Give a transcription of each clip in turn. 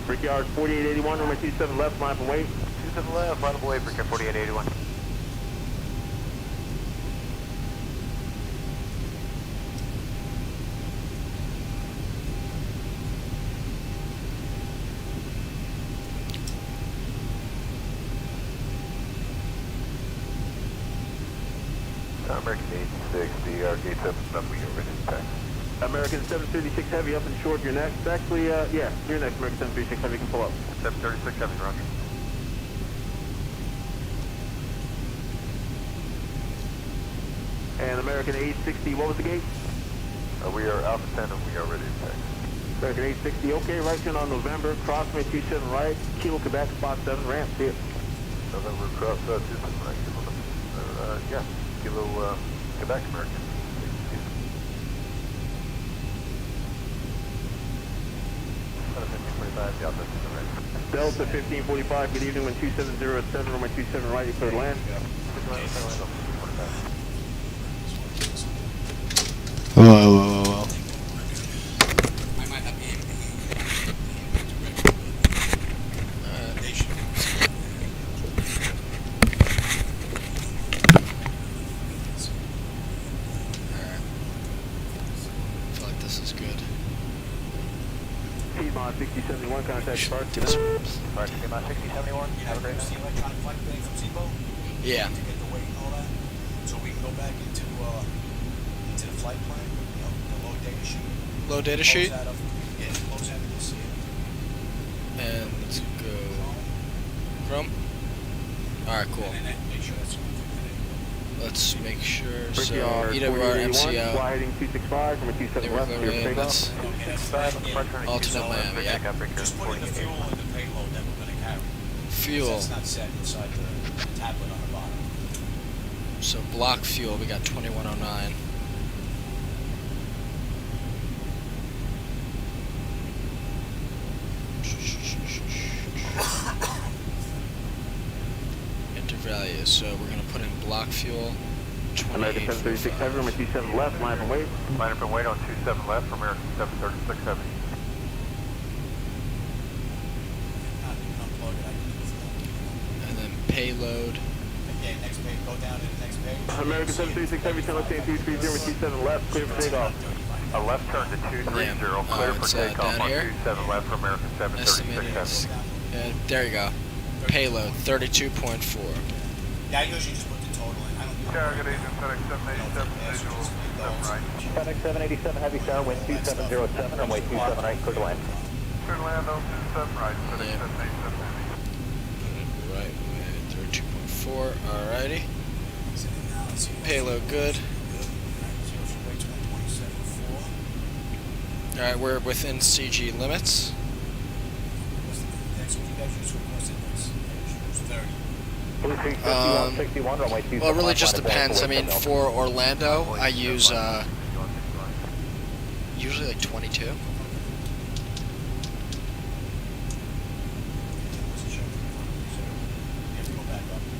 Brickyard 4881, runway 27 left, line from weight. 27 left, line from weight, Brickyard 4881. American 860, our gate 7 stuff, we get ready to taxi. American 736 Heavy up and short, you're next. Actually, yeah, you're next, American 736 Heavy, can pull up. 736 Heavy, roger. And American 860, what was the gate? We are Alpha 10 and we are ready to taxi. American 860, okay, right turn on November, crossway 27 right, Kilo, Quebec, spot 7, ramp, see it. November cross 27 right, yeah, Kilo, Quebec, American. Delta 1545, good evening, when 2707, runway 27 right, you clear to land. Whoa. Piedmont 6071, contact Spark. Alright, Piedmont 6071, have a great night. Electronic flight plan from Zibo? Yeah. To get the weight and all that? So we can go back into the flight plan, you know, the low data sheet. Low data sheet? Close that up. Yeah, close that and you'll see it. And let's go Chrome. Alright, cool. And then make sure that's Let's make sure. So Brickyard EWR 4881, MCO. fly heading 265, runway 27 left, clear for takeoff. Alternate Miami, yeah. just put in the fuel and the payload that we're going to carry. Fuel. That's not set inside the tablet on the bottom. So block fuel, we got 2109. Enter value. So we're gonna put in block fuel. American 736 Heavy, runway 27 left, line from weight. Line up and wait on 27 left for American 736 Heavy. Unplug it. I can use that. And then payload. Okay, next page. Go down to the next page. American 736 Heavy, 10 left, 230, 27 left, clear for takeoff. A left turn to 230, clear for it's, takeoff down on here. 27 left for American 736 Estimated. Heavy. There you go. Payload 32.4. Yeah, I usually just put the total in. I don't do Target agent FedEx 787 visual 7 right. FedEx 787 Heavy Star, wind 2707, runway 27 right, clear to land. Clear to land on 27 right, FedEx Yeah. 787 Heavy. Right, 32.4. Alrighty. Payload good. Alright, we're within CG limits. Well, it really just depends. I mean, for Orlando, I use usually like 22.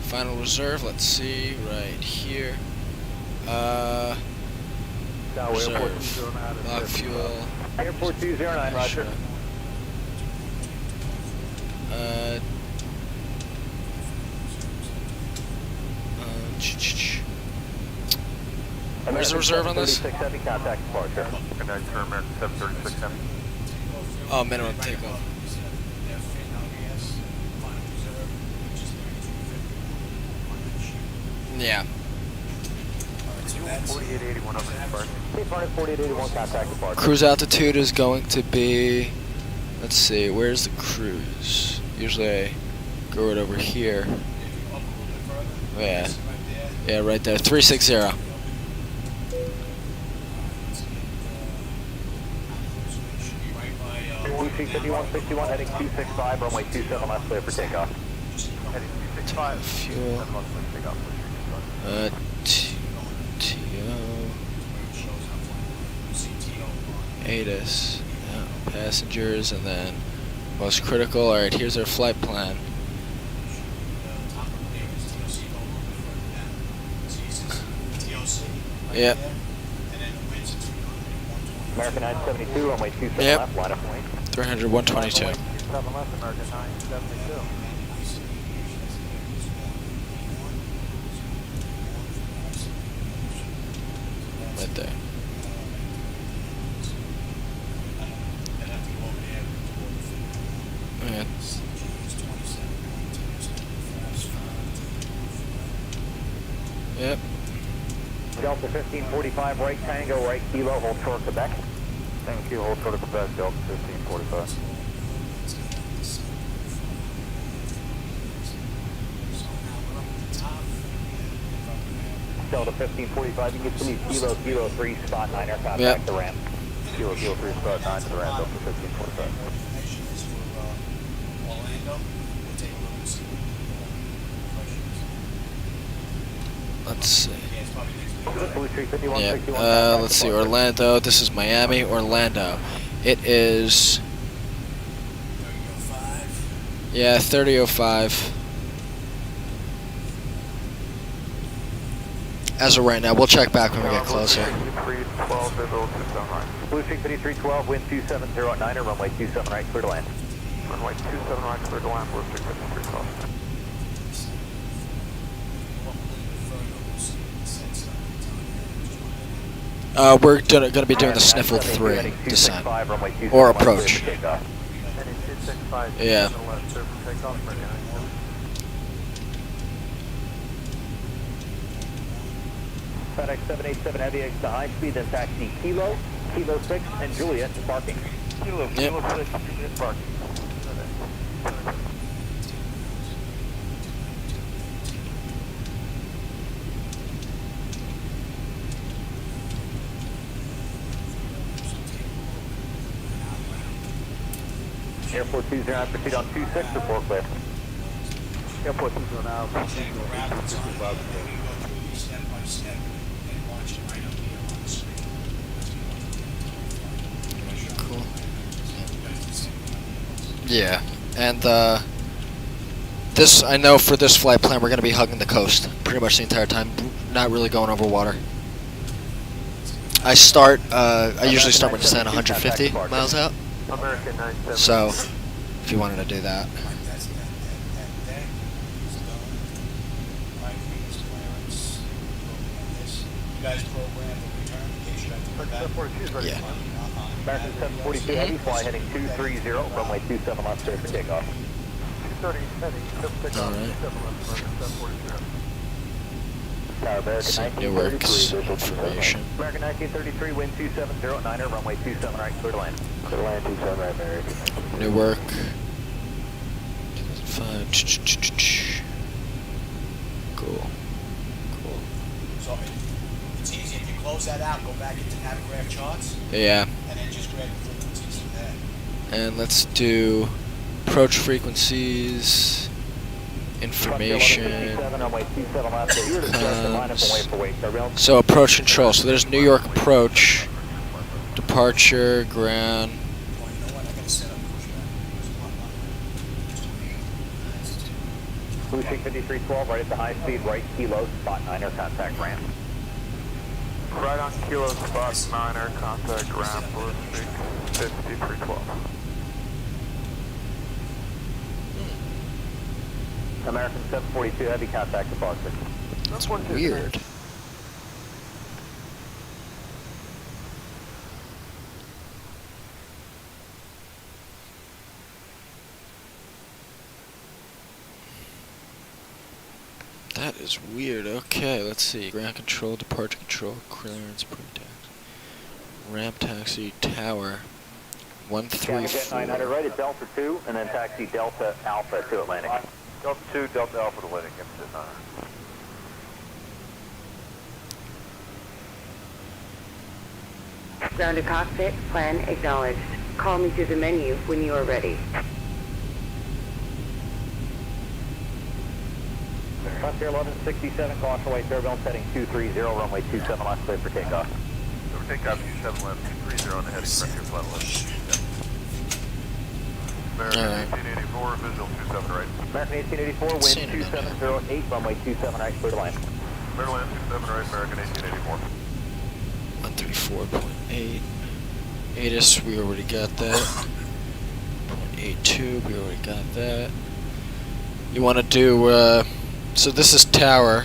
Final reserve, let's see, right here. Reserve. Block fuel. Airport 209, roger. Where's the reserve on this? 36 Heavy, contact departure. Good night, sir, American 736 Heavy. Oh, minimum takeoff. Yeah. 4881 up in Spark. Cape Hornet 4881, contact departure. Cruise altitude is going to be, let's see, where's the cruise? Usually I go right over here. Yeah. Yeah, right there. 360. 5161 heading 265, runway 27 left, clear for takeoff. Heading 265. Fuel. ATIS. Yeah, passengers, and then most critical. Alright, here's our flight plan. Yep. American 972, runway 27 Yep. left, line up point. 300, 122. 7 left, American 972. Right there. Yeah. Yep. Delta 1545, right Tango, right Kilo, hold short Quebec. Thank you, hold short of Quebec, Delta 1545. Delta 1545, you can continue Kilo, Kilo 3, spot 9, contact Yep. the ramp. Kilo 3, spot 9 to the ramp, Delta 1545. Information is for Orlando. We'll take a look and see what Let's see. yeah, it's probably next week. Blue Street 5161. Yep. contact Let's see. departure. Orlando. This is Miami. Orlando. It is. 3005. Yeah, 30:05. As of right now, we'll check back when we get closer. 312, visual 279. Blue Street 5312, wind 270 at 9, runway 27 right, clear to land. Runway 27 right, clear to land, Blue Street 5312. We're gonna be doing the Sniffle 3 descent. Or approach. Yeah. FedEx 787 Heavy X to high speed, then taxi Kilo, Kilo 6, and Juliet to parking. Kilo 6, Juliet parking. Airport 209, proceed on 26 or forklift. Airport 209, Take a wrap, it's on, we go through these step by step and watch it right up here on the screen. Cool. Yeah, and this, I know for this flight plan we're going to be hugging the coast pretty much the entire time, not really going over water. I usually start with descent 150 miles out, American 970. so if you wanted to do that. Like that's that deck is done. Right, freeze clearance, program this. You guys program the return in case you have to come back. 42 is ready. Yeah. American 742 Heavy, fly heading 230, runway 27 left, clear for takeoff. 230, heading, take off, Alright. 27 left, American 742. Tower American See 1933, Newark's visual 27 right. information. American 1933, wind 270 at 9, runway 27 right, clear to land. Clear to land, 27 right, American. Newark. 2005. Cool. Cool. So it's easy, if you close that out, go back into Navigraph charts, Yeah. and then just grab the frequencies from there. And let's do approach frequencies, information. 1157, runway 27 left, so here to start the line up and wait for weight. Turbulence. So approach control. So there's New York approach, departure, ground. Oh, you know what, I gotta set up pushback. Blue Street 5312, right at the high speed, right Kilo, spot 9er, contact ramp. Right on Kilo, spot 9er, contact ramp, Blue Street 5312. American 742 Heavy, contact departure. That's weird. That is weird. Okay, let's see. Ground control, departure control, clearance, pre-tax, ramp taxi, tower. Jet 900 right at Delta 2, and then taxi Delta Alpha to Atlantic. Delta 2, Delta Alpha to Atlantic, Jet 900. Ground to cockpit, plan acknowledged. Call me through the menu when you are ready. Frontier 1167, caution away turbulence heading 230, runway 27 left, clear for takeoff. So we're taking off 27 left, 230 on the heading, Frontier flight left. American 1884, visual 27 right. American 1884, wind Seen it on 2708, runway 27 right, clear to land. Clear to land, 27 right, American 1884. 134.8. ATIS, we already got that. 182. We already got that. You want to do? So this is tower.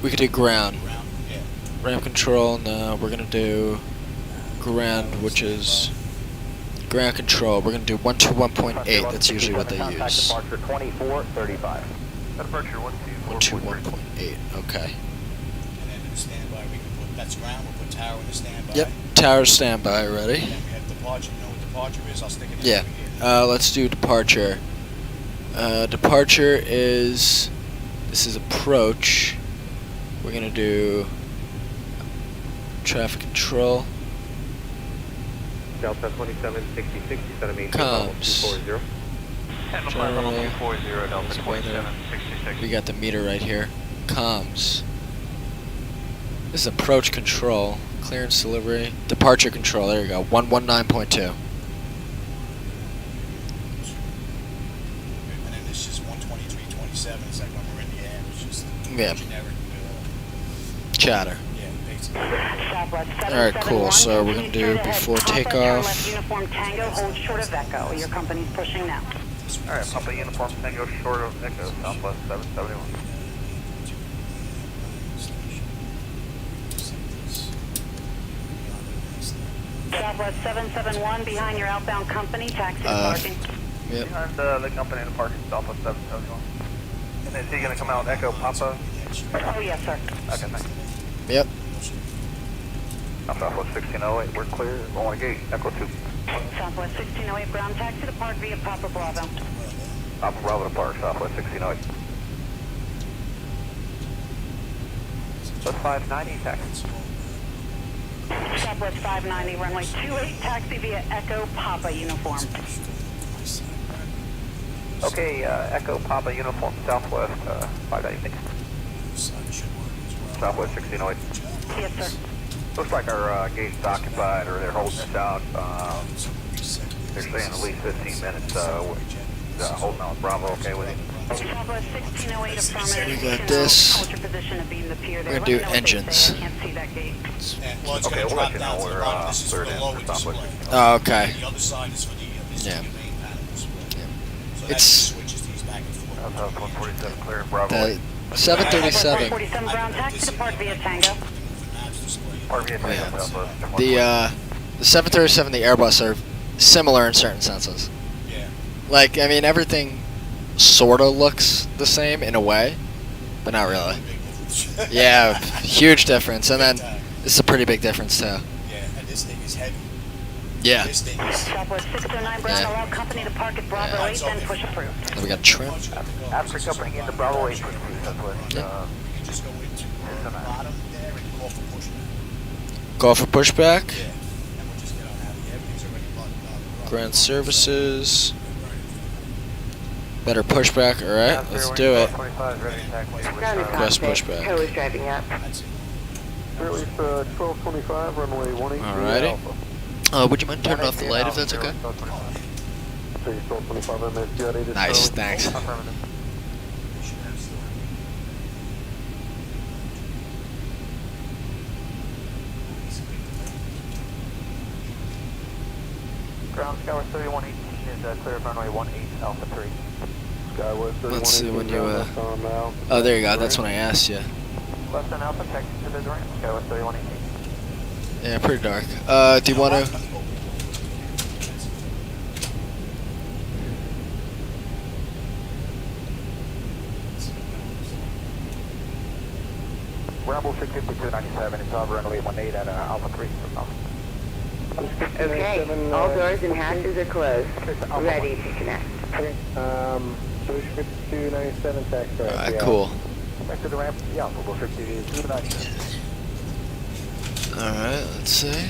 We could do ground. Ground, yeah. Ramp control. No, we're gonna do ground, which is ground control. We're gonna do 121.8. That's usually what they use. Departure 2435. Departure 121.8. Okay. And then in the standby, we can put, that's ground, we'll put tower in the standby. Yep. Tower standby. Ready? And then we have departure, you know what departure is, I'll stick it in Yeah. over here. Let's do departure. Departure is, this is approach. We're gonna do traffic control. Delta 2766, you said a mean Comms. 240. General. 240, Delta Let's wait there. 2766. We got the meter right here. Comms. This is approach control. Clearance delivery. Departure control. There you go. 119.2. And then this is 123.27, it's like when we're in the air, it's just Yeah. generic, Chatter. yeah, basically. Alright, cool. So we're gonna do before takeoff. Uniform Tango, hold short of Echo. Your company's pushing now. Alright, Papa Uniform Tango short of Echo, Southwest 771. Southwest 771 behind your outbound company, taxi to parking. Yep. Behind the company in the parking, Southwest 771. And is he going to come out Echo Papa? Oh, yes, sir. Okay, thanks. Yep. Southwest 1608, we're clear. Going gate, Echo 2. Southwest 1608 ground taxi to park via Papa Bravo. Papa Bravo to Park, Southwest 1608. That's 590, taxi. Southwest 590, runway 28, taxi via Echo Papa uniform. Okay, Echo Papa Uniform Southwest 590, thanks. Southwest 1608. Yes, sir. Looks like our gate's occupied, or they're holding us out. They're saying at least 15 minutes. Holding on Bravo, okay with it? Southwest 1608 affirmative. We got this. Hold your position to be in the pier there. We're gonna do Let me know what they engines. say. I can't see that gate. And, well, it's Okay, gonna we'll drop let you down know to the we're, bottom, this is for third the in lower for Southwest. display. Oh, okay. The other side is for the, this Yeah. is the main panels. Yeah. So that It's- switches these back and forth. Southwest 147 clear, Bravo. The 737. 47 ground taxi to park via Tango. The 737, the Airbus are similar in certain senses. Yeah. Like, I mean, everything sorta looks the same in a way, but not really. Big difference. Yeah, huge difference. And then Big time. this is a pretty big difference too. Yeah, and this thing is heavy. Yeah. This thing is. Southwest 609 ground, Yeah. allow company to park at Bravo Yeah. 8, then push approved. Then we got trim. After company into Bravo 8, Southwest. We can just go into the bottom there and go for pushback. Go for pushback. Yeah. And we'll just get on out of here. Everything's already buttoned up. Ground services. Better pushback. All right, let's do it. Ground to Request cockpit. pushback. Tow is driving up. That's it. Release 1225, runway 18. Alrighty. Would you mind turning off the light if that's okay? 1225, MSG. Nice, thanks. Ground Skywest 3118 is clear of runway 18 Alpha 3. Skywest 3118. Let's see when you, left on now. Oh, there you go. That's when I asked you. Left on Alpha, taxi to the ramp, Skywest 3118. Yeah, pretty dark. Do you want to? Ramble 65297, it's over runway 18 at Alpha 3. Okay, all doors and hatches are closed. Ready to connect. Solution 5297, taxi. Alright, cool. Back to the ramp, yeah, Alpha 65297. Alright, let's see.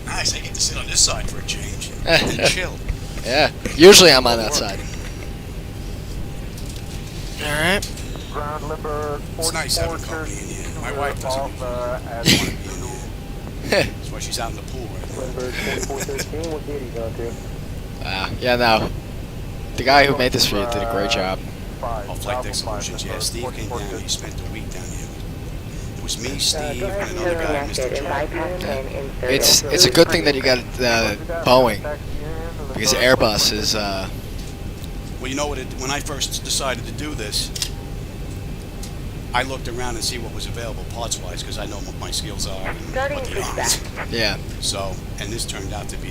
Nice, I get to sit on this side for a change. And chill. Yeah, usually I'm on that side. Alright. Ground limber It's nice having 44 company in here. My Jersey, wife doesn't. off at That's why she's out in the pool right now. Number 2413, what gate are you going to? Yeah, no. The guy who made this for you did a great job. Oh, Flight Deck Solutions, yeah. Steve came down, he spent a week down here. It was was me, Steve, Go and ahead and another turn guy, left Mr. and Joe. bypass and insert. It's a good thing that you got Boeing, because Airbus is Well, you know what? When I first decided to do this, I looked around and see what was available parts-wise because I know what my skills are and Starting what they to are. stack. yeah. So, and this turned out to be,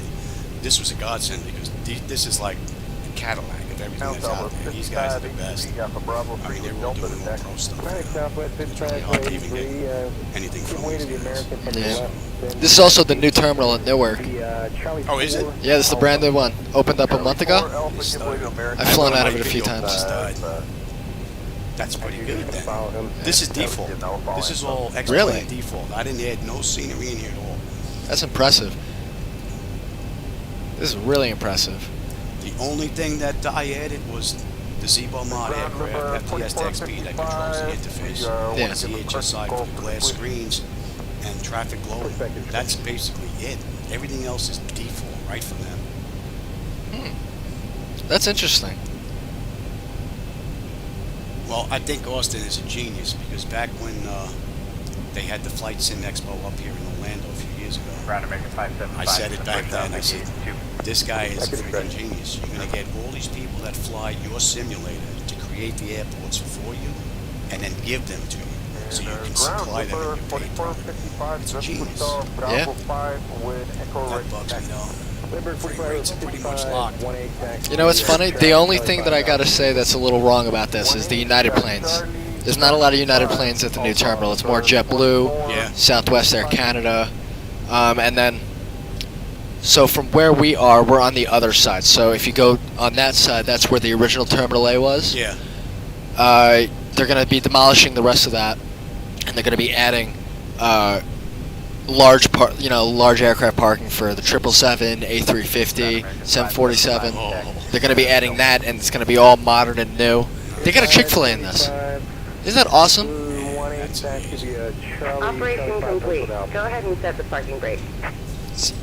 this was a godsend because this is like a Cadillac of everything that's out there. These guys are the best. I mean, they're all doing all pro stuff. It's really hard to even get anything from these guys. Yeah. This is also the new terminal in Newark. Oh, is it? Yeah, this is the brand new one. Opened up a month ago. They started. I've flown out of it a few times. That's pretty good then. This is default. This is all export Really? default. I didn't add no scenery in here at all. That's impressive. This is really impressive. The only thing that I added was the Zebo mod aircraft, FTS XP that controls the interface. Yeah. The HSI for the glass screens and traffic globe. That's basically it. Everything else is default, right from them. That's interesting. Well, I think Austin is a genius because back when they had the Flight Sim Expo up here in Orlando a few years ago, I said it back then. I said, this guy is a freaking genius. You're going to get all these people that fly your simulator to create the airports for you and then give them to you so you can supply them and you pay for it. It's genius. Yeah. That bugs me though. Free rates are pretty much locked. You know what's funny? The only thing that I gotta say that's a little wrong about this is the United planes. There's not a lot of United planes at the new terminal. It's more JetBlue, Yeah. Southwest Air Canada, and then, so from where we are, we're on the other side. So if you go on that side, that's where the original Terminal A was. Yeah. They're going to be demolishing the rest of that, and they're going to be adding large aircraft parking for the 777, A350, 747. They're going to be adding that, and it's going to be all modern and new. They got a Chick-fil-A in this. Isn't that awesome? Operation complete. Go ahead and set the parking brake.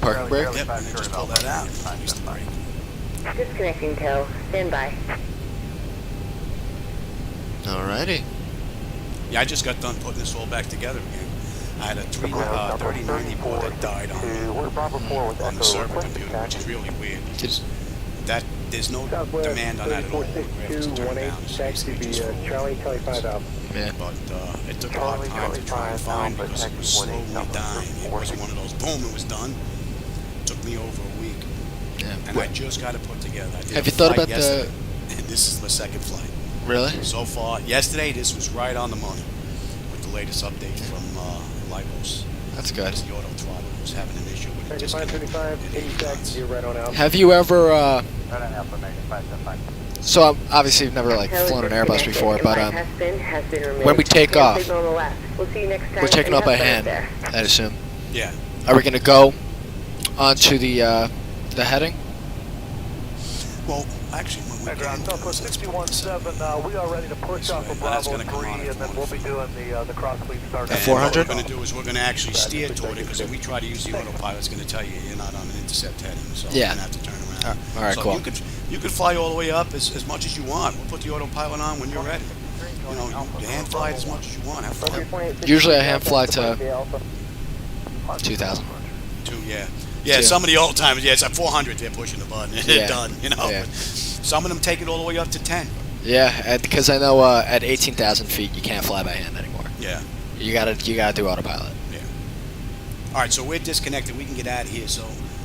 Parking brake? Yep, and just pull that out. Use the brake. Disconnecting tow. Stand by. Alrighty. Yeah, I just got done putting this all back together again. I had a 3090 board that died on the server computer, which is really weird because there's no demand on that at all. The graphics turn down. It's basically just full. Yeah. But it took a lot of time to try and find because it was slowly dying. It wasn't one of those boom, it was done. It took me over a week. Yeah. And I just got it put together. I did Have a you thought flight about yesterday, and this is the second flight. Really? So far, yesterday, this was right on the money with the latest update from Lycos. That's good. The auto throttle was having an issue with it. Disconnected. you're right on out. Have you ever, so obviously you've never flown an Airbus before, but when we take off, we're taking off by hand, I assume. Yeah. Are we going to go onto the heading? Well, actually, when we get into Southwest this, 61-7, we are ready to push off of That's Bravo gonna come 3, on at and then we'll be 400. doing the cross fleet start. At and 400? what we're going to do is we're going to actually steer toward it because if we try to use the autopilot, it's going to tell you you're not on an intercept heading, so Yeah. we're going to have to turn around. All right, so cool. You could fly all the way up as much as you want. We'll put the autopilot on when you're ready. You know, you hand fly it as much as you want. Have fun. Usually I hand fly to 2,000. Yeah. Yeah. Some of the old timers, it's at 400, they're pushing the button. They're Yeah. done, you know. Yeah. Some of them take it all the way up to 10. Yeah, because I know at 18,000 feet you can't fly by hand anymore. Yeah. You gotta do autopilot. Yeah. All right, so we're disconnected. We can get out of here. So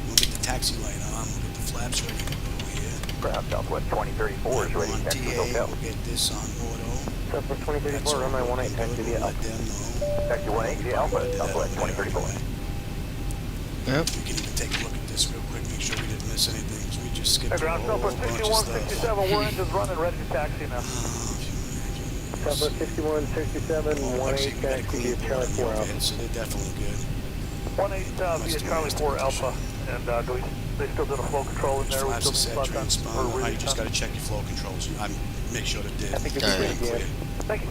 we'll get the taxi light on. We'll get the flaps ready to go here. Ground Southwest 2034 is ready On to taxi TA, hotel. we'll get this on auto. Southwest That's 2034, all runway we'll 18, taxi do. via Let Alpha. them know. Taxi 18 Alpha, Southwest 2034. Yep. We can even take a look at this real quick, make sure we didn't miss anything. 'Cause we just skipped a Ground whole Southwest bunch of 61, stuff. 67, we're engines running, ready to taxi now. Southwest 61, 67, Oh, actually, 18 we got a taxi clean via board Charlie on the 4 Alpha. overhead, so they're definitely good. 18 via Charlie 4 Alpha, and they still did a flow control in there. We Flaps still are set, need to transponder. You just got to check your flow controls. Make sure that they're I think it's Alright. good, yeah. Thank you.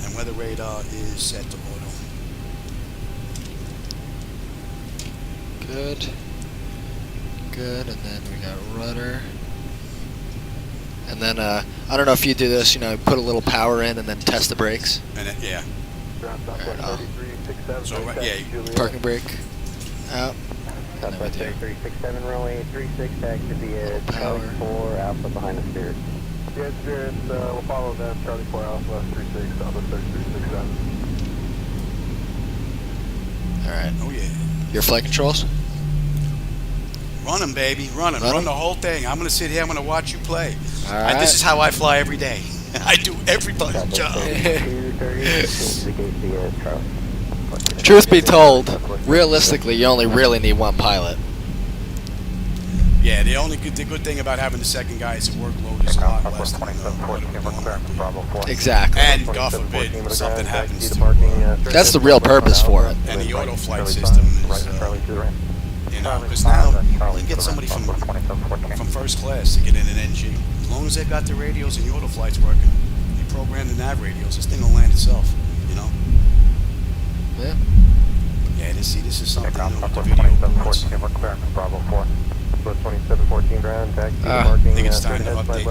And weather radar is set to auto. Good. Good, and then we got rudder. And then, I don't know if you do this, put a little power in and then test the brakes. And yeah. So, right, yeah, Parking brake. Out. Southwest 3367, runway 36, taxi via Power. Charlie 4, Alpha behind the Spirit. Yeah, Spirit, we'll follow them, Charlie 4 Alpha, 36, Southwest 3367. Alright. oh yeah. Your flight controls? Run them, baby. Run them. Run Run 'em? the whole thing. I'm going to sit here. I'm going to watch you play. Alright. This is how I fly every day. I do everybody's job. Truth be told, realistically, you only really need one pilot. Yeah, the good thing about having the second guy is the workload is a lot less than Exactly. And God forbid something happens to That's the real purpose for it. and the auto flight system is, you know, because now you can get somebody from first class to get in an NG. As long as they've got the radios and the auto flights working, they program the nav radios, this thing will land itself, you know? Yeah. Yeah, this is something new with the video boards. Bravo 4. 2714 ground, taxi Ah, parking. I think it's time to update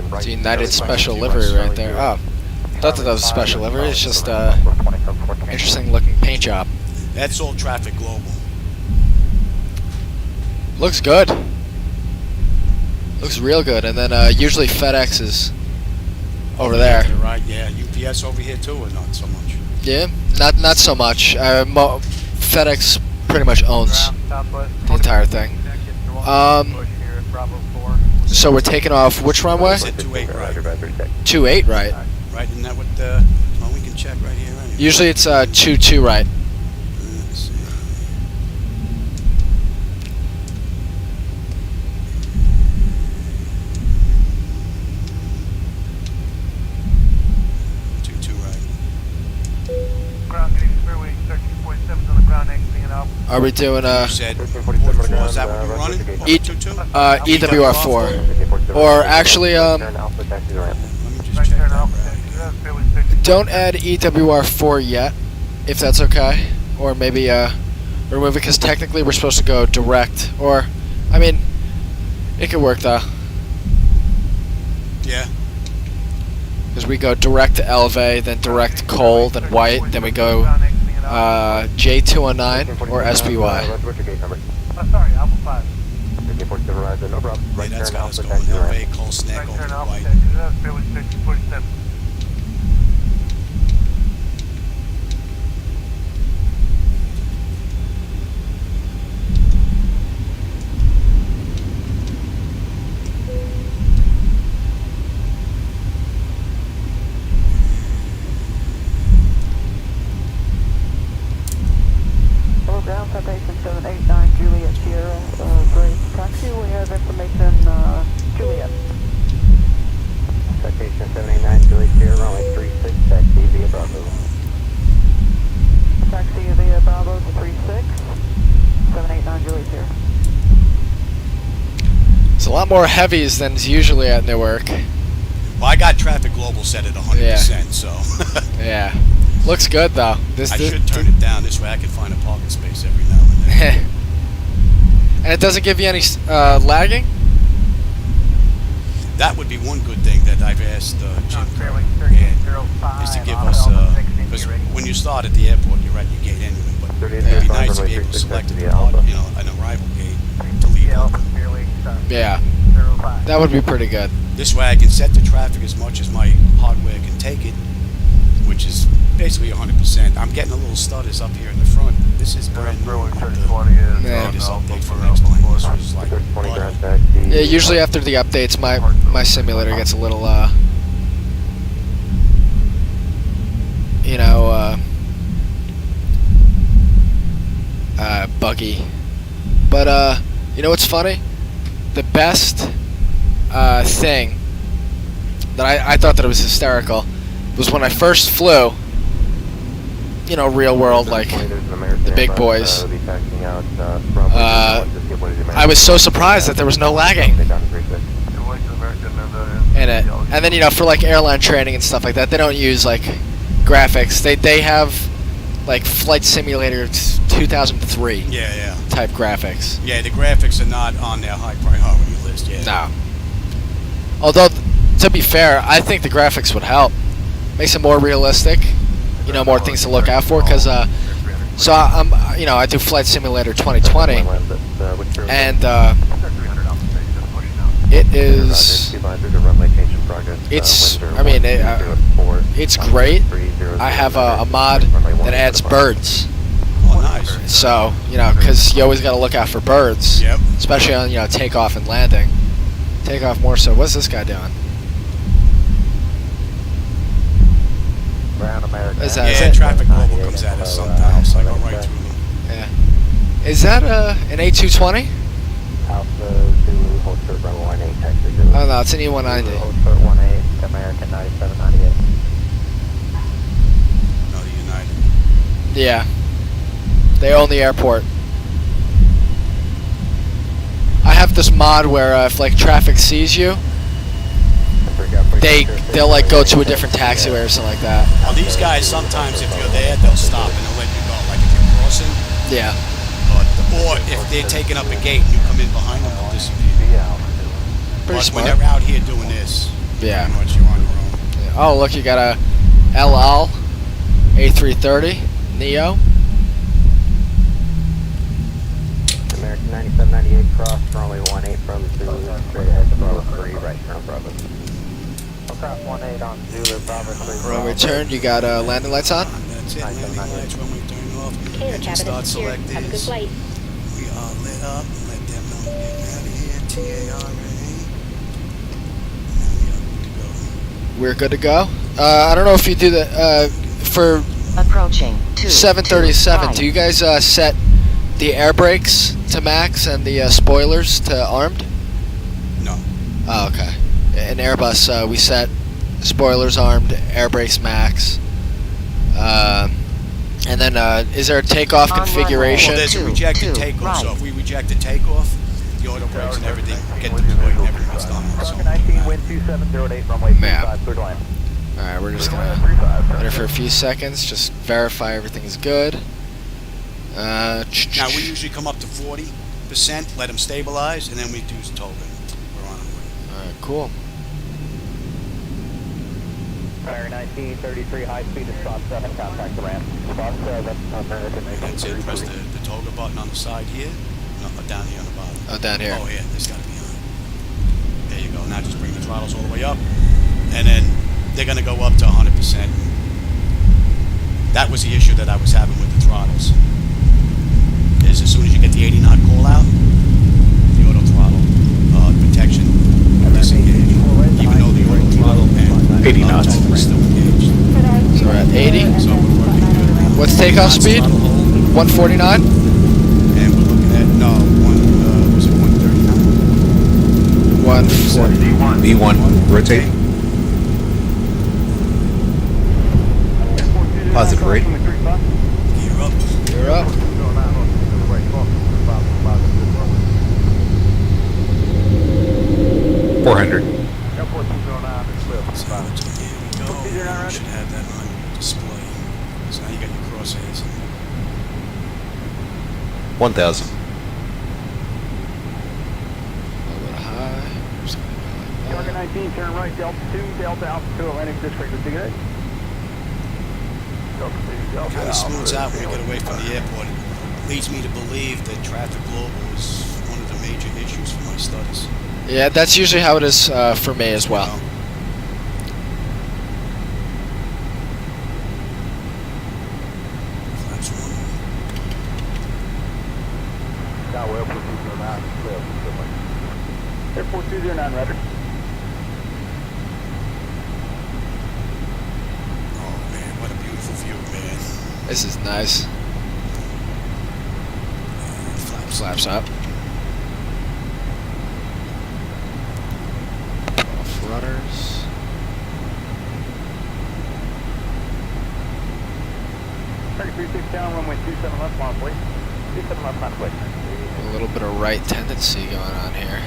my, It's a United Special livery right there. Oh, thought that was a special livery. It's just interesting looking paint job. That's all Traffic Global. Looks good. Looks real good. And then usually FedEx is over there. To the right, yeah. UPS over here too, or not so much? Yeah, not so much. FedEx pretty much owns the entire thing. So we're taking off which runway? Is it 28 right? 28 right. Right, isn't that what well, we can check right here. Anyway. Usually it's 22 right. Let's see. Ground getting Spearway 13.7 on the ground exiting and out. Are we doing You said what floor is that what you're running? EWR4? Or actually, Let me just check that right. don't add EWR4 yet, if that's okay. Or maybe remove it because technically we're supposed to go direct. Or, I mean, it could work though. Yeah. Because we go direct to Elevay, then direct to Cole, then White, then we go J209 or SPY. Sorry, Alpha 5. Yeah, that's got us going Elevay, Cole, Snack, over to White. Spearway 13.7. Ground Citation 789 Juliet Sierra, Gray Taxi. We have information, Juliet. Citation 789 Juliet Sierra, runway 36, taxi via Bravo. Taxi via Bravo to 36, 789 Juliet Sierra. It's a lot more heavies than is usually at Newark. Well, I got Traffic Global set at 100%, so Yeah. Looks good though. I should turn it down this way. I can find a parking space every now and then. And it doesn't give you any lagging? That would be one good thing that I've asked Jim Kerr, is to give us, because when you start at the airport, you're at your gate anyway, but it'd be nice to be able to select an arrival gate to leave open. Yeah. That would be pretty good. This way I can set the traffic as much as my hardware can take it, which is basically 100%. I'm getting a little stutters up here in the front. This is brand new. Yeah. This update for next plane. This was like butter. Yeah, usually after the updates my simulator gets a little buggy. But you know what's funny? The best thing that I thought that it was hysterical was when I first flew, you know, real world, like the big boys. I was so surprised that there was no lagging in it. And then, you know, for like airline training and stuff like that, they don't use like graphics. They have like Flight Simulator 2003 type graphics. Yeah, the graphics are not on their high priority list yet. No. Although, to be fair, I think the graphics would help. Makes it more realistic. more things to look out for. Cause so I'm, I do Flight Simulator 2020, and it is. It's great. I have a mod that adds birds. Oh, nice. So, because you always got to look out for birds. Yep. Especially on, takeoff and landing. Takeoff more so. What's this guy doing? Brown American. Is that, Yeah, is that, traffic global comes at us sometimes. I go right through them. yeah. Is that an A220? Alpha Zulu, hold short runway 18, taxi Zulu. Oh no, it's an E190. Hold short 18, American 9798. No, the United. Yeah. They own the airport. I have this mod where if like traffic sees you, they'll like go to a different taxiway or something like that. Well, these guys sometimes, if you're there, they'll stop and they'll let you go, like if you're crossing. Yeah. Or if they're taking up a gate and you come in behind them, they'll disappear. Pretty But smart. when they're out here doing this, Yeah. pretty much you're on your own. Yeah. Oh look, you got a El Al A330 Neo. American 9798 cross, runway 18 from Zulu, straight ahead to Bravo 3, right turn Bravo. Cross 18 on Zulu, Bravo 3. Runway turn. You got landing lights on. That's it, landing lights, runway turn off. Okay, the Engine cabin start is secure. select Have a good is. flight. We are lit up. Let them know we're getting out of here. TARA. And We're good to go. I don't know if you do that for Approaching 737. Do you guys set the air brakes to max and the spoilers to armed? No. Oh, okay. In Airbus, we set spoilers armed, air brakes max. And then, is there a takeoff configuration? Well, there's a rejected takeoff, so if we reject the takeoff, the auto brakes and everything get deployed and everything's done. So, 19, wind 2708, runway Map. 25, clear to land. Alright, we're just gonna let it for a few seconds, just verify everything is good. now we usually come up to 40%, let them stabilize, and then we do towing. We're on our way. Alright, cool. Fire 19, 33, high speed to spot 7, contact the ramp. Spot 7, American That's it. Press the toga button on the side here. No, down here on the bottom. Oh, down here. Oh, yeah. This got to be on. There you go. Now just bring the throttles all the way up. And then they're going to go up to 100%. That was the issue that I was having with the throttles. Is as soon as you get the 80 knot call out, the auto throttle protection disengage. Even though the auto throttle and 80 knots still engaged. So we're at 80. So we're working good now. What's takeoff speed? 149? And we're looking at, was it 139? 140. V1, rotate. Positive rate. Gear up. You're up. 400. So, here we go. You should have that on your display. So now you got your crosshairs. 1,000. A little bit high. Just gonna go like that. 19, turn right, Delta 2, Delta Alpha 2, Atlantic District, is good. Kind of smooths out when we get away from the airport. It leads me to believe that traffic global is one of the major issues for my studies. Yeah, that's usually how it is for me as well. Flaps one. Airport 209, Rudder. Oh man, what a beautiful view, man. This is nice. Flaps up. Off rudders. Down, runway 27 left, mile, please. 27 left, mile, please. A little bit of right tendency going on here.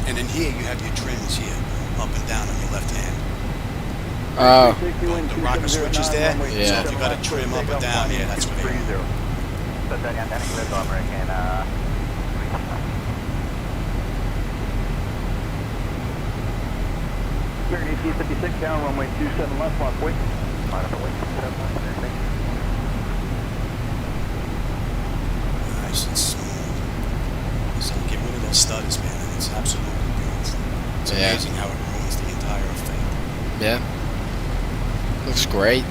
And in here you have your trims here, up and down on your left hand. Oh, The rocker switch is there, Yeah. so if you got a trim up or down, yeah, that's what they are. ET 56 down, runway 27 left, lock weight. Nice and smooth. So get rid of those stutters, man. And it's absolutely beautiful. It's Yeah. amazing how it ruins the entire effect. Yeah. Looks great.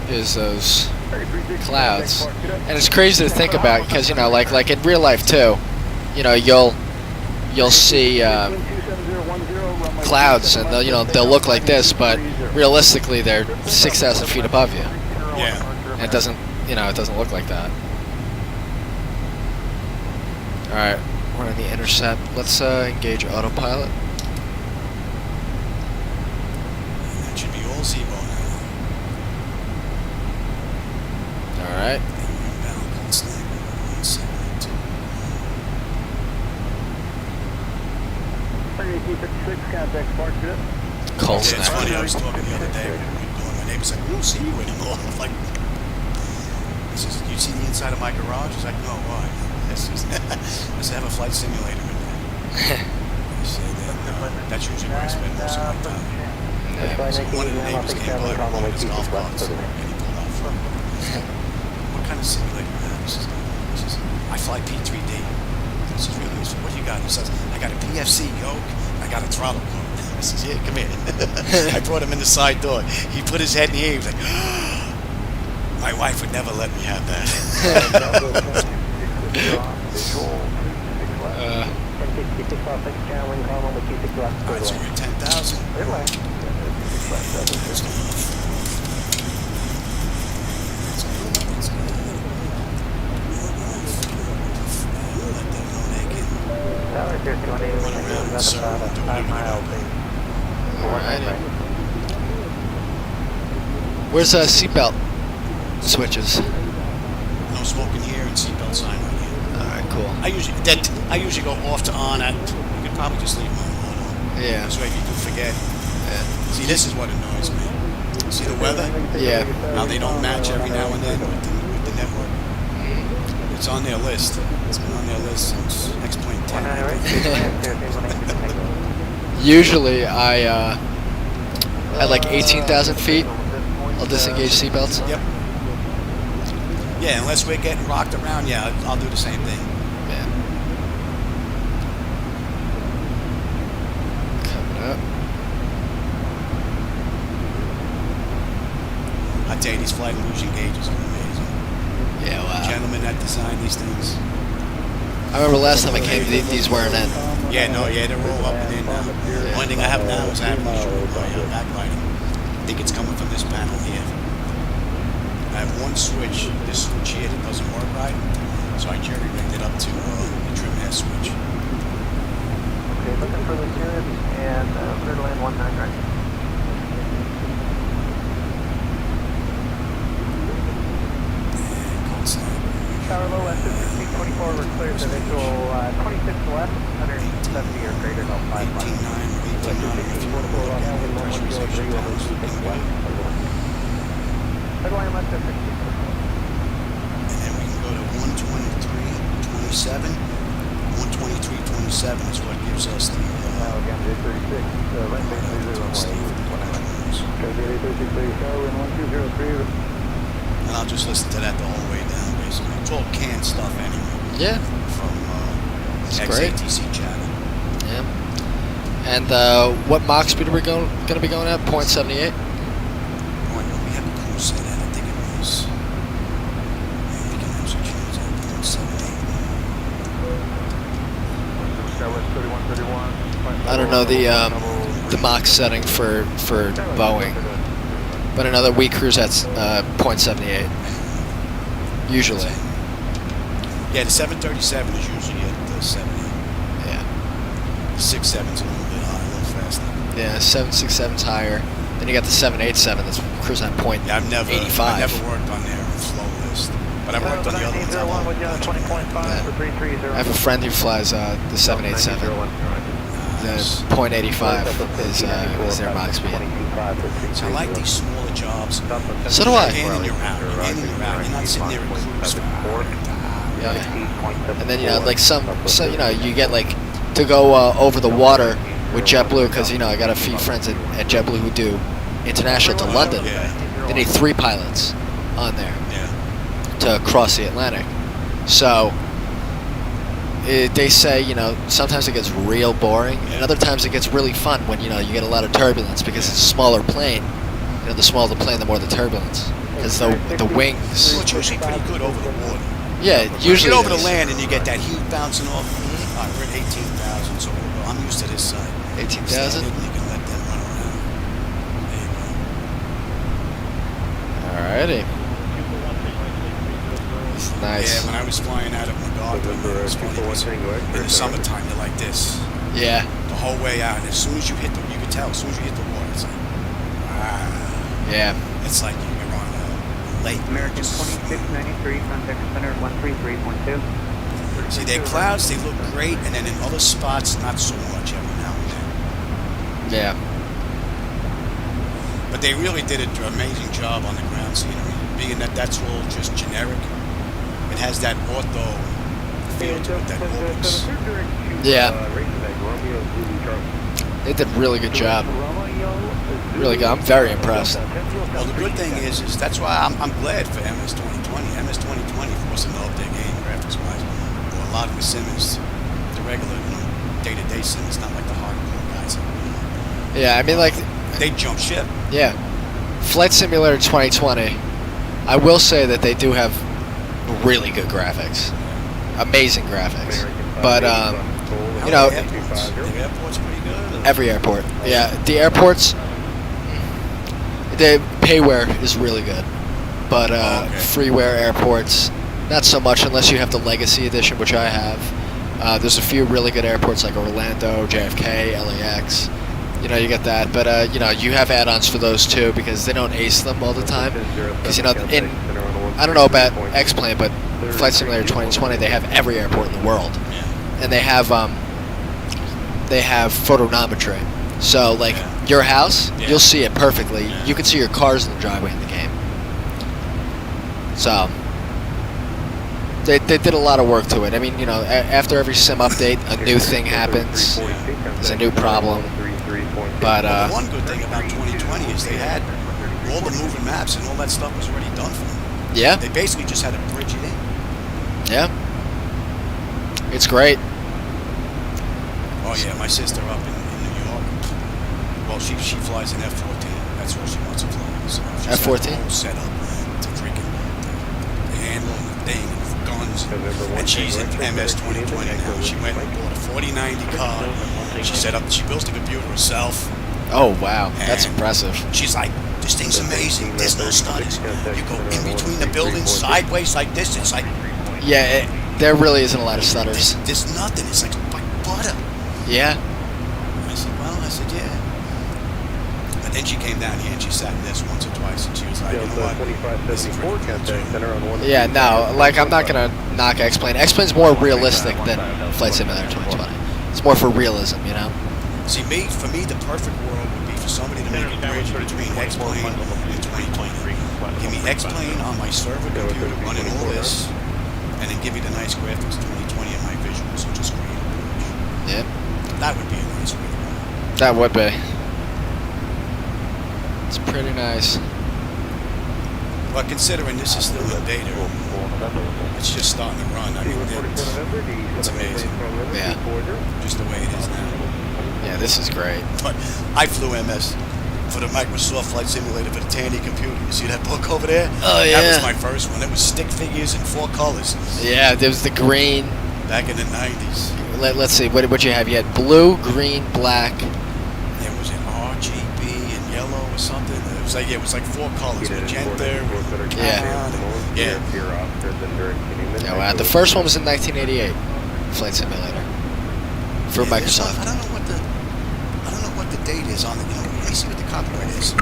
Is those clouds, and it's crazy to think about because you know, like in real life too, you know, you'll see clouds, and they'll look like this, but realistically they're 6,000 feet above you. Yeah. And it doesn't look like that. All right, we're on the intercept. Let's engage autopilot. That should be all Zebo now. All right. Cold Yeah, it's snap. funny, I was talking the other day when my neighbor's like, we don't see you anymore. I'm like, he says, you see the inside of my garage? He's like, no, why? I said, I have a flight simulator in there. I said, that's usually where I spend most of my time. So one of the neighbors came by with one of his golf carts, and he pulled out front. What kind of simulator do you have? He says, I fly P3D. I says, really? He says, what do you got? He says, I got a PFC yoke, I got a throttle cord. I says, yeah, come here. I brought him in the side door. He put his head in the air. He was like, my wife would never let me have that. Alright, so we're at 10,000. Alrighty. Where's seatbelt switches? No smoking here and seatbelt sign right here. Alright, cool. I usually go off to on at. You could probably just leave them on. Yeah. This way if you do forget. Yeah. See, this is what annoys me. See the weather? Yeah. How they don't match every now and then with the network. It's on their list. It's been on their list since X point 10. Usually I at like 18,000 feet I'll disengage seatbelts. Yep. Yeah, unless we're getting rocked around, yeah, I'll do the same thing. Yeah. Coming up. I tell you, these flight illusion gauges are amazing. Yeah, wow. The gentlemen that design these things. I remember last time I came, these weren't in. Yeah, no, yeah, they're all up and in now. The only thing I have now is I have an issue with my backlighting. I think it's coming from this panel here. I have one switch, this switch here, that doesn't work right, so I jerry-rigged it up to the trim S switch. Okay, looking for the Cirrus and clear to land 19 right. Tower low, left 1524, we're clear to visual 26 left, 170 or greater, no 5 left. 18.9 pressurization pounds. Headline left at 60. And then we can go to 123.27. 123.27 is what gives us the Now again, 36, right base 30 runway. and I'll just listen to that the whole way down, basically. It's all canned stuff anyway. Yeah. From That's great. XATC channel. Yeah. And what Mach speed are we going to be going at? 0.78? Oh, no, we had the cruise set at, I think it was. Yeah, we can actually change that to 0.78. I don't know the Mach setting for Boeing, but another we cruise at 0.78 usually. Yeah, the 737 is usually at 70. Yeah. The 67's a little bit higher, a little faster. Yeah, 767's higher. Then you got the 787 that's cruising at 0.85. Yeah, I've never worked on their flow list, but I've worked on the other ones. I have a friend who flies the 787. The 0.85 is their Mach speed. So I like these smaller jobs. So do I. You're handing around. You're not sitting there in cruise. Yeah. And then like some you get like to go over the water with JetBlue, because you know I got a few friends at JetBlue who do international to London. Yeah. They need 3 pilots on there Yeah. to cross the Atlantic. So they say, you know, sometimes it gets real boring, and other times it gets really fun when, you know, you get a lot of turbulence because it's a smaller plane. You know, the smaller the plane, the more the turbulence. Because the wings. Well, it's usually pretty good over the water. Yeah, usually. You get over it the is. land and you get that heat bouncing off. We're at 18,000, so I'm used to this side. 18,000? You can let them run around. There you go. Alrighty. It's nice. Yeah, when I was flying out of MacArthur, it was funny. It was in the summertime, you're like this. Yeah. The whole way out. As soon as you hit you could tell, as soon as you hit the water, it's like, Yeah. it's like you're on a lake. American 2693, contact center 133.2. See, their clouds, they look great, and then in other spots, not so much every now and then. Yeah. But they really did an amazing job on the ground scenery. Being that that's all just generic, it has that ortho feel to it, that opens. Yeah. They did a really good job. Really good. I'm very impressed. Well, the good thing is that's why I'm glad for MS 2020. MS 2020 forced them to up their game graphics-wise. Well, a lot of the Simmons, the regular, you know, day-to-day Simmons, not like the hardcore guys. Yeah, I mean, like, They jump ship. yeah. Flight Simulator 2020, I will say that they do have really good graphics. Amazing graphics. But, you know, The airport's pretty good. every airport. Yeah, the airports, the payware is really good. But Okay. freeware airports, not so much unless you have the Legacy Edition, which I have. There's a few really good airports like Orlando, JFK, LAX. You know, you get that. But, you know, you have add-ons for those too because they don't ace them all the time. Because, you know, I don't know about X-Plane, but Flight Simulator 2020, they have every airport in the world. Yeah. And they have photonometry. So, like, your house, Yeah. you'll see it perfectly. Yeah. You can see your cars in the driveway in the game. So, they did a lot of work to it. I mean, you know, after every sim update, a new thing happens. There's a new problem. But, The one good thing about 2020 is they had all the moving maps and all that stuff was already done for them. yeah, They basically just had to bridge it in. yeah. It's great. Oh yeah, my sister up in New York. Well, she flies an F-14. That's all she wants to fly. So she's F-14? got the whole setup to freaking the handle and the thing and the guns. And she's in MS 2020 now. She went and bought a 4090 card. She built the computer herself. Oh, wow. That's And impressive. She's like, this thing's amazing. There's no stutters. You go in between the buildings sideways like this. It's like Yeah, there really isn't a lot of stutters. there's nothing. It's like butter. Yeah. I said, well, yeah. But then she came down here and she sat in this once or twice and she was like, you know what? This is really cool too. Yeah, no, like, I'm not going to knock X-Plane. X-Plane's more realistic than Flight Simulator 2020. It's more for realism, you know? See, for me, the perfect world would be for somebody to make a bridge between X-Plane and 2020. Give me X-Plane on my server computer running all this, and then give me the nice graphics 2020 in my visuals and just create a bridge. Yeah, That would be a nice way to go. that would be. It's pretty nice. But considering this is still in beta, it's just starting to run. I mean, it's amazing. Yeah. Just the way it is now. Yeah, this is great. But I flew MS for the Microsoft Flight Simulator for the Tandy computer. You see that book over there? Oh, That yeah. was my first one. It was stick figures in 4 colors Yeah, there was the green. back in the 90s. Let's see, what you have? You had blue, green, black. There was an RGB and yellow or something. It was like 4 colors. Magenta. Yeah. Yeah. Yeah, wow. The first one was in 1988. Flight Simulator. For Yeah, there's Microsoft. some- I don't know what the date is on the. Let me see what the copyright is.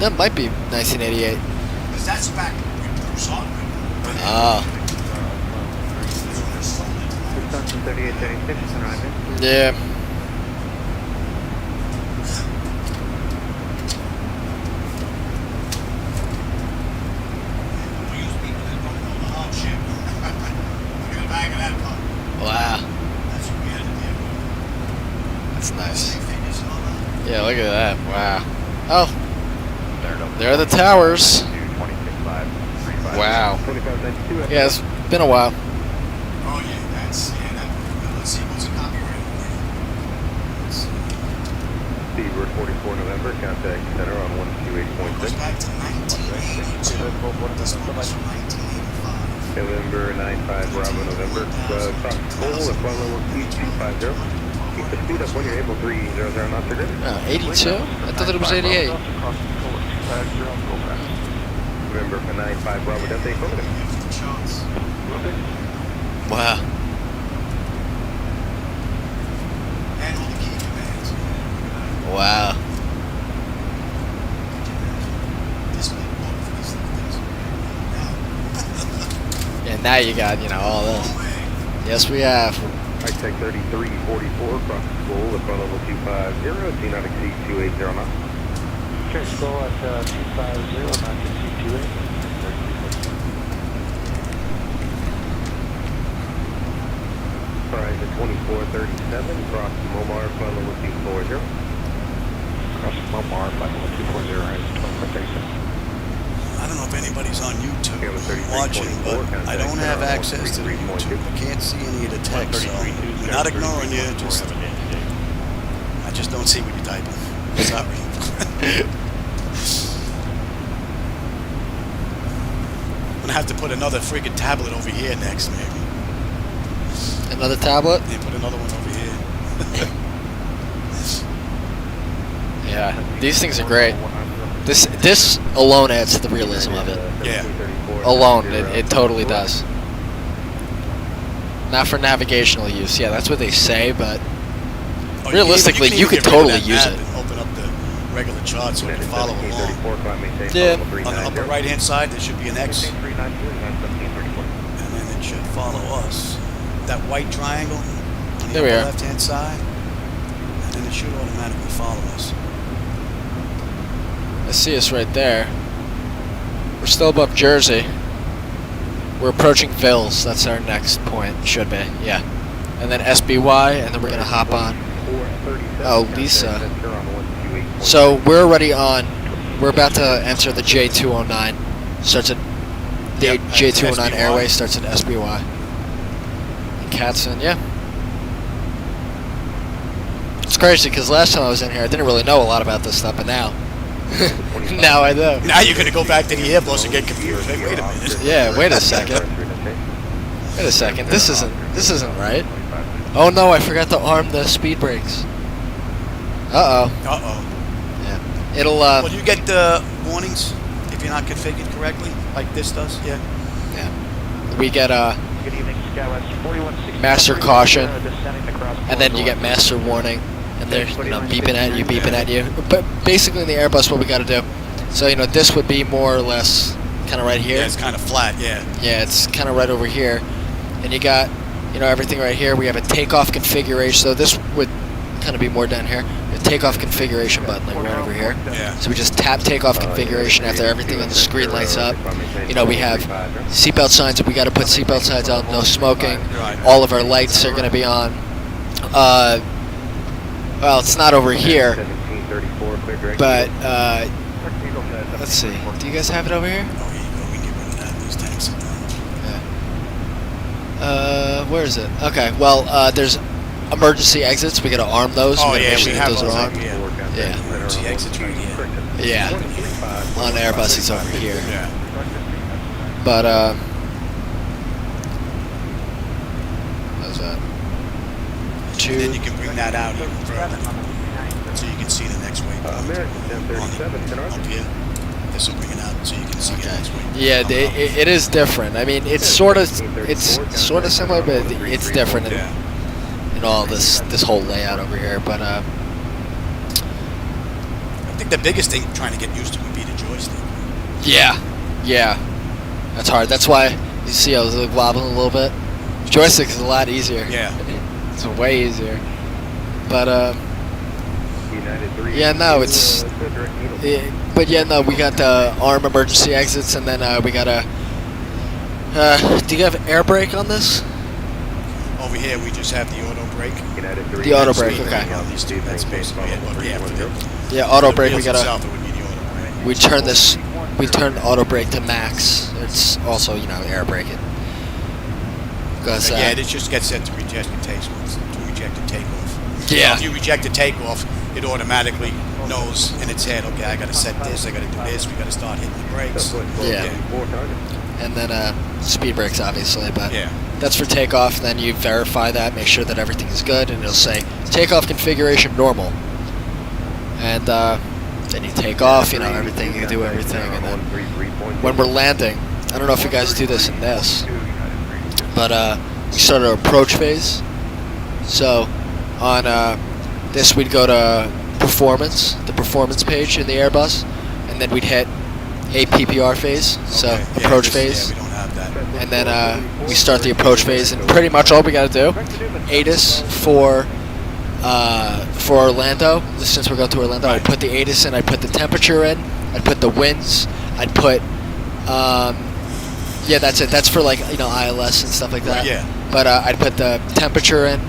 That might be 1988. Because that's back when Bruce Hartman. Ah. 3836 is arriving. Yeah. We use people that don't know the hard shit. Look at the back of that pump. Wow. That's what we had to deal with. That's nice. Oh, there are the towers. Wow. 2592. Yeah, it's been a while. Oh yeah, that's let's see what's the copyright on there. Seabird 44 November, contact center on Goes 128.6. back to 1982. This one was from 1985. November 95 Bravo November. Cross full at flight level C250. Keep the speed up when you're able, 300 knots are good. 82? I thought it was 88. November 95 Bravo Delta, affirmative. Wow. And all the key commands. Wow. This big book for these things. Now, And now you got, all this. long way. Yes, we have. I take 3344, cross full at flight level 250, do not exceed 280 knots. Okay, go at 250, not to C28. Price at 2437, cross Momar, flight level 240. Cross Momar, flight level 240, right, 2437. I don't know if anybody's on YouTube Okay, with 33, watching, but 24, I don't have access to the 33.2. YouTube. I can't see any of the text, so we're not ignoring you. I just don't see what you're typing. Sorry. I'm gonna have to put another freaking tablet over here next, maybe. Another tablet? Yeah, put another one over here. Yeah, these things are great. This alone adds to the realism of it. Yeah. Alone, it totally does. Not for navigational use. Yeah, that's what they say, but Oh, realistically, you can could even get rid of totally that use map it. and open up the regular chart so you can follow along. Yeah. On the upper right-hand side, there should be an X, and then it should follow us. That white triangle on the There we upper are. left-hand side, and then it should automatically follow us. I see us right there. We're still above Jersey. We're approaching Vils. That's our next point. Should be. Yeah. And then SBY, and then we're gonna hop on. Oh, Lisa. So we're already on. We're about to enter the J209. Starts at the Yep, J209 SBY. airway. Starts at SBY. And Catson, yeah. It's crazy because last time I was in here, I didn't really know a lot about this stuff, but now, now I know. Now you're gonna go back to the Airbus and get confused. Hey, wait a minute. Yeah, wait a second. Wait a second. This isn't right. Oh no, I forgot to arm the speed brakes. Uh-oh. Uh-oh. Yeah. It'll Well, you get the warnings if you're not configured correctly, like this does. Yeah. we get Good evening, Skywest 4160. Master caution, Descending across and then you get master warning, and they're beeping at you. But basically in the Airbus, what we got to do. So this would be more or less kind of right here. Yeah, it's kind of flat. Yeah. Yeah, it's kind of right over here, and you got everything right here. We have a takeoff configuration, so this would kind of be more down here. A takeoff configuration button, like right over here. Yeah. So we just tap takeoff configuration after everything on the screen lights up. We have seatbelt signs. We got to put seatbelt signs on. No smoking. Right. All of our lights are going to be on. Well, it's not over here, but let's see. Do you guys have it over here? Oh, here you go. We can get rid of that. These tanks are done. Where is it? Okay. Well, there's emergency exits. We got to arm those. Oh, gotta yeah, make sure we that have those those. are armed. Yeah. Yeah. Emergency exits right here. Yeah. On Airbus, it's over here. Yeah. But how's that? And then you can bring that out even further, so you can see the next waypoint. Up here. This will bring it out, so you can see the next waypoint. Yeah, it is different. I mean, it's sort of similar, but it's different in all this whole layout over here. But I think the biggest thing trying to get used to would be the joystick. yeah, that's hard. That's why you see I was like wobbling a little bit. Joystick is a lot easier. Yeah. It's way easier. But yeah, no, it's. But yeah, no, we got the arm emergency exits, and then we got a. Do you have air brake on this? Over here, we just have the auto brake. United 3. The auto brake, Speed okay. brake on these two, that's basically it. Well, yeah, for the, Yeah, auto the brake. We wheels gotta. itself, it would be the auto brake. We turn this. We turn auto brake to max. It's also, you know, air braking. Because Yeah, it just gets set to reject the takeoff. Yeah. So if you reject the takeoff, it automatically knows in its head, okay, I got to set this, I got to do this, we got to start hitting the brakes. Yeah. And then speed brakes, obviously, but Yeah. that's for takeoff. Then you verify that, make sure that everything is good, and it'll say takeoff configuration normal. And then you take off, you know, everything, you do everything, and then when we're landing, I don't know if you guys do this in this, but we start our approach phase. So on this, we'd go to performance, the performance page in the Airbus, and then we'd hit a PPR phase, so Okay, yeah, approach this- phase. Yeah, we don't have that. And then we start the approach phase, and pretty much all we got to do, ATIS for Orlando. Since we're going to Orlando, I'd put the ATIS in, I'd put the temperature in, I'd put the winds, I'd put, yeah, that's it. That's for, like, you know, ILS and stuff like that. Yeah. But I'd put the temperature in,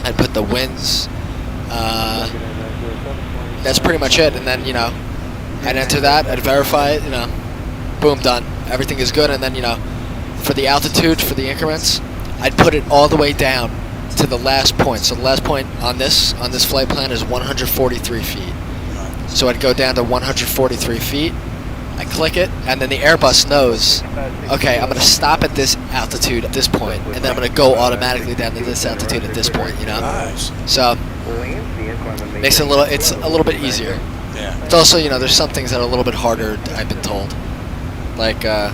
I'd put the winds. That's pretty much it. And then, you know, I'd enter that, I'd verify it, you know, boom, done. Everything is good. And then, you know, for the altitude, for the increments, I'd put it all the way down to the last point. So the last point on this flight plan is 143 feet. So I'd go down to 143 feet, I click it, and then the Airbus knows, okay, I'm going to stop at this altitude at this point, and then I'm going to go automatically down to this altitude at this point, you know? Nice. So makes it it's a little bit easier. Yeah. It's also, you know, there's some things that are a little bit harder, I've been told. Like, I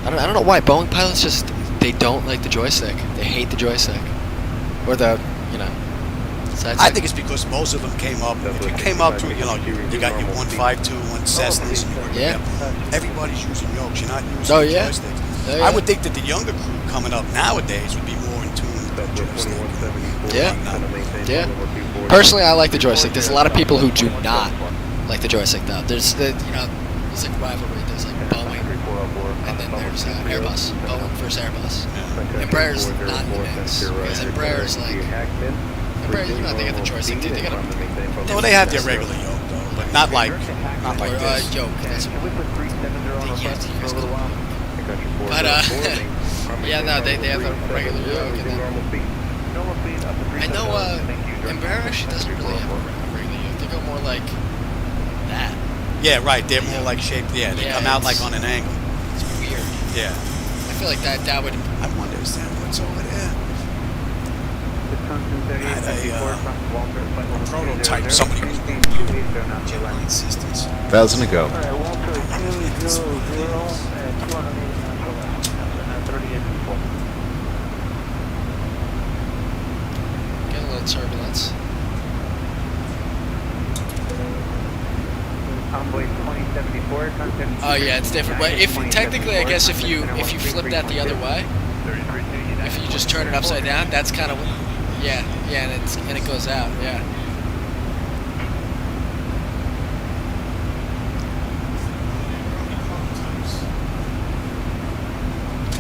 don't know why Boeing pilots just, they don't like the joystick. They hate the joystick. Or the, you know, side I stick. think it's because most of them came up. If you came up to, you know, you got your 152, 1 Cessnas, and Yeah. everybody's using yokes. You're not using Oh, the yeah. joysticks. Oh, yeah. I would think that the younger crew coming up nowadays would be more in tune with the joystick. Yeah. Yeah. Personally, I like the joystick. There's a lot of people who do not like the joystick, though. There's the, you know, there's like rivalry. There's like Boeing, and then there's Airbus. Boeing versus Airbus. Embraer's not in the mix, because Embraer's like, Embraer, you know, they got the joystick too. They got a No, they have their regular yoke though, but not like or, this. yoke. That's what you guys call it. But yeah, no, they have a regular yoke. And then, I know Embraer actually doesn't really have a regular yoke. They go more like that. Yeah, right. They're more like shaped. Yeah, they Yeah, come out it's- like on an angle. It's weird. Yeah. I feel like that would. I wonder is that what's over there? A prototype. Somebody was Jetline Systems. 1,000 to go. Alright, Walter 200 and 238 people. Get a little turbulence. Envoy 2074, Oh yeah, it's different. But if technically, I guess if you flip that the other way, if you just turn it upside down, that's kind of yeah, and it goes out. Yeah.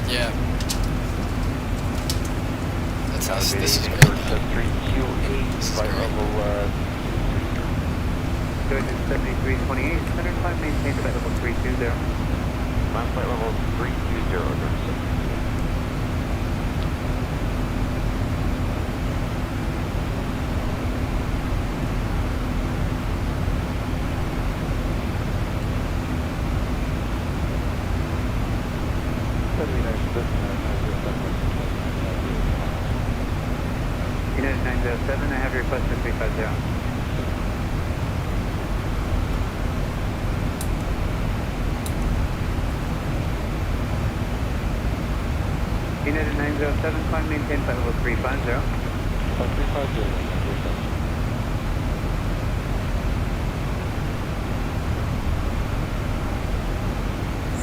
Yeah. That's nice. This is great. This is great. 7328, 105 maintained flight level 320. Last flight level 320. United 907, I have your request for 350. United 907, climb maintain flight level 350. 350.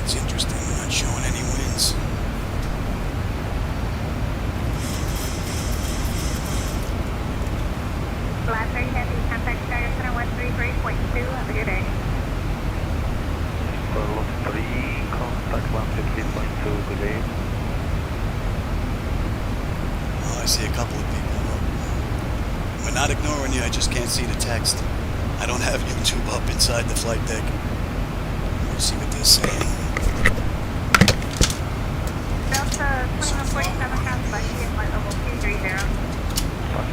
It's interesting. They're not showing any winds. Last 3 heavy, contact Sky Center 133.2. Have a good day. Level 3, contact 150.2, good day. Oh, I see a couple of people. We're not ignoring you. I just can't see the text. I don't have YouTube up inside the flight deck. Let's see what they're saying. Delta 2147 South Bucky at flight level 230.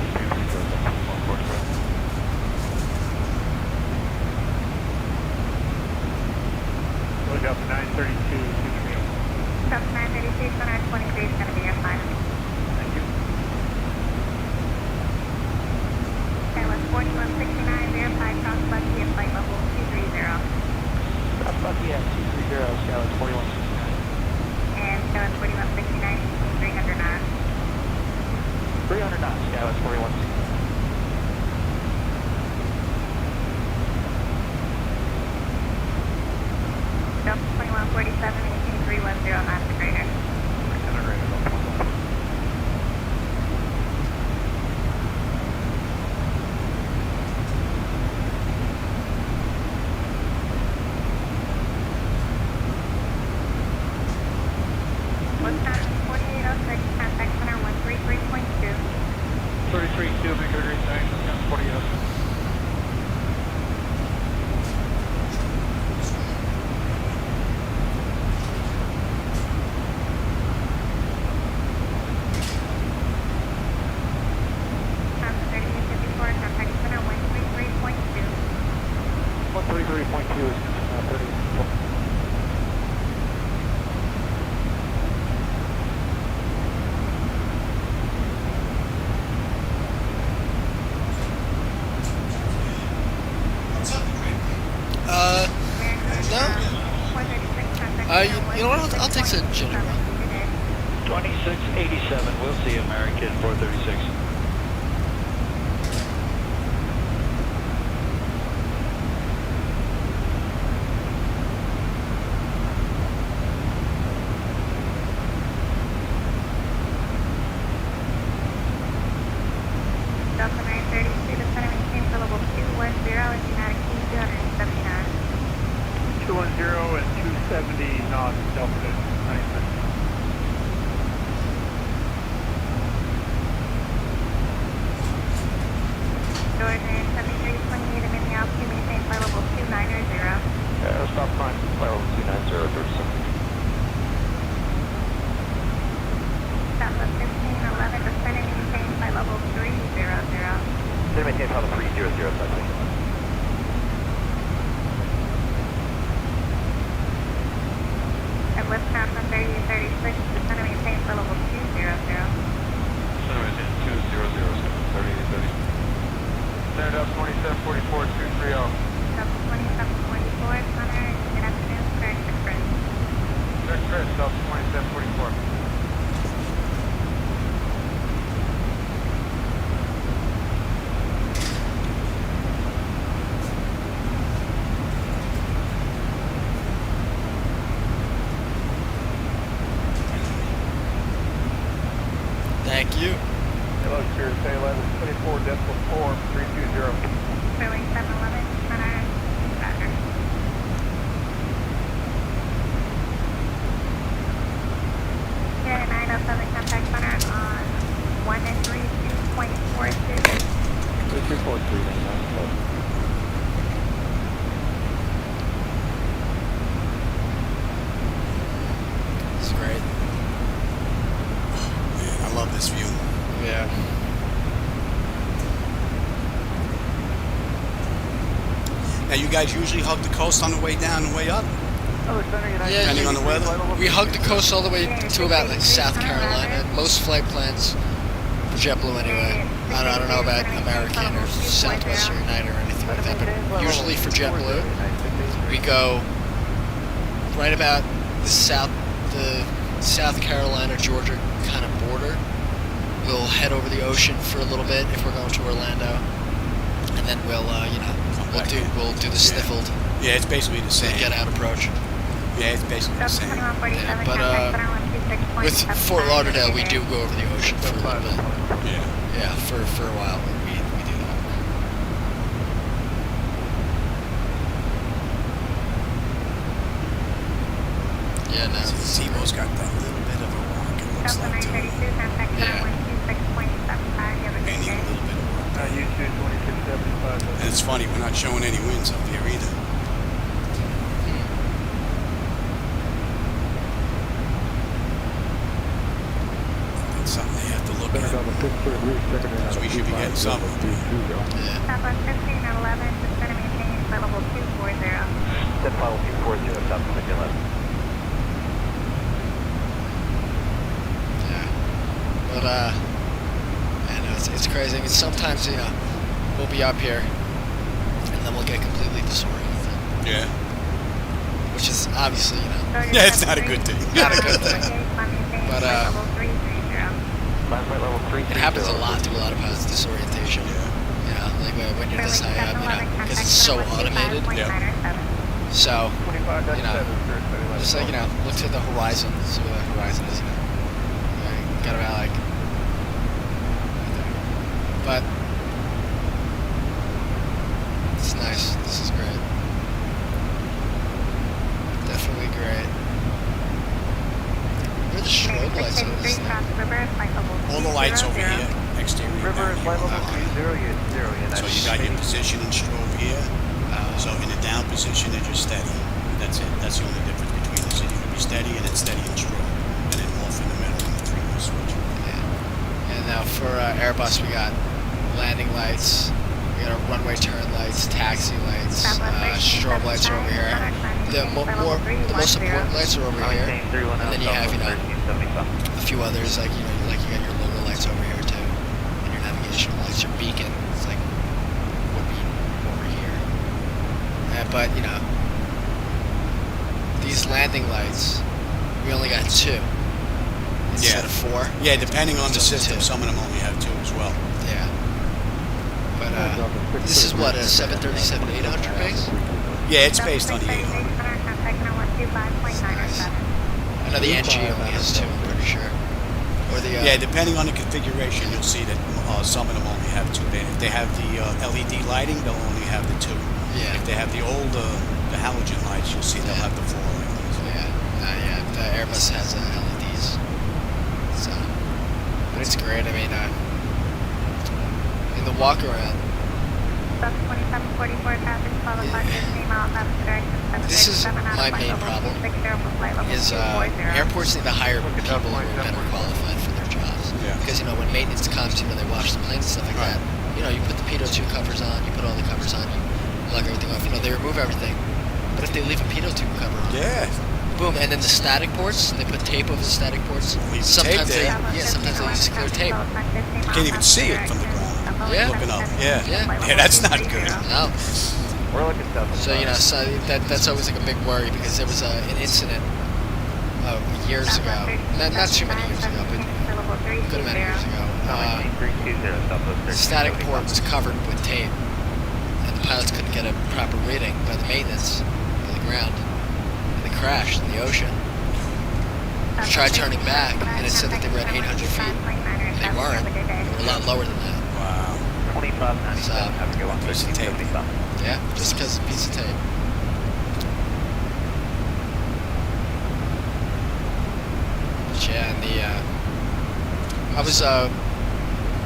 Look up 932, 230. Delta 932, 123 is going to be your final. Thank you. That was 4169, verify South Bucky at flight level 230. South Bucky at 230, Skyline 4169. And that was 4169, 300 knots. 300 knots, Skyline 4169. Delta 2147, 18310 knots or greater. What's that? 4806, contact center 133.2. 33.2, make it a green thing. 4806. Delta 3854, contact center 133.2. 133.2 is 30. No. You know what? I'll take some ginger one. 2687, we'll see American 436. Delta 932 to center maintain for level 210 and United Key 270 knots. 210 and 270 knots, Delta 96. George 7328 and in the altitude maintain for level 290. Yeah, stop fine, flight level 290, 37. Southwest 1511 descending maintain by level 300. Center maintain level 300, touching. At Wisconsin 3836 descending maintain for level 200. Center maintain 200, 3830. Center up 2744, 230. Delta 2744, center, good afternoon, correct to Chris. Check Chris, Delta 2744. Thank you. Hello, Spirit, say 1124.4, 320. Fairway 711, center, roger. Here 907 contact center on 132.42. 343, This is great. Man, I love this view. Yeah. Now, you guys usually hug the coast on the way down and way up? Yeah, Depending on the weather? we hug the coast all the way to about like South Carolina. Most flight plans for JetBlue anyway. I don't know about American or Southwest or United or anything like that, but usually for JetBlue, we go right about the South Carolina Georgia kind of border. We'll head over the ocean for a little bit if we're going to Orlando, and then we'll we'll do the sniffled Yeah, it's basically the same. get out approach. Yeah, it's basically the same. Yeah, but with Fort Lauderdale, we do go over the ocean for a little bit. Yeah. Yeah, for a while we do that. Yeah, no. See, the SeaWorld's got that little bit of a rock, it looks like, too. Yeah. 26.75. You have a good Any day. little bit of work. U2 2675. And it's funny, we're not showing any winds up here either. It's something they have to look at. So we should be getting something. Yeah. Southwest 15 at 11, just going to maintain flight level 240. Set level 240, Southwest 11. Yeah. But I know it's crazy. I mean, sometimes we'll be up here, and then we'll get completely disoriented, Yeah. which is obviously Yeah, it's not a good thing. not a good thing. But level 330. Flight level 330. it happens a lot to a lot of pilots, disorientation. Like when you're this high up, because it's so automated. So, just like, look to the horizon, see where the horizon is, you gotta be like, but, it's nice, this is great, definitely great. Where are the strobe lights on this thing? All the lights over here, exterior. River is down flight here. level 30 at 0. So you got your position and strobe here. So in the down position, they're just steady. That's it. That's the only difference between the city. It could be steady and it's steady and strobe. And then off in the middle in the three-way switch. Yeah. And now for Airbus, we got landing lights, we got our runway turn lights, taxi lights, strobe lights are over here. The most important lights are over here, and then you have a few others like you got your logo lights over here too, and your navigational lights, your beacon. It's like would be over here. But these landing lights, we only got 2 instead of 4. Yeah, depending on the It's only system, 2. some of them only have 2 as well. Yeah. But this is what, a 737-800 base? Yeah, it's based on the 800. I know the NG only has 2, I'm pretty sure. Or the Yeah, depending on the configuration, you'll see that some of them only have 2. If they have the LED lighting, they'll only have the 2. Yeah. If they have the old the halogen lights, you'll see they'll have the 4 LEDs. Yeah, the Airbus has LEDs. So, but it's great. I mean, in the walk around, this is my main problem. Is airports need to hire people who are better qualified for their jobs. Yeah. Because when maintenance comes, they wash the planes and stuff like that. You put the pitot 2 covers on, you put all the covers on, you lug everything off. They remove everything. But if they leave a pitot 2 cover on, Yeah. boom, and then the static ports, they put tape over the static ports. Leave Sometimes tape there. sometimes they use clear tape. You can't even see it from the ground. Yeah. Looking up. Yeah. Yeah. Yeah, that's not good. No. We're looking south. So that's always like a big worry because there was an incident years ago, not too many years ago, but a good amount of years ago. The static port was covered with tape, and the pilots couldn't get a proper reading by the maintenance, by the ground, and they crashed in the ocean. They tried turning back, and it said that they were at 800 feet. And they weren't. They were a lot lower than that. Wow. 2597. Have a good one. Piece of tape. Yeah, just because of a piece of tape. But yeah, and I was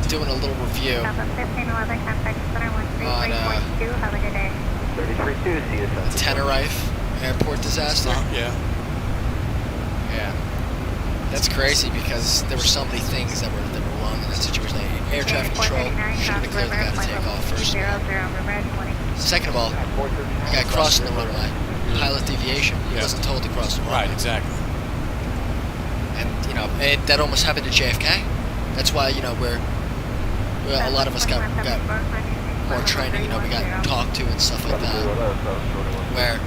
doing a little review on 33.2, see you the Tenerife airport disaster. Yeah. Yeah, that's crazy because there were so many things that were wrong in that situation. Like air traffic control should have been clear the guy to take off first of all. Second of all, the guy crossing the runway, pilot deviation, he wasn't told to cross the runway. Right, exactly. And that almost happened to JFK. That's why a lot of us got more training. We got talked to and stuff like that. Where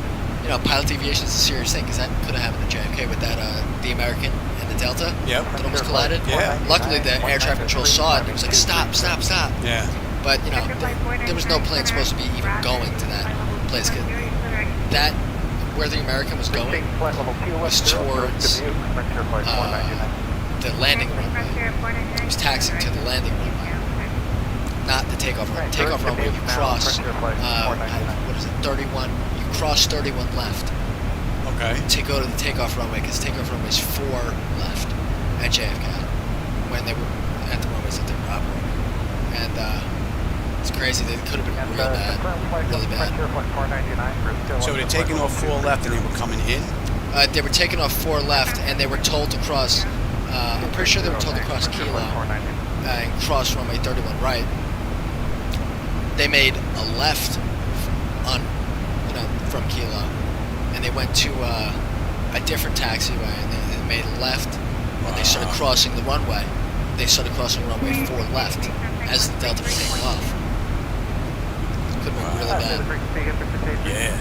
pilot deviation is a serious thing because that could have happened to JFK with that the American and the Delta Yep. that almost collided. Yeah. Luckily, the air traffic control saw it and it was like, stop, stop, stop. Yeah. But there was no plane supposed to be even going to that place. That where the American was going was towards the landing runway. It was taxiing to the landing runway, not the takeoff runway. Takeoff runway, you cross, 31. You cross 31 left Okay. to go to the takeoff runway because takeoff runway is 4 left at JFK when they were at the runway runways that they were operating. And it's crazy. They could have been real bad, really bad. So they're taking off 4 left and they were coming in? They were taking off 4 left, and they were told to cross. I'm pretty sure they were told to cross Kilo and cross runway 31 right. They made a left from Kilo, and they went to a different taxiway, and they made a left when they started crossing the runway. They started crossing runway 4 left as the Delta was taking off. Could have been really bad. Yeah.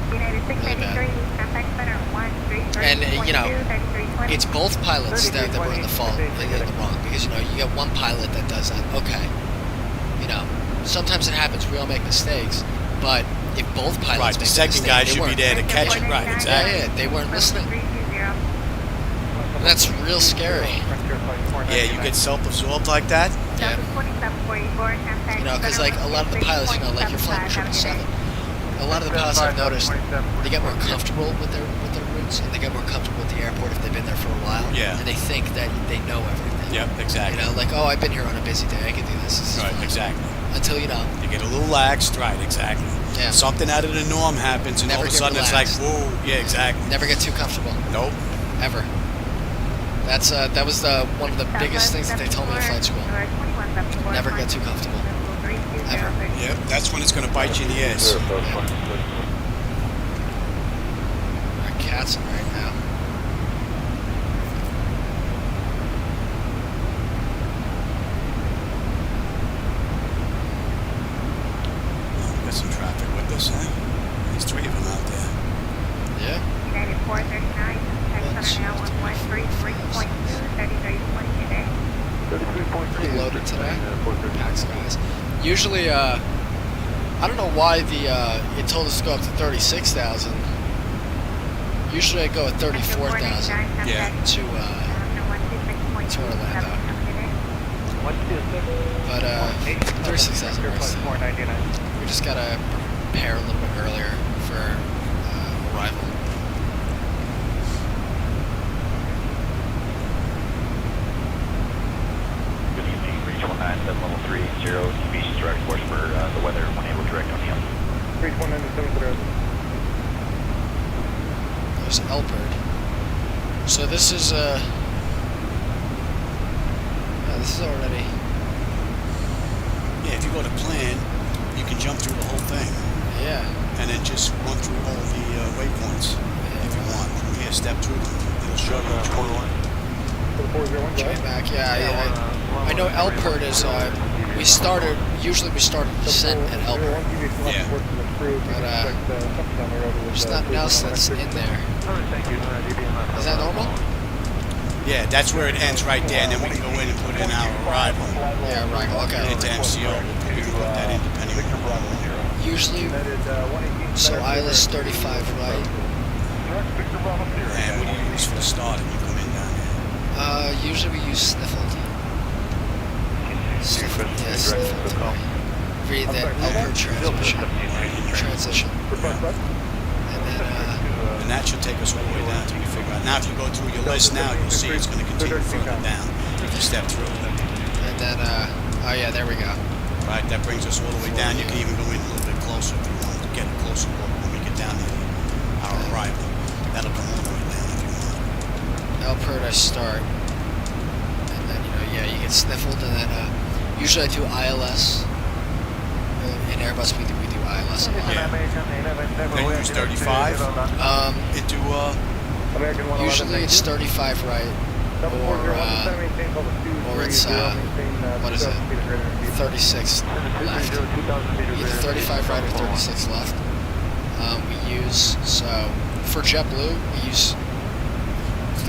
Really bad. And it's both pilots that were in the fault, in the wrong, because you get one pilot that does that. Okay, sometimes it happens. We all make mistakes, but if both pilots Right, the make second mistakes, guy they should be weren't. there to catch it. Right, exactly. Yeah, they weren't listening. And that's real scary. Yeah, you get self-absorbed like that? Yeah. Because like a lot of the pilots, like you're flying 777. A lot of the pilots I've noticed, they get more comfortable with their routes, and they get more comfortable with the airport if they've been there for a while. Yeah. And they think that they know everything. Yep, exactly. Like, oh, I've been here on a busy day, I can do this. This is Right, fine. exactly. Until You get a little laxed, right, exactly. Yeah. Something out of the norm happens, and Never all of a get sudden relaxed. it's like, whoa, yeah, exactly. Never get too comfortable. Nope. Ever. That was one of the biggest things that they told me in flight school. Never get too comfortable. Ever. Yep, that's when it's going to bite you in the ass. Our cat's in right now. Got some traffic with us, huh? There's 3 of them out there. Yeah. United 439, check now 113.3.2, 3320 today. Pretty loaded today. Packs, guys. Usually, I don't know why it told us to go up to 36,000. Usually I go at 34,000 Yeah. to Orlando. But 36,000 works. We just gotta prepare a little bit earlier for arrival. Good evening, Regional 97 level 30, deviation direct course for the weather, unable direct on the There's Elbert. So this is this is already. Yeah, if you go to plan, you can jump through the whole thing. Yeah. And then just run through all the waypoints if you want. From here, step through them. It'll show you each one. J-Mac, I know Elbert is, usually we start descent at Elbert. Yeah. But there's nothing else that's in there. Is that normal? Yeah, that's where it ends right there, and then we can go in and put in our arrival. Yeah, arrival, okay. Into MCO, we can put that in depending on the road. Usually, so ILS 35 right. And what do you use for the start if you come in down there? Usually we use sniffled. Sniffled, yeah, sniffled. Read the Elbert transition. And then, And that should take us all the way down till we figure out. Now, if you go through your list now, you'll see it's going to continue further down if you step through. and then, oh yeah, there we go. Right, that brings us all the way down. You can even go in a little bit closer if you want to get a closer look when we get down to our arrival. That'll come all the way down if you want. Elbert I start. And then, you get sniffled, and then, usually I do ILS. In Airbus, we do ILS a lot. Yeah. Then you use 35 into, Usually it's 35 right, or it's, what is it, 36 left. Either 35 right or 36 left. We use, so, for JetBlue, we use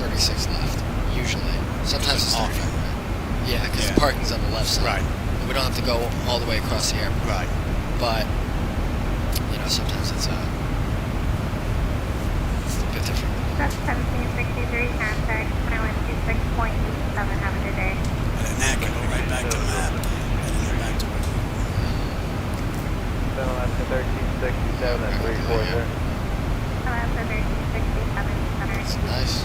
36 left, usually. Sometimes it's 35 right. Yeah, because the parking's on the left side. Right. We don't have to go all the way across the airport. Right. But, sometimes it's a bit different. That's 1763, contact 2126.87, have a good day. And then that can go right back to map. And then you're back to where Alaska 1367, It's nice.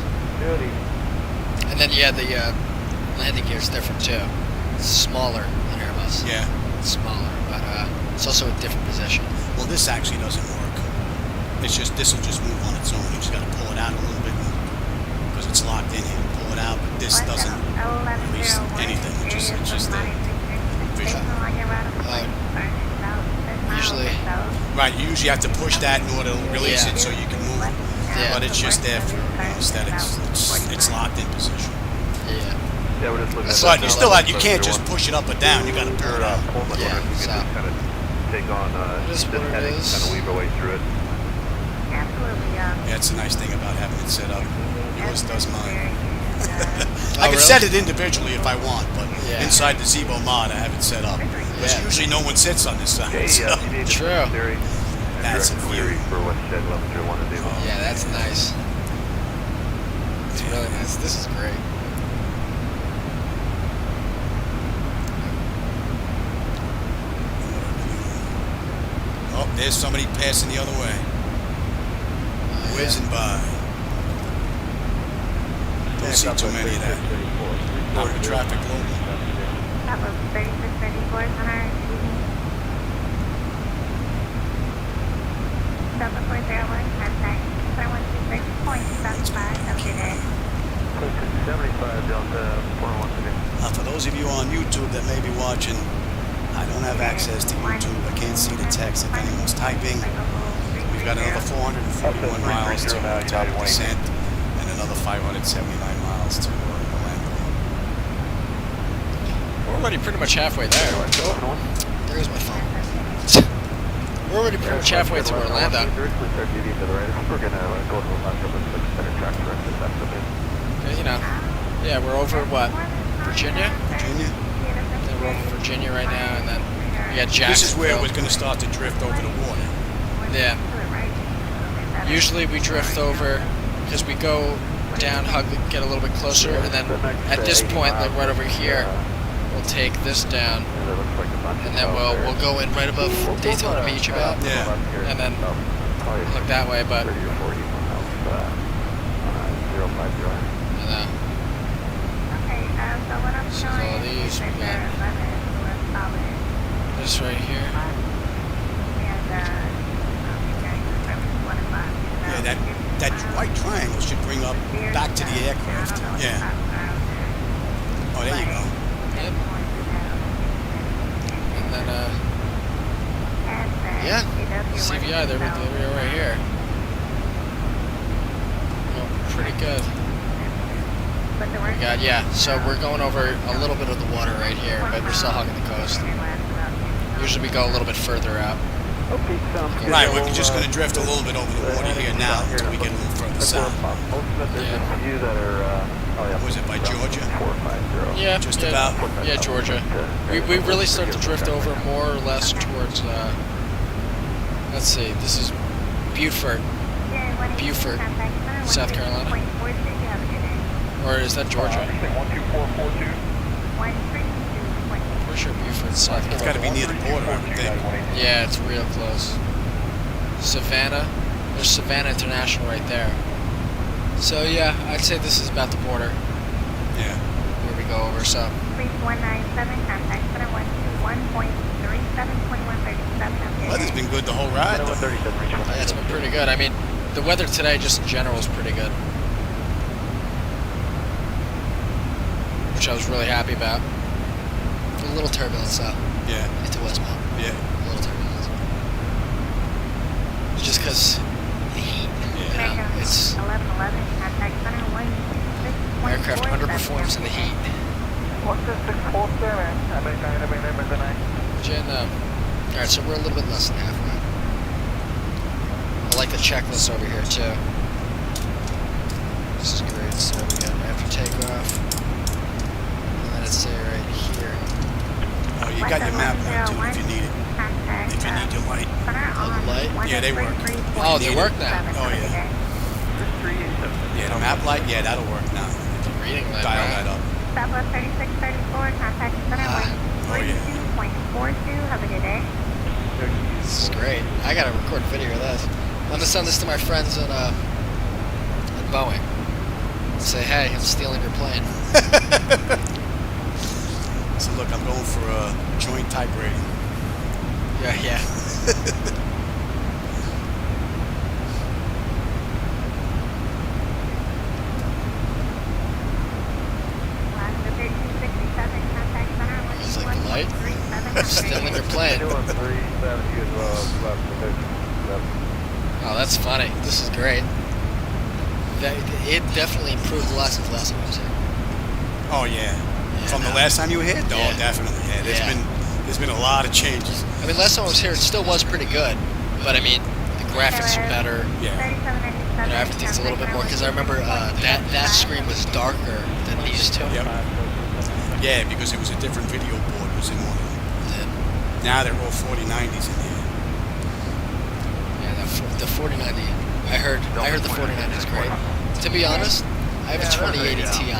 And then, the landing gear is different too. smaller than Airbus. Yeah. It's smaller, but it's also a different position. Well, this actually doesn't work. It's just, this will just move on its own. You just got to pull it out a little bit because it's locked in here. Pull it out, but this doesn't release anything. It's just a visual. Usually. Right, you usually have to push that in order to release it so you can move it. Yeah. But it's just there for aesthetics. It's locked in position. Yeah. Yeah, we're just looking at But that you now. still have, you can't just push it up or down. You got to pull it out. Yeah, You so. can just kind of take on It is this what it heading, is. kind of weave our way through it. Absolutely, Yeah, it's a nice thing about having it set up. Yours does mine. Oh, I can really? set it individually if I want, but Yeah. inside the Zebo mod, I have it set up. Because Yeah. usually no one sits on this side. Okay, So. yeah, you need to True. theory. That's a Direct view. query for what shed level you want to do. Yeah, that's nice. It's really nice. This is great. Oh, there's somebody passing the other way. Whizzing by. Don't see too many of that. Out of traffic global. That was 3634 on our TV. 7401, contact 7126.75, have a good day. 75 Delta 401. For those of you on YouTube that may be watching, I don't have access to YouTube. I can't see the text if anyone's typing. We've got another 441 miles to top descent and another 579 miles to Orlando. We're already pretty much halfway there. There's my phone. We're already pretty much halfway to Orlando. We're going to go to the left of the center track for this afternoon. You know, yeah, we're over what? Virginia? Virginia? Yeah, we're over Virginia right now, and then we got Jacksonville. This is where we're going to start to drift over the water. Yeah. Usually we drift over because we go down, hug, get a little bit closer, and then at this point, like right over here, we'll take this down, and then we'll go in right above Daytona Beach about, Yeah. and then look that way. But Okay, so what I'm This is showing all is these, that we got- they're 11 was solid. this right here. And, Yeah, that white triangle should bring up back to the aircraft. Yeah. Oh, there you go. Yep. And then yeah, CVI. There we are right here. Going pretty good. We got So we're going over a little bit of the water right here, but we're still hugging the coast. Usually we go a little bit further out. Right, we're just going to drift a little bit over the water here now until we get a little further south. Was it by Georgia? Yeah, Just yeah, about? Yeah, Georgia. We really start to drift over more or less towards. Let's see. This is Beaufort, South Carolina. Or is that Georgia? We're sure Beaufort, South It's got to Carolina. be near the border, I would think. Yeah, it's real close. Savannah. There's Savannah International right there. So yeah, I'd say this is about the border Yeah. where we go over. So 3197, contact 712.37.137. Weather's been good the whole ride, though. yeah, it's been pretty good. I mean, the weather today, just in general, is pretty good, which I was really happy about. A little turbulence though. Yeah. Into Westmount. Yeah. A little turbulence. Just because the heat. Yeah. You know, it's 1111, contact 116.47. aircraft underperforms in the heat. What's this 647? Jen, alright, so we're a little bit less than halfway. I like the checklist over here too. This is great. So we got after takeoff. And then it's say right here. Oh, you got your map now, too, if you need it. If you need your light. Oh, the light? Yeah, they work. Oh, they work now. Oh, yeah. Yeah, the map light, yeah, that'll work now. Reading that. Dial right? that up. Southwest 3634, contact center Ah. 132.42. Have a good day. This is great. I gotta record a video of this. I'm gonna send this to my friends at Boeing. Say, hey, I'm stealing your plane. So look, I'm going for a joint type rating. Yeah. It's like the light. Still in your plane. Oh, that's funny. This is great. It definitely improved a lot since the last time I was here. Oh yeah. From the last time you were here? Oh, Yeah. definitely. Yeah, there's been a lot of changes. I mean, last time I was here, it still was pretty good, but I mean, the graphics are better. Yeah. You know, everything's a little bit more, because I remember that screen was darker than these two. Yep. Yeah, because it was a different video board was in one of them. Now they're all 4090s in there. Yeah, the 4090. I heard the 4090 is great. To be honest, I have a 2080 Ti,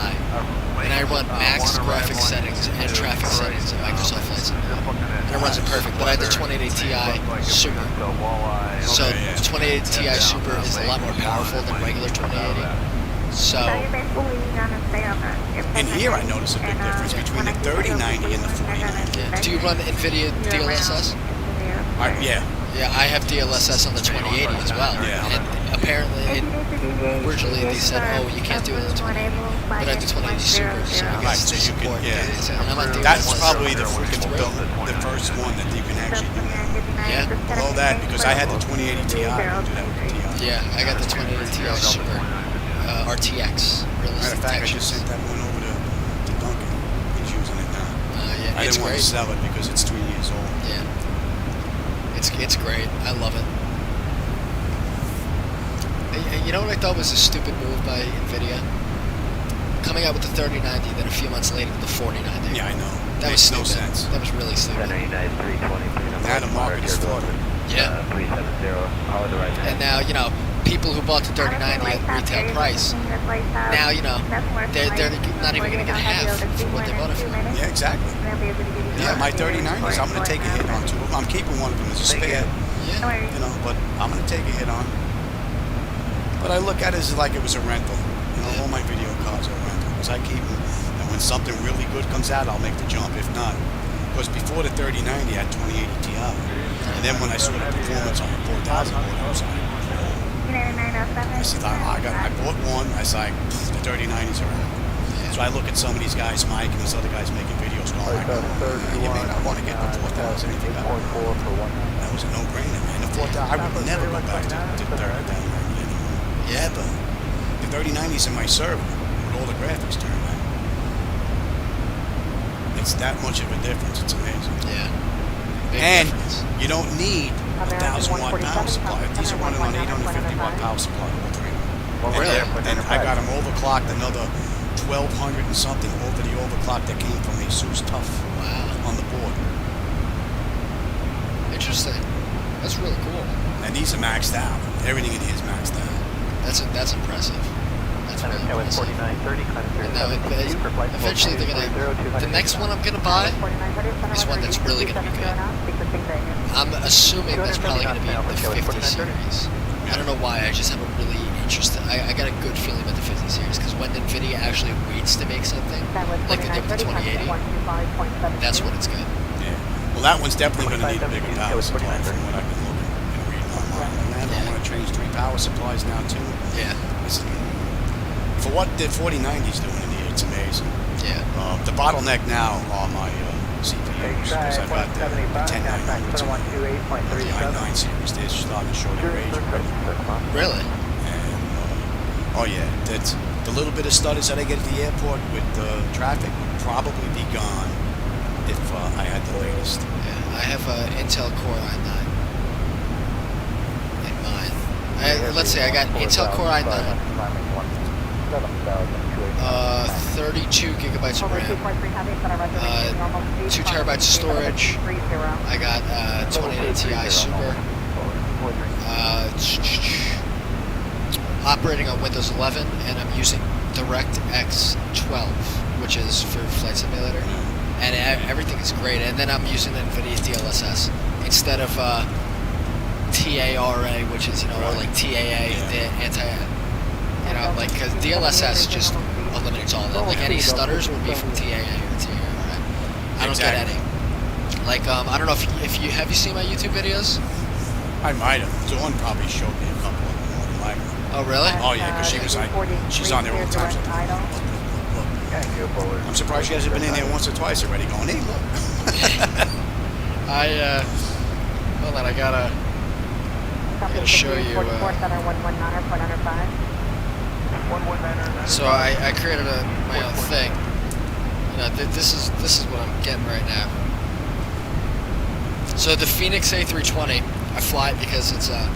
and I run max graphics settings and traffic settings in Microsoft Flight Simulator, and it runs it perfect. But I have the 2080 Ti Super, so the 2080 Ti Super is a lot more powerful than regular 2080. So In here, I notice a big difference between the 3090 and the 4090. yeah. Do you run NVIDIA DLSS? Yeah. Yeah, I have DLSS on the 2080 as well. Yeah. And apparently, originally they said, oh, you can't do it on the 2080. But I have the 2080 Super, so I Right, guess so they you can, support yeah. it. And I'm on That's DLSS. probably the first one that you can actually do that. Yeah. Below that, because I had the 2080 Ti, I can do that with the Ti. Yeah, I got the 2080 Ti Super RTX. Matter Realistic of fact, I textures. just sent that one over to Duncan. He's using it now. Yeah, I it's didn't want great. to sell it because it's 3 years old. Yeah. It's great. I love it. And you know what I thought was a stupid move by NVIDIA? Coming out with the 3090, then a few months later with the 4090. Yeah, I know. That was Makes no stupid. sense. That was really stupid. Now the market is flooded. Yeah. 370, And now, you know, people who bought the 3090 at retail price, now, you know, they're not even going to get half for what they bought it for. Yeah, exactly. Yeah, my 3090s, I'm going to take a hit on two of them. I'm keeping one of them as a spare, Yeah. you know, but I'm going to take a hit on. But I look at it as like it was a rental. You know, all my video cards are rental because I keep them. And when something really good comes out, I'll make the jump. If not, because before the 3090, I had 2080 Ti. And then when I saw the performance on the 4000 board, I was like, I said, I bought one. I was like, the 3090s are out. So I look at some of these guys, Mike, and these other guys making videos going like, you may not want to get the 4000 anything better. That was a no-brainer, man. The 4000, I would never go back to 3090 anymore. Yeah, but the 3090s in my server with all the graphics turned on. It's that much of a difference. It's amazing. Yeah. Big And difference. you don't need a 1,000-watt power supply. These are running on 850-watt power supply, all three of them. Really? And I got them overclocked another 1,200 and something over the overclock that came from ASUS Tough Wow. on the board. Interesting. That's really cool. And these are maxed out. Everything in here is maxed out. That's impressive. That's really impressive. 4930, And now eventually they're gonna. The next one I'm gonna buy is one that's really gonna be good. I'm assuming that's probably gonna be the 50 series. I don't know why. I just have a really interesting. I got a good feeling about the 50 series because when NVIDIA actually waits to make something, like they did with the 2080, that's when it's good. Yeah. Well, that one's definitely going to need a bigger power supply from what I've been looking and reading online. And I want to change 3 power supplies now too. Yeah. For what the 4090's doing in here, it's amazing. Yeah. The bottleneck now are my CPUs because I've got the 1099s and the i9 series. They're starting to show their age. Really? And oh yeah, that's the little bit of stutters that I get at the airport with traffic would probably be gone if I had the latest. Yeah. I have an Intel Core i9 in mine. Let's say I got Intel Core i9. 32 gigabytes of RAM, 2 terabytes of storage. I got 2080 Ti Super, operating on Windows 11, and I'm using DirectX 12, which is for Flight Simulator, and everything is great. And then I'm using NVIDIA DLSS instead of TARA, which is, you know, or like TAA, the anti. You know, like, because DLSS just eliminates all that. Like, any stutters would be from TAA or TARA. I don't get any. Like, I don't know if you have you seen my YouTube videos? I might have. Dawn probably showed me a couple of them more than I have. Oh, really? Oh yeah, because she's on there all the time. So look. I'm surprised she hasn't been in there once or twice already. Going, hey, look. Hold on, I gotta show you. So I created my own thing. You know, this is what I'm getting right now. So the Phoenix A320, I fly it because it's the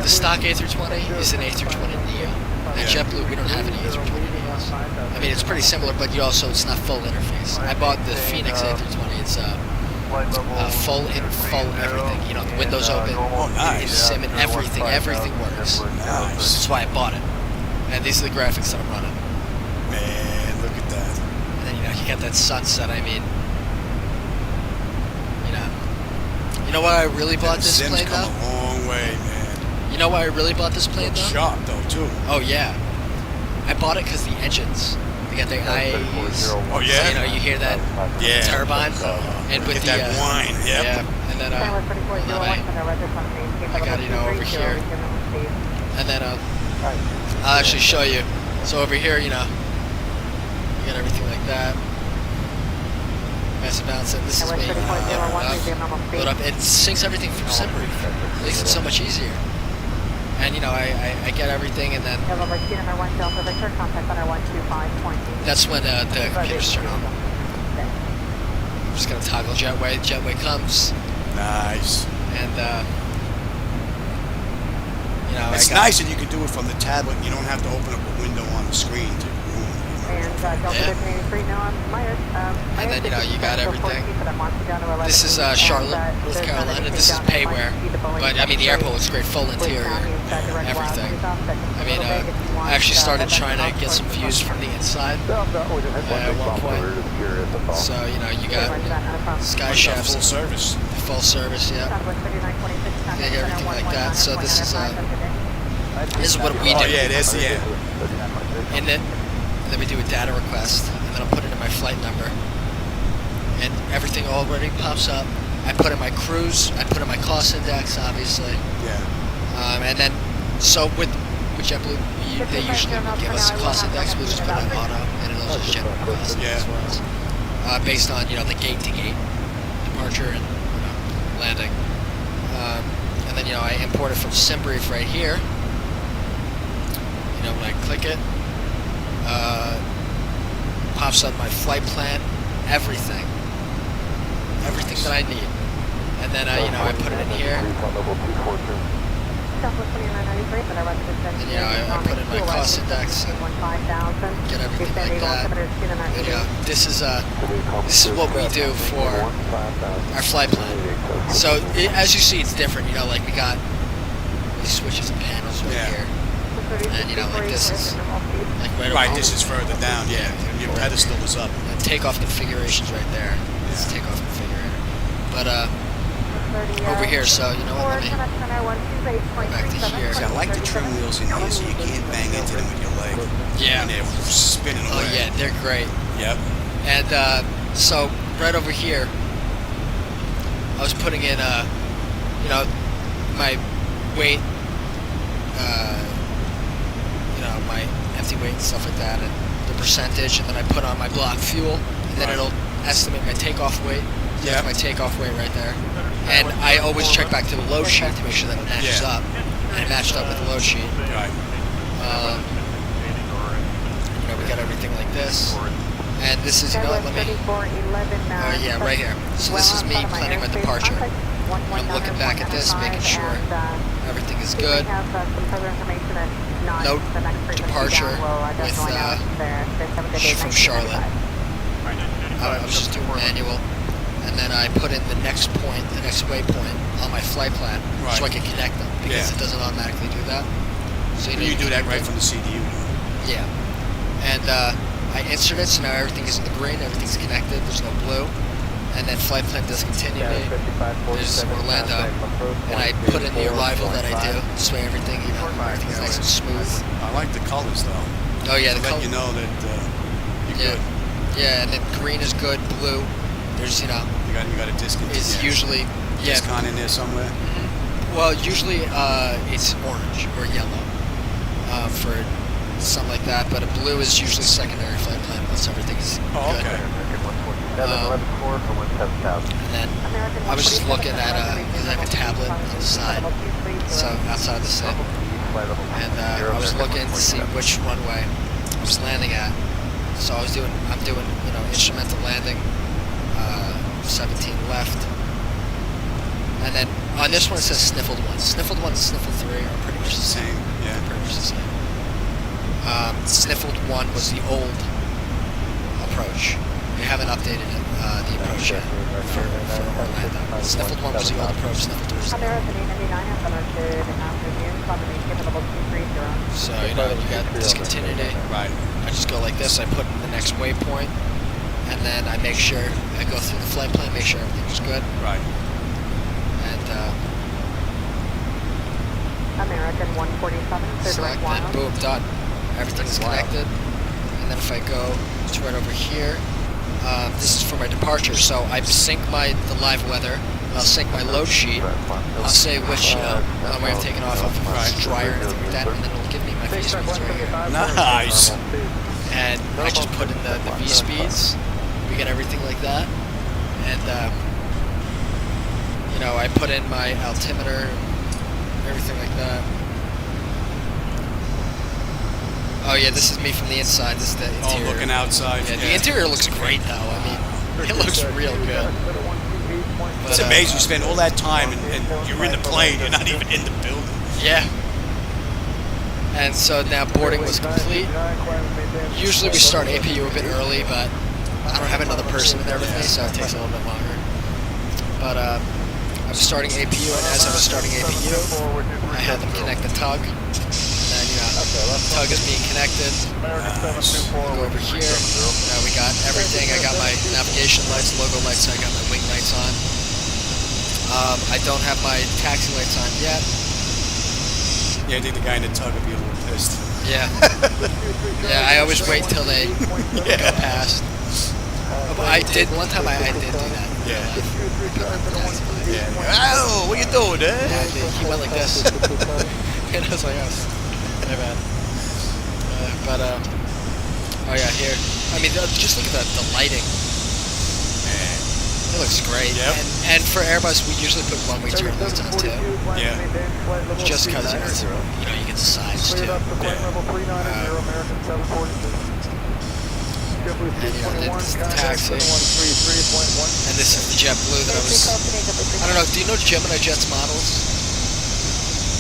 stock A320 is an A320 Neo. At JetBlue, we don't have any A320 Neos. I mean, it's pretty similar, but it's not full interface. I bought the Phoenix A320. It's full everything. You know, the windows open, in sim and everything works. Nice. That's why I bought it. And these are the graphics that I'm running. Man, look at that. And then you got that sunset. I mean, you know why I really bought this Sim's plane come though? a long way, man. You know why I really bought this plane though? Sharp though too. Oh yeah, I bought it because the engines. They got the IAEs. Oh yeah. So, you hear that turbine, and with get that whine. Yep. Yeah, and then I got over here, and then I'll actually show you. So over here, you got everything like that. Nice and bounce, and this is me. Load up. It syncs everything from Simbrief. Makes it so much easier. And I get everything, and then that's when the computers turn on. I'm just gonna toggle jetway. Jetway comes. Nice. And it's nice that you can do it from the tablet. You don't have to open up a window on the screen to and then you got everything. This is Charlotte, North Carolina. This is Payware, but I mean the airport looks great, full interior, everything. I mean I actually started trying to get some views from the inside at one point. So you got sky shafts, full service, yeah. You got everything like that. So this is what we do. Oh yeah, it is. Yeah. And then we do a data request, and then I'll put it in my flight number, and everything already pops up. I put in my cruise, I put in my cost index, obviously. Yeah. And then, so with JetBlue, they usually give us a cost index. We'll just put it on auto, and it'll just generate cost as well, based on the gate-to-gate departure and landing. And then I import it from Simbrief right here. When I click it. Pops up my flight plan, everything that I need, and then I put it in here, and I put in my cost index and get everything like that. And, this is what we do for our flight plan. So as you see, it's different. Like we got these switches and panels right here. And like this is right. This is further down. Yeah, your pedestal is up. And takeoff configurations right there. It's takeoff configurator. But over here, so let me go back to here. See, I like the trim wheels in here, so you can't bang into them with your leg. Yeah. And they're spinning away. Oh yeah, they're great. Yep. And so right over here, I was putting in my weight. My empty weight and stuff like that, and the percentage, and then I put on my block fuel, and then it'll estimate my takeoff weight. That's my takeoff weight right there. And I always check back to the load sheet to make sure that it matches up, and it matched up with the load sheet. Right. We got everything like this, and this is let me. Yeah, right here. So this is me planning my departure. I'm looking back at this, making sure everything is good. No departure with from Charlotte. I'm just doing manual, and then I put in the next waypoint on my flight plan, so I can connect them because it doesn't automatically do that. So you do that right from the CDU. Yeah, and I insert it, so now everything is in the green, everything's connected. There's no blue. And then flight plan discontinued. There's Orlando, and I put in the arrival that I do, this way everything, everything's nice and smooth. I like the colors though. Oh yeah, the colors. Let you know that you're good. Yeah, and then green is good. Blue, there's You got a discount. is usually discount in there somewhere. Well, usually it's orange or yellow for something like that, but a blue is usually secondary flight plan once everything is good. Okay. And then I was just looking at I have a tablet on the side, so outside the set, and I was looking to see which runway I was landing at. So I'm doing instrumental landing, 17 left, and then on this one it says sniffled 1. Sniffled 1 and sniffled 3 are pretty much the same. Yeah. Pretty much the same. Sniffled 1 was the old approach. They haven't updated it, the approach yet for Orlando. Sniffled 1 was the old approach. Sniffled 2 was the old. So you got discontinuity. Right. I just go like this. I put in the next waypoint, and then I make sure I go through the flight plan, make sure everything's good. Right. And American 147, select, then boom, done. Everything's connected. And then if I go to right over here, this is for my departure. So I sync the live weather. I'll sync my load sheet. I'll say which runway I'm taking off of, if it's dry or anything like that, and then it'll give me my V speeds right here. Nice. And I just put in the V speeds. We get everything like that, and I put in my altimeter, everything like that. Oh yeah, this is me from the inside. This is the interior. Oh, looking outside. Yeah, the interior looks great though. I mean, it looks real good. It's But, amazing. You spend all that time and you're in the plane. You're not even in the building. Yeah. And so now boarding was complete. Usually we start APU a bit early, but I don't have another person in there with me, so it takes a little bit longer. But I was starting APU, and as I was starting APU, I had them connect the tug. And the tug is being connected. Go over here. Now we got everything. I got my navigation lights, logo lights. I got my wing lights on. I don't have my taxi lights on yet. Yeah, I think the guy in the tug would be a little pissed. Yeah. Yeah, I always wait till they go past. But I did, one time I did do that. Yeah. Oh, what you doing, eh? Yeah, he went like this. And I was like, oh, my bad. Oh yeah, here. I mean, just look at the lighting. It looks great. Yep. And for Airbus, we usually put one-way turn lights on too. Yeah. Just because you get the sides too. And this is the taxi. And this is the JetBlue that I don't know, do you know Gemini Jet's models?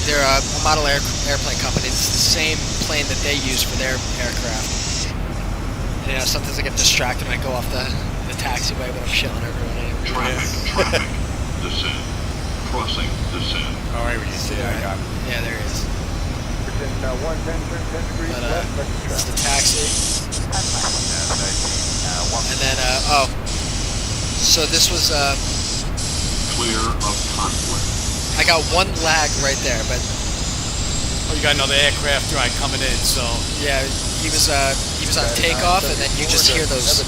They're a model airplane company. It's the same plane that they use for their aircraft. And, sometimes I get distracted when I go off the taxiway, but I'm shilling everyone anyway. Traffic, descend, crossing, descend. All right, we can see that guy. Yeah, there he is. But, it's the taxi. And then, so this was, Clear of conflict. I got one lag right there, but Oh, you got another aircraft right coming in, so. yeah, he was on takeoff, and then you just hear those.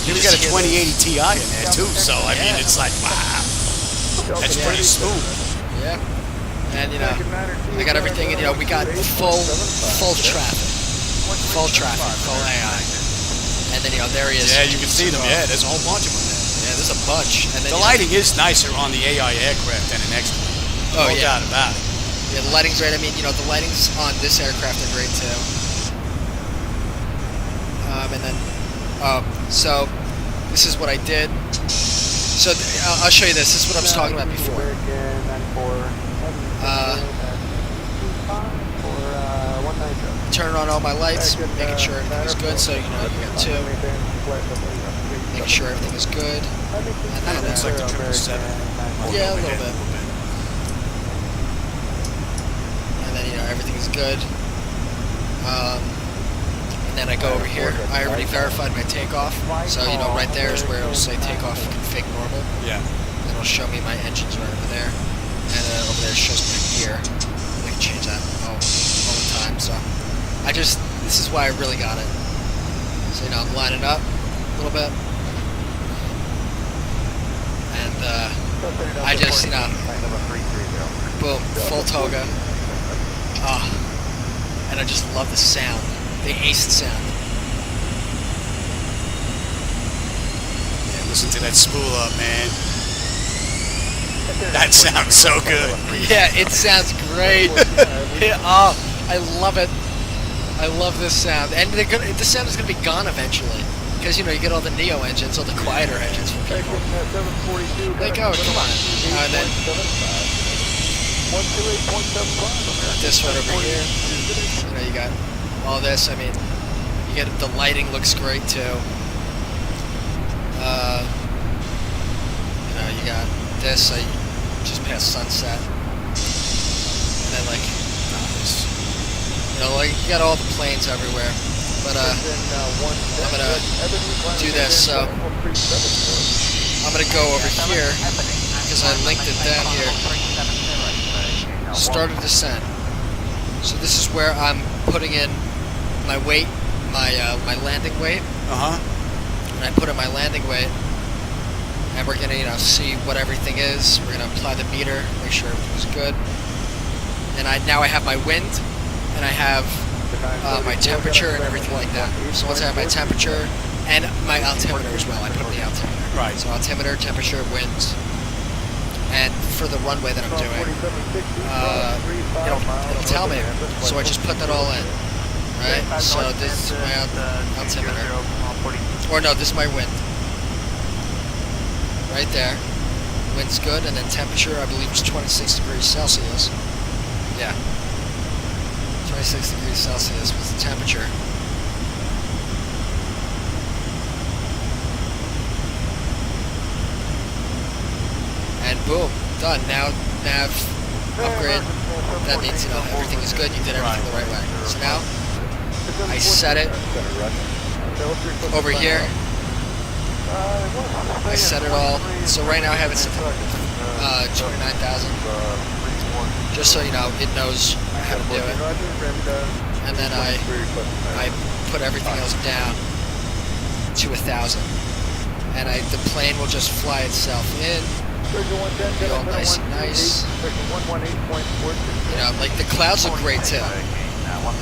You got a 2080 Ti in there too, so I mean, it's like, wow. That's pretty smooth. Yeah. And I got everything, and we got full traffic, full AI. And then there he is. Yeah, you can see them. Yeah, there's a whole bunch of them there. Yeah, there's a bunch. And then The lighting is nicer on the AI aircraft than the next one. Oh, No yeah. doubt about it. Yeah, the lighting's great. I mean, the lightings on this aircraft are great too. And then, so this is what I did. So I'll show you this. This is what I was talking about before. Turning on all my lights, making sure everything is good. So you got two. Making sure everything is good. And Kind of looks like the 777. Yeah, a little bit. And then everything is good. And then I go over here. I already verified my takeoff. So right there is where it'll say takeoff config normal. Yeah. And it'll show me my engines right over there. And over there it shows me my gear. I can change that all the time. So this is why I really got it. So So, you know, I'm lining up a little bit. And I just, you know, boom, full toga. Oh, and I just love the sound, the ace sound. Yeah, listen to that spool up, man. That sounds so good. Yeah, it sounds great. Oh, I love it. I love this sound. And the sound is going to be gone eventually. Because, you know, you get all the Neo engines, all the quieter engines from people. Like, oh, come on. And then this one over here. You know, you got all this. I mean, you get the lighting looks great too. You know, you got this. I just past sunset, and then like, you know, like you got all the planes everywhere. But I'm gonna do this. So I'm gonna go over here because I linked it down here. Start a descent. So this is where I'm putting in my weight, my landing weight. And I put in my landing weight, and we're gonna, you know, see what everything is. We're gonna apply the meter, make sure everything's good. And now I have my wind, and I have my temperature and everything like that. So once I have my temperature and my altimeter as well, I put in the altimeter. Right. So altimeter, temperature, winds, and for the runway that I'm doing, it'll tell me. So I just put that all in. Right. So this is my altimeter. Or no, this is my wind. Right there. Wind's good, and then temperature, I believe, is 26 degrees Celsius. Yeah. 26 degrees Celsius was the temperature. And boom, done. Now nav upgrade. That means, you know, everything is good. You did everything the right way. So now I set it over here. I set it all. So right now I have it set to 29,000. Just so you know, it knows how to do it. And then I put everything else down to 1,000. And the plane will just fly itself in. Be all nice and nice. You know, like the clouds look great too.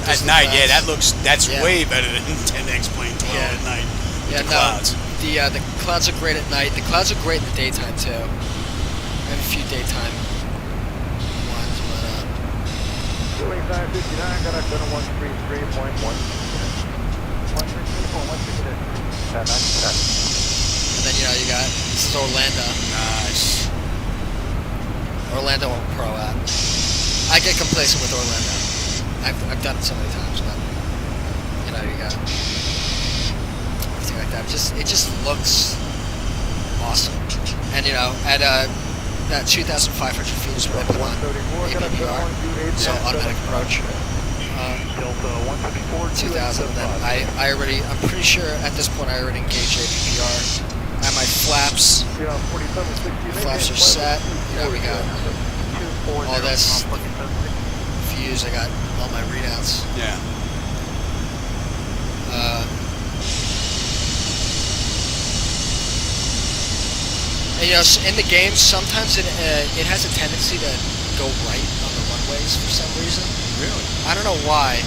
At night, yeah, that's way better than 10X plane 12 at night. Yeah, the clouds. The clouds are great at night. The clouds are great in the daytime too. I have a few daytime ones, and then, you know, you got, this is Orlando. Nice. Orlando Pro app. I get complacent with Orlando. I've done it so many times, but, you know, you got everything like that. It just looks awesome. And, you know, at that 2,500 feet is what I put on APPR, so automatic approach. 2,000, and then I'm pretty sure at this point I already engaged APPR. I have my flaps. Flaps are set. You know, we got all this views. I got all my readouts. Yeah. And, you know, in the game, sometimes it has a tendency to go right on the runways for some reason. Really? I don't know why.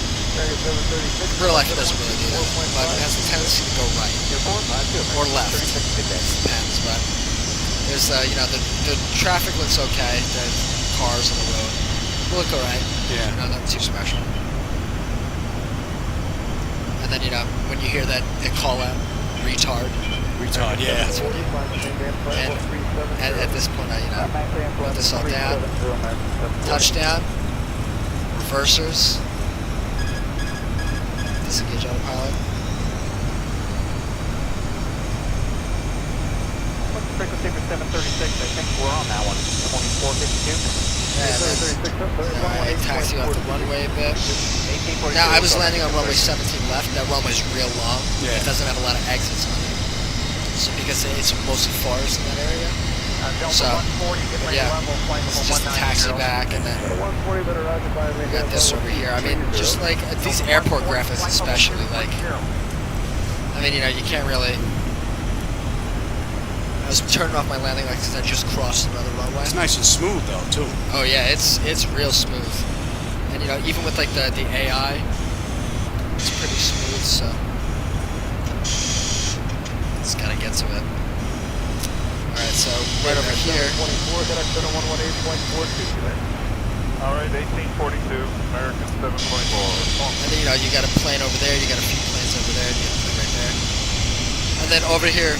Real life, it doesn't really do that, but it has a tendency to go right or left. Depends, but there's you know, the traffic looks okay. The cars on the road look alright. Yeah. You know, nothing too special. And then, you know, when you hear that they call out retard. Retard, yeah. That's what and at this point, I, you know, put this all down. Touchdown. Reversers. Disengage autopilot. Frequency for 736, I think we're on that one. 2452. Yeah, I taxi off the runway a bit. Now, I was landing on runway 17 left. That runway's real long. Yeah. It doesn't have a lot of exits on it. So because it's mostly forest in that area. So, yeah, it's just a taxi back, and then we got this over here. I mean, just like these airport graphics especially, like, I mean, you know, you can't really. I was turning off my landing lights because I just crossed another runway. It's nice and smooth though too. Oh yeah, it's real smooth. And you know, even with like the AI, it's pretty smooth. So just gotta get to it. All right, so right over here. 24, got a center 118.42. Alright, 1842, American 724. And then, you know, you got a plane over there, you got a few planes over there, you got a plane right there. And then over here,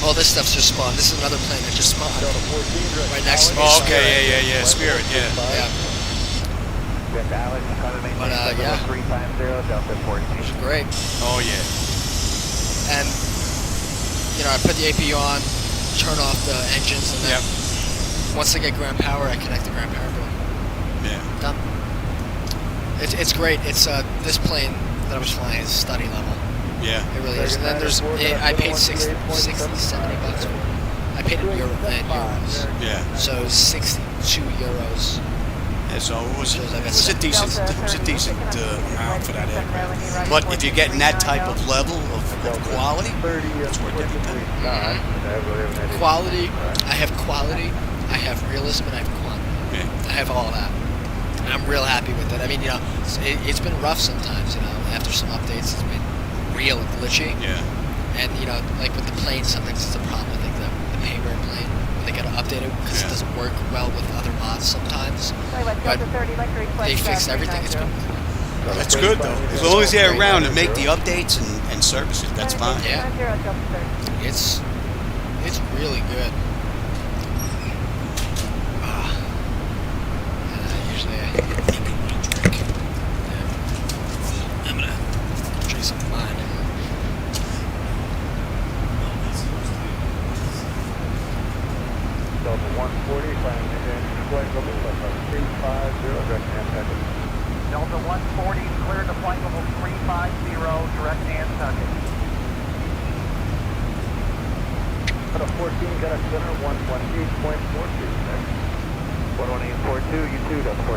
all this stuff's just spawned. This is another plane that just spawned. Right next to me. Oh, okay, yeah. Spirit, yeah. Yeah. But, yeah. 350, Delta 14. It's great. Oh, yeah. And, you know, I put the AP on, turn off the engines, and then once I get ground power, I connect the ground power board. Yeah. Done. It's great. It's this plane that I was flying is study level. Yeah. It really is. And then there's, I paid 60, 70 bucks for it. I paid in euros. Yeah. So 62 euros. Yeah, so it was a decent amount for that aircraft. But if you're getting that type of level of quality, it's worth every penny. Quality. I have quality. I have realism, and I have quantity. Yeah. I have all that. And I'm real happy with it. I mean, you know, it's been rough sometimes, you know, after some updates, it's been real glitchy. Yeah. And, you know, like with the plane, sometimes it's a problem with like the payware plane. When they got to update it because it doesn't work well with other mods sometimes. But they fixed everything. It's been That's good, though. As long as they're around and make the updates and service it, that's fine. Yeah. It's really good. Usually I drink. Yeah. I'm gonna drink some wine. Delta 140, flying flight level 350, direct hand packet. Delta 140, clear to flight level 350, direct hand packet. Got a 14, got a center 118.42. 118.42, you too, Delta 14.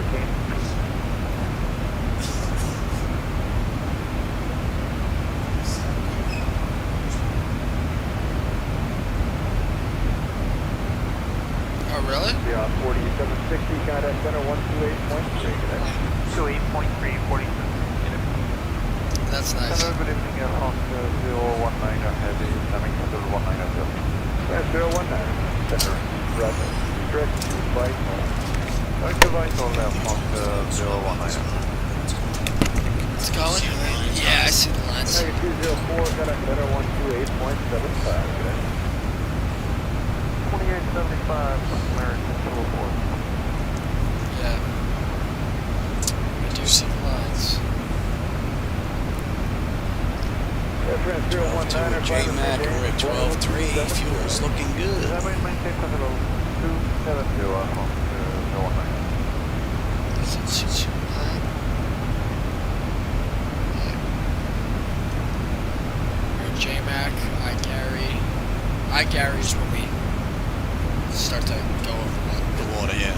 Oh, really? Beyond 4760, contact center 128.3. 28.3, 42. That's nice. Hello, good evening, Fox 019 heavy, coming to 190. 019, center, brother. Stretch to Vital. To Vital now, Fox 019. It's going? Yeah, I see the lines. 204, contact center 128.75. 2875, American 204. Yeah. I do see the lines. J-Mac, we're at 12.3. Fuel's looking good. Is it 229? We're at J-Mac, iGary's when we start to go over The water, yeah.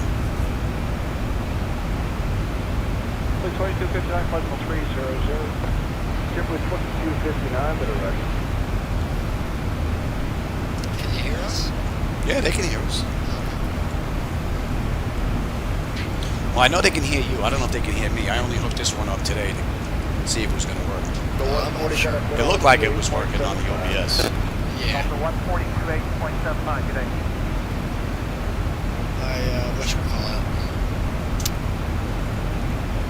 2259, flight level 300. Typically 2259, but already. Can you hear us? Yeah, they can hear us. Well, I know they can hear you. I don't know if they can hear me. I only hooked this one up today to see if it was going to work. I'm not sure. It looked like it was working on the OBS. Yeah. 142.8.79 today. Whatchamacallit.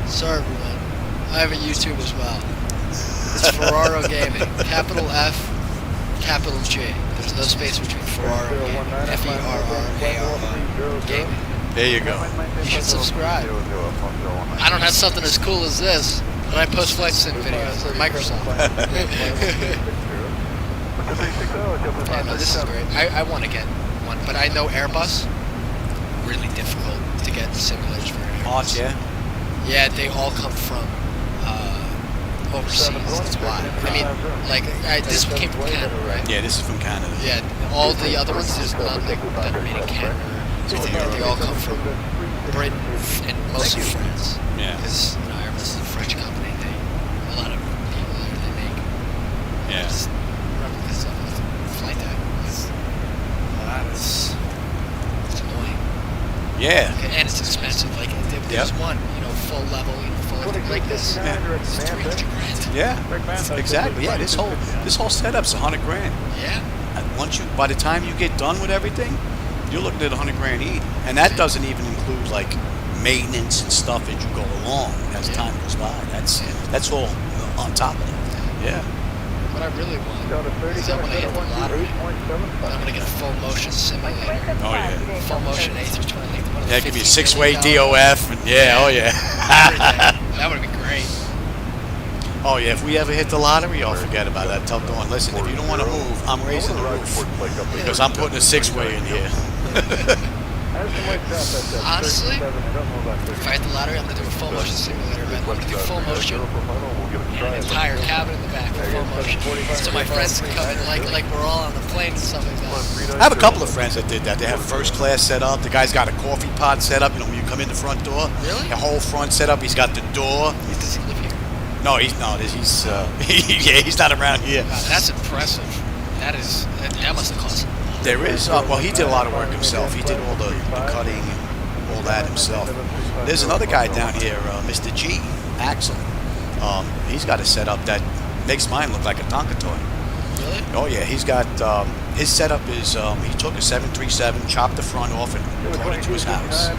Sorry, everyone. I have a YouTube as well. It's Ferraro Gaming. Capital F, capital G. There's no space between Ferraro Gaming. Ferraro Gaming. There you go. You should subscribe. I don't have something as cool as this, but I post flight sim videos on Microsoft. Yeah, no, this is great. I want to get one, but I know Airbus, really difficult to get simulators for Airbus. Parts, yeah? Yeah, they all come from overseas, that's why. I mean, like, this came from Canada, right? Yeah, this is from Canada. Yeah, all the other ones, there's none that are made in Canada. They all come from Britain and mostly France. Yeah. Because, you know, Airbus is a French company. A lot of people there, they make It's 300 grand. Yeah, exactly. Yeah, this whole setup's 100 grand. Yeah. And by the time you get done with everything, you're looking at 100 grand each, and that doesn't even include like maintenance and stuff as you go along as time goes by. That's all on top of it. Yeah. What I really want is I want to hit the lottery. I'm going to get a full motion simulator. Oh yeah. Full motion A through 20. Yeah, give you a 6-way DOF. And oh yeah. That would be great. Oh yeah, if we ever hit the lottery, I'll forget about that. Tell Dawn, listen, if you don't want to move, I'm raising the roof because I'm putting a 6-way in here. Honestly, if I hit the lottery, I'm going to do a full motion simulator event. I'm going to do full motion, an entire cabin in the back for full motion. So my friends can come in like we're all on the plane and stuff like that. I have a couple of friends that did that. They have first class set up. The guy's got a coffee pot set up. You know, when you come in the front door, Really? the whole front set up. He's got the door. Does he live here? No, he's he's not around here. Wow, that's impressive. That must have cost. There is, well, he did a lot of work himself. He did all the cutting and all that himself. There's another guy down here, Mr. G, Axel. He's got a setup that makes mine look like a Tonka toy. Really? Oh yeah, he's got, his setup is, he took a 737, chopped the front off and brought it to his house.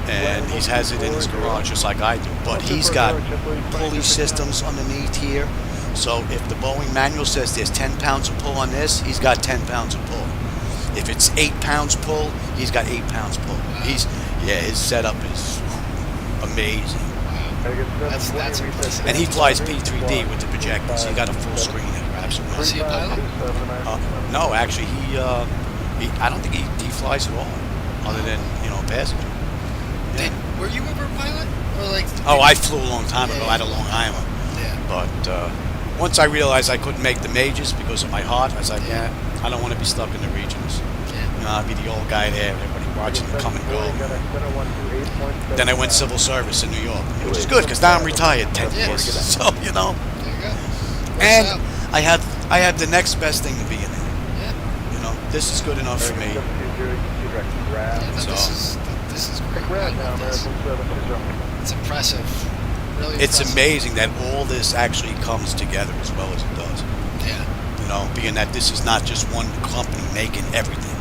And he has it in his garage just like I do. But he's got pulley systems underneath here. So if the Boeing manual says there's 10 pounds of pull on this, he's got 10 pounds of pull. If it's 8 pounds pull, he's got 8 pounds pull. His setup is amazing. That's impressive. And he flies P3D with the projectors. He got a full screen that wraps around. Is he a pilot? No, actually, I don't think he flies at all, other than passenger. Yeah. Were you ever a pilot? Or I flew a long time ago out of Long Island. Yeah. But once I realized I couldn't make the majors because of my heart, I was like, I don't want to be stuck in the regionals. Yeah. I'll be the old guy there, everybody watching them come and go. Then I went civil service in New York, which is good because now I'm retired 10 years. So, There you go. And I had the next best thing to be in there. Yeah. This is good enough for me. This is great. I love this. It's impressive. Really It's impressive. amazing that all this actually comes together as well as it does. Yeah. Being that this is not just one company making everything.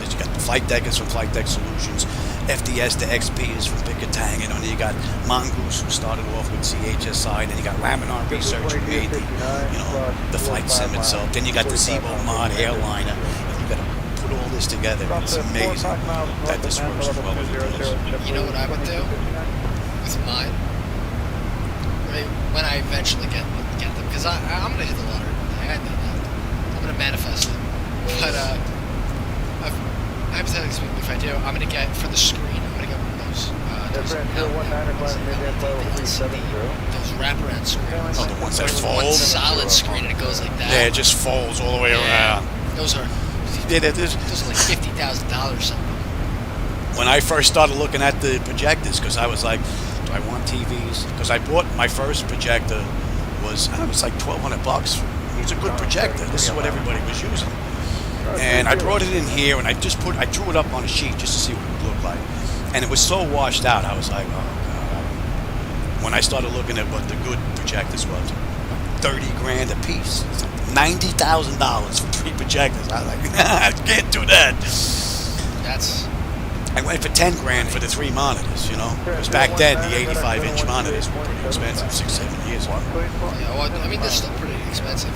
You got the flight deckers from Flight Deck Solutions, FDS to XP is from Pickatang, and then you got Mongoose who started off with CHSI, then you got Laminar Research who made the flight sim itself, then you got the Zebo Mod airliner, and you got to put all this together. It's amazing that this works as well as it does. You know what I would do with mine? When I eventually get them, because I'm gonna hit the lottery. I know that. I'm gonna manifest it. But hypothetically speaking, if I do, I'm gonna get for the screen. I'm gonna get one of those wraparound screens. Oh, the ones that One fold? solid screen and it goes like that. Yeah, it just folds all the way around. Those are Yeah, those are like $50,000 something. When I first started looking at the projectors, because I was like, do I want TVs? Because I bought my first projector was like $1,200. It was a good projector. This is what everybody was using. And I brought it in here, and I drew it up on a sheet just to see what it would look like. And it was so washed out, I was like, oh God. When I started looking at what the good projectors was, 30 grand a piece. $90,000 for 3 projectors. I was like, nah, I can't do that. I went for 10 grand for the 3 monitors, Because back then, the 85-inch monitors were pretty expensive 6-7 years ago. Yeah, well, I mean, they're still pretty expensive.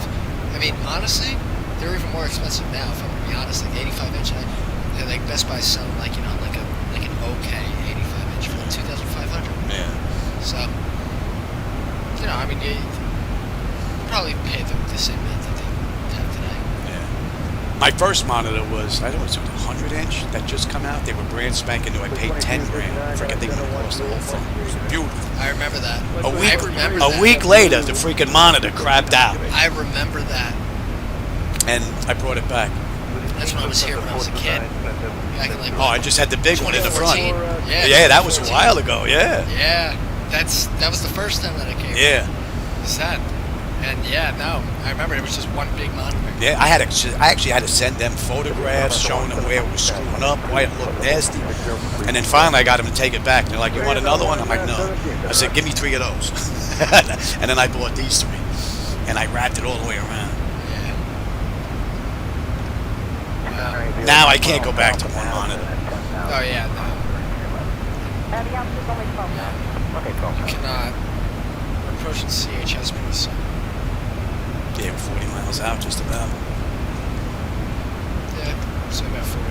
I mean, honestly, they're even more expensive now, if I'm going to be honest. Like 85-inch, like Best Buy's selling like an okay 85-inch for like $2,500. Yeah. So, I mean, you probably pay the same amount that they have today. Yeah. My first monitor was, I don't know, it was a 100-inch that just come out. They were brand spanking new. I paid 10 grand. I forget they were going to cost the whole thing. It was beautiful. I remember that. A week later, the freaking monitor crapped out. I remember that. And I brought it back. That's when I was here when I was a kid. I just had the big one in the front. Yeah, that was a while ago. Yeah. Yeah, that was the first time that I came. Yeah. Sad. And I remember it was just one big monitor. Yeah, I actually had to send them photographs showing them where it was screwing up, why it looked nasty. And then finally I got them to take it back. And they're like, you want another one? I'm like, no. I said, give me 3 of those. And then I bought these 3, and I wrapped it all the way around. Now I can't go back to one monitor. Oh yeah, no. You cannot. We're approaching CHS pretty soon. Yeah, we're 40 miles out, just about. Yeah, so about 40. A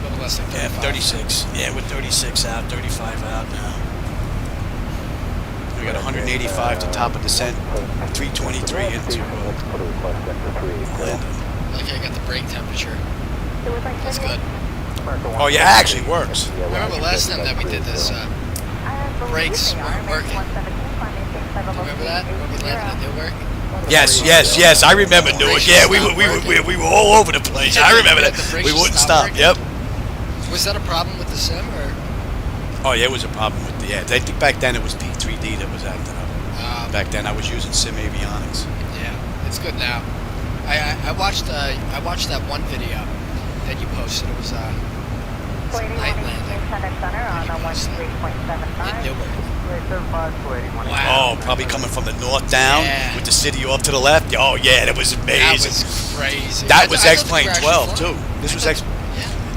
little less than 35. Yeah, 36. Yeah, we're 36 out, 35 out now. We got 185 to top of descent, 323 into Orlando. Like I got the brake temperature. That's good. Oh yeah, it actually works. Remember last time that we did this, brakes weren't working. Remember that? When we landed at Newark? Yes. I remember Newark. Yeah, we were all over the place. I remember that. We wouldn't stop. Yep. Was that a problem with the sim or? Oh yeah, it was a problem with the. Yeah, I think back then it was P3D that was acting up. Back then I was using Sim Avionics. Yeah, it's good now. I watched that one video that you posted. It was night landing. In Newark. Wow. Oh, probably coming from the north down with the city off to the left. Oh yeah, that was amazing. That was crazy. That was X-Plane 12 too. This was X.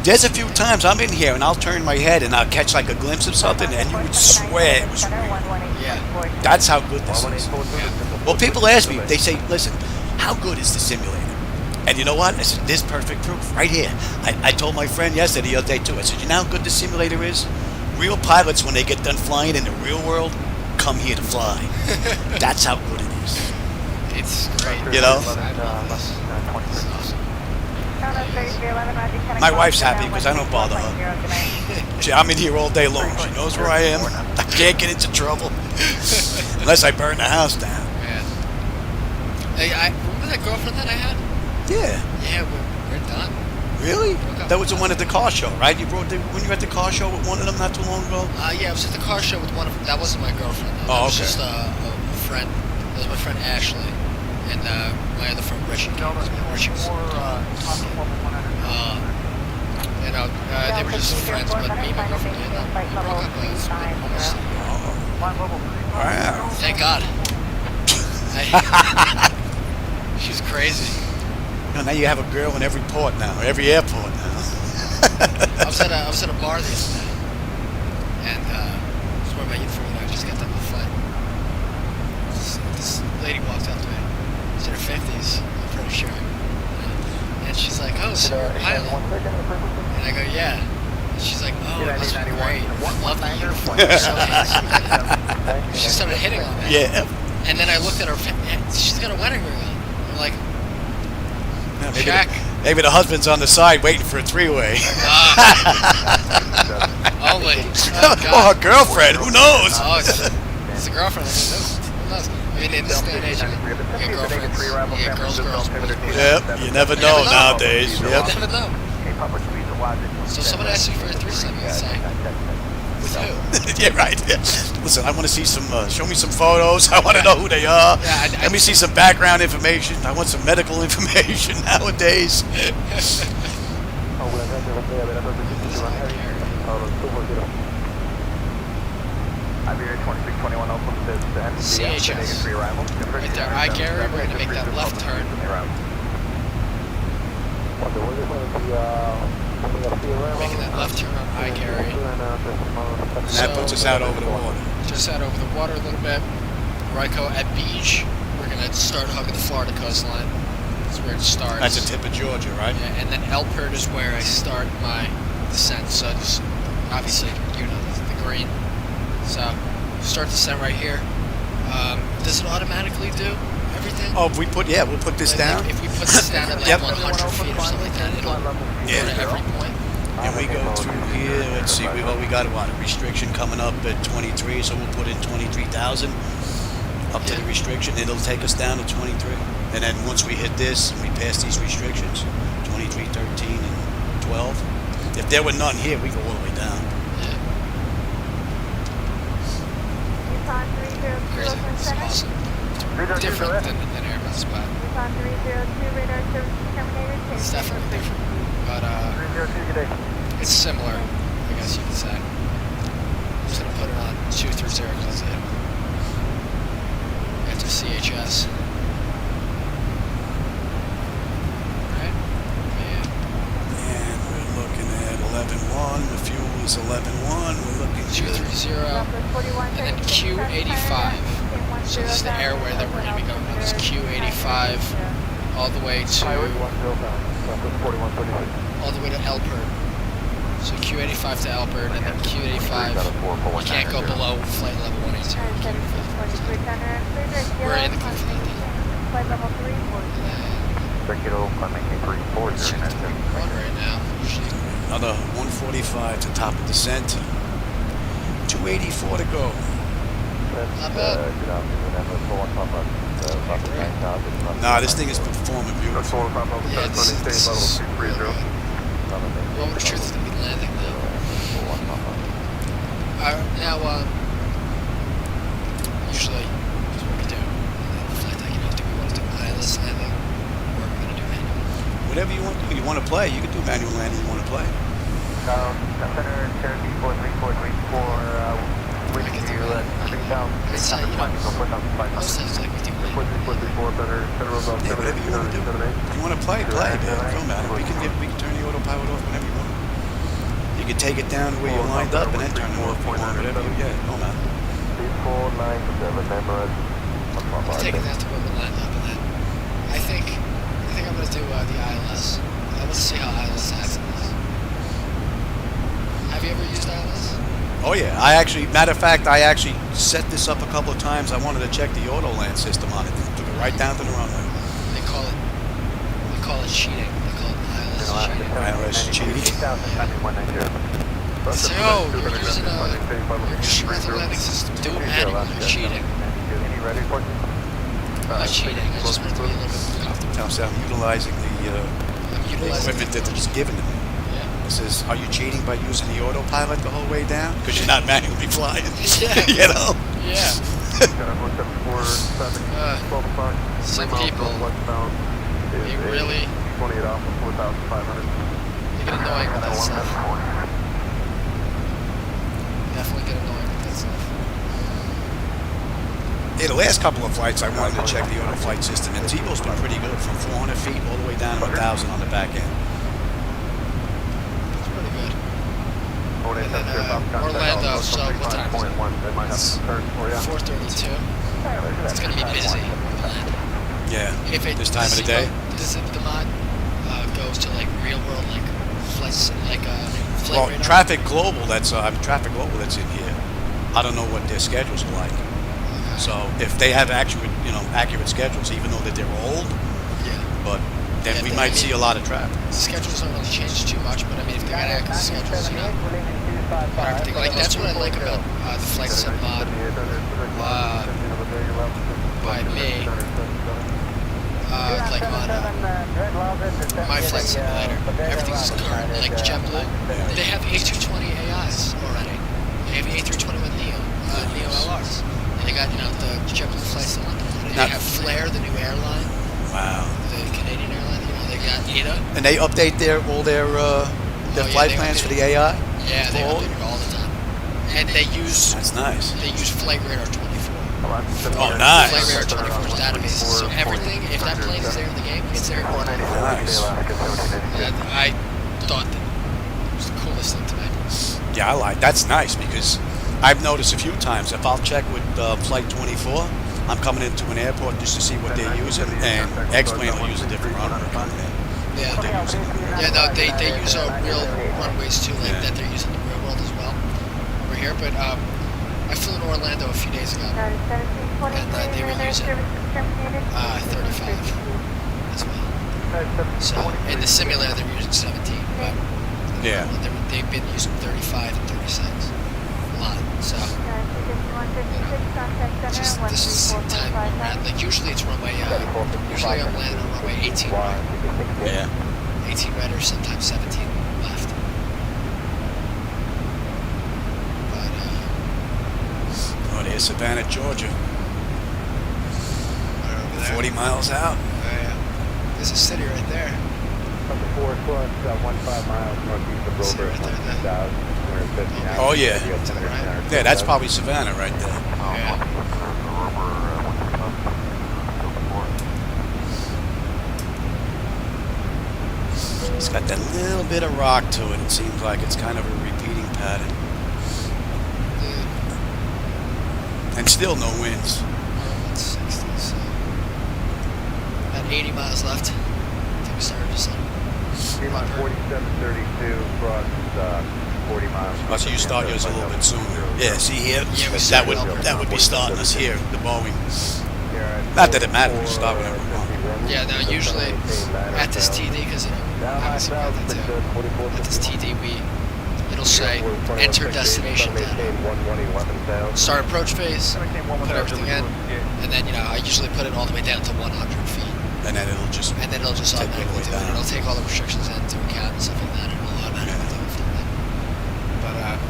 There's a few times I'm in here and I'll turn my head and I'll catch like a glimpse of something and you would swear it was real. Yeah. That's how good this is. Well, people ask me, they say, listen, how good is the simulator? And you know what? I said, there's perfect proof right here. I told my friend yesterday, the other day too, I said, you know how good the simulator is? Real pilots, when they get done flying in the real world, come here to fly. That's how good it is. It's great. You know? My wife's happy because I don't bother her. I'm in here all day long. She knows where I am. I can't get into trouble unless I burn the house down. Man. Hey, remember that girlfriend that I had? Yeah. Yeah, we're done. Really? That was the one at the car show, right? When you were at the car show with one of them not too long ago? Yeah, I was at the car show with one of them. That wasn't my girlfriend. Though. That was just a friend. That was my friend Ashley. And my other friend Richie. They were just friends, but me and my girlfriend, we broke up almost. Wow. Thank God. She's crazy. Now you have a girl in every port now, every airport now. I was at a bar the other day, and just where my youth I just got done with the flight. This lady walked up to me. She's in her 50s, I'm pretty sure. And she's like, "Oh, so you're a pilot?" And I go, "Yeah." And she's like, "Oh, it must be great. I love the uniform. You're so handsome." She started hitting on me. Yeah. And then I looked at her. She's got a wedding ring on. I'm like, maybe the husband's on the side waiting for a three-way. Only. Oh, a girlfriend. Who knows? Oh, it's a girlfriend. Who knows? I mean, in this day and age, you get girlfriends, you get girls. Yep, you never know nowadays. You Yep. never know. So someone asks you for a threesome, you say, with who? Yeah, right. Yeah. Listen, I want to see some, show me some photos. I want to know who they are. Yeah, Let me see some background information. I want some medical information nowadays. CHS. Right there, I Gary, we're going to make that left turn. Making that left turn on I Gary. And that puts us out over the water. Just out over the water a little bit. Ryko at beach. We're going to start hugging the Florida coastline. That's where it starts. That's the tip of Georgia, right? Yeah, and then Elpert is where I start my descent. So just, obviously, you know, the green. So start descent right here. Does it automatically do everything? Oh, we'll put this down. If we put this down at like 100 feet or something like that, it'll go to every point. And we go through here. Let's see. We got a restriction coming up at 23, so we'll put in 23,000 up to the restriction. It'll take us down to 23, and then once we hit this, we pass these restrictions, 23, 13, and 12. If there were none here, we go all the way down. Crazy. It's awesome. Different than Airbus, but it's definitely different. But it's similar, I guess you could say. I'm just gonna put it on 230 because that's it. the CHS. Right? Yeah. And we're looking at 11.1. The fuel is 11.1. We're looking 230. And then Q85. So this is the airway that we're going to be going on. This is Q85 all the way to Elpert. So Q85 to Elpert, and then Q85. You can't go below flight level 182. We're in the clear for that. One right now. Usually. another 145 to top of descent. 284 to go. Not bad. Nah, this thing is performing beautiful. Yeah, this is real good. Moment of truth is going to be landing now. Usually, here's what we do. Flight deck, do we want to do ILS landing, or are we going to do manual? Whatever you want to do. You want to play, you can do manual landing. You want to play. Center Cherokee 4343 I can do it. It's not, most times like we do manual. Yeah, whatever you want to do. You want to play, man. Don't matter. We can turn the autopilot off whenever you want. You can take it down to where you lined up and then turn it off if you want. Whatever you get. Don't matter. Let's take it down to where we lined up, and then I think I'm going to do the ILS. I want to see how ILS taxes is. Have you ever used ILS? Oh yeah, matter of fact, I actually set this up a couple of times. I wanted to check the auto land system on it. Took it right down to the runway. They call it cheating. They call it ILS cheating. ILS cheating. They say, oh, you're using your instrumental landing system. Do it manual. You're cheating. I'm not cheating. I just want it to be a little bit comfortable. Tell them I'm utilizing the equipment that they're just giving to me. It says, are you cheating by using the autopilot the whole way down? Because you're not manually flying. Yeah. You know? Yeah. Some people, they really, they get annoying with that stuff. Definitely get annoying with that stuff. Yeah, the last couple of flights I wanted to check the auto flight system, and Tebow's been pretty good from 400 feet all the way down to 1,000 on the back end. And then Orlando, so what time is it? It's 4:32. It's going to be busy. Yeah, if it, this time of the day. The mod goes to like real world, like flights, like flight well, radar. Traffic Global, that's Traffic Global that's in here. I don't know what their schedules are like. Okay. So if they have accurate schedules, even though that they're old, but then we might see a lot of traffic. Schedules don't really change too much, but I mean, if they got accurate schedules, everything. Like that's what I like about the flight sim mod by me. Like on my flight simulator, everything's current. Like JetBlue, they have A320 AIs already. They have A321 Neo LRs. And they got the JetBlue flights to London. They have Flair, the new airline. Wow. The Canadian airline. They got AIDA. And they update all their flight plans for the AI. Yeah, they update it all the time. And they use. That's nice. They use Flight Radar 24. Oh, nice. Flight Radar 24's database. So everything, if that plane is there in the game, it's there. Nice. And I thought that it was the coolest thing to me. Yeah, that's nice because I've noticed a few times if I'll check with Flight 24, I'm coming into an airport just to see what they're using, and X-Plane will use a different runway coming in. Yeah, they use real runways too, like that they're using in the real world as well over here. But I flew in Orlando a few days ago, and they were using 35 as well. So in the simulator they were using 17, but they've been using 35 and 36 a lot. So this is the time around. Like usually it's runway. Usually I'm landing on runway 18 right. Yeah. 18 right or sometimes 17 left. But oh, there's Savannah, Georgia. 40 miles out. Yeah. There's a city right there. 4 plus 15 miles northeast of Rover. Oh yeah. To the right. Yeah, that's probably Savannah right there. Yeah. It's got that little bit of rock to it. It seems like it's kind of a repeating pattern. And still no winds. 160, so about 80 miles left. I think we started to sun. Fremont 4732 across 40 miles. Oh, so you start yours a little bit sooner. Yeah, see here? Yeah, we that would started be starting us here, the Boeing. Not that it matters, we start whenever we want. Yeah, no, usually at this TD, because obviously we got that too. At this TD, it'll say enter destination data. Start approach phase, put everything in, and then I usually put it all the way down to 100 feet. And then it'll just automatically do it. It'll take all the restrictions into account and stuff like that, and it'll automatically do it. But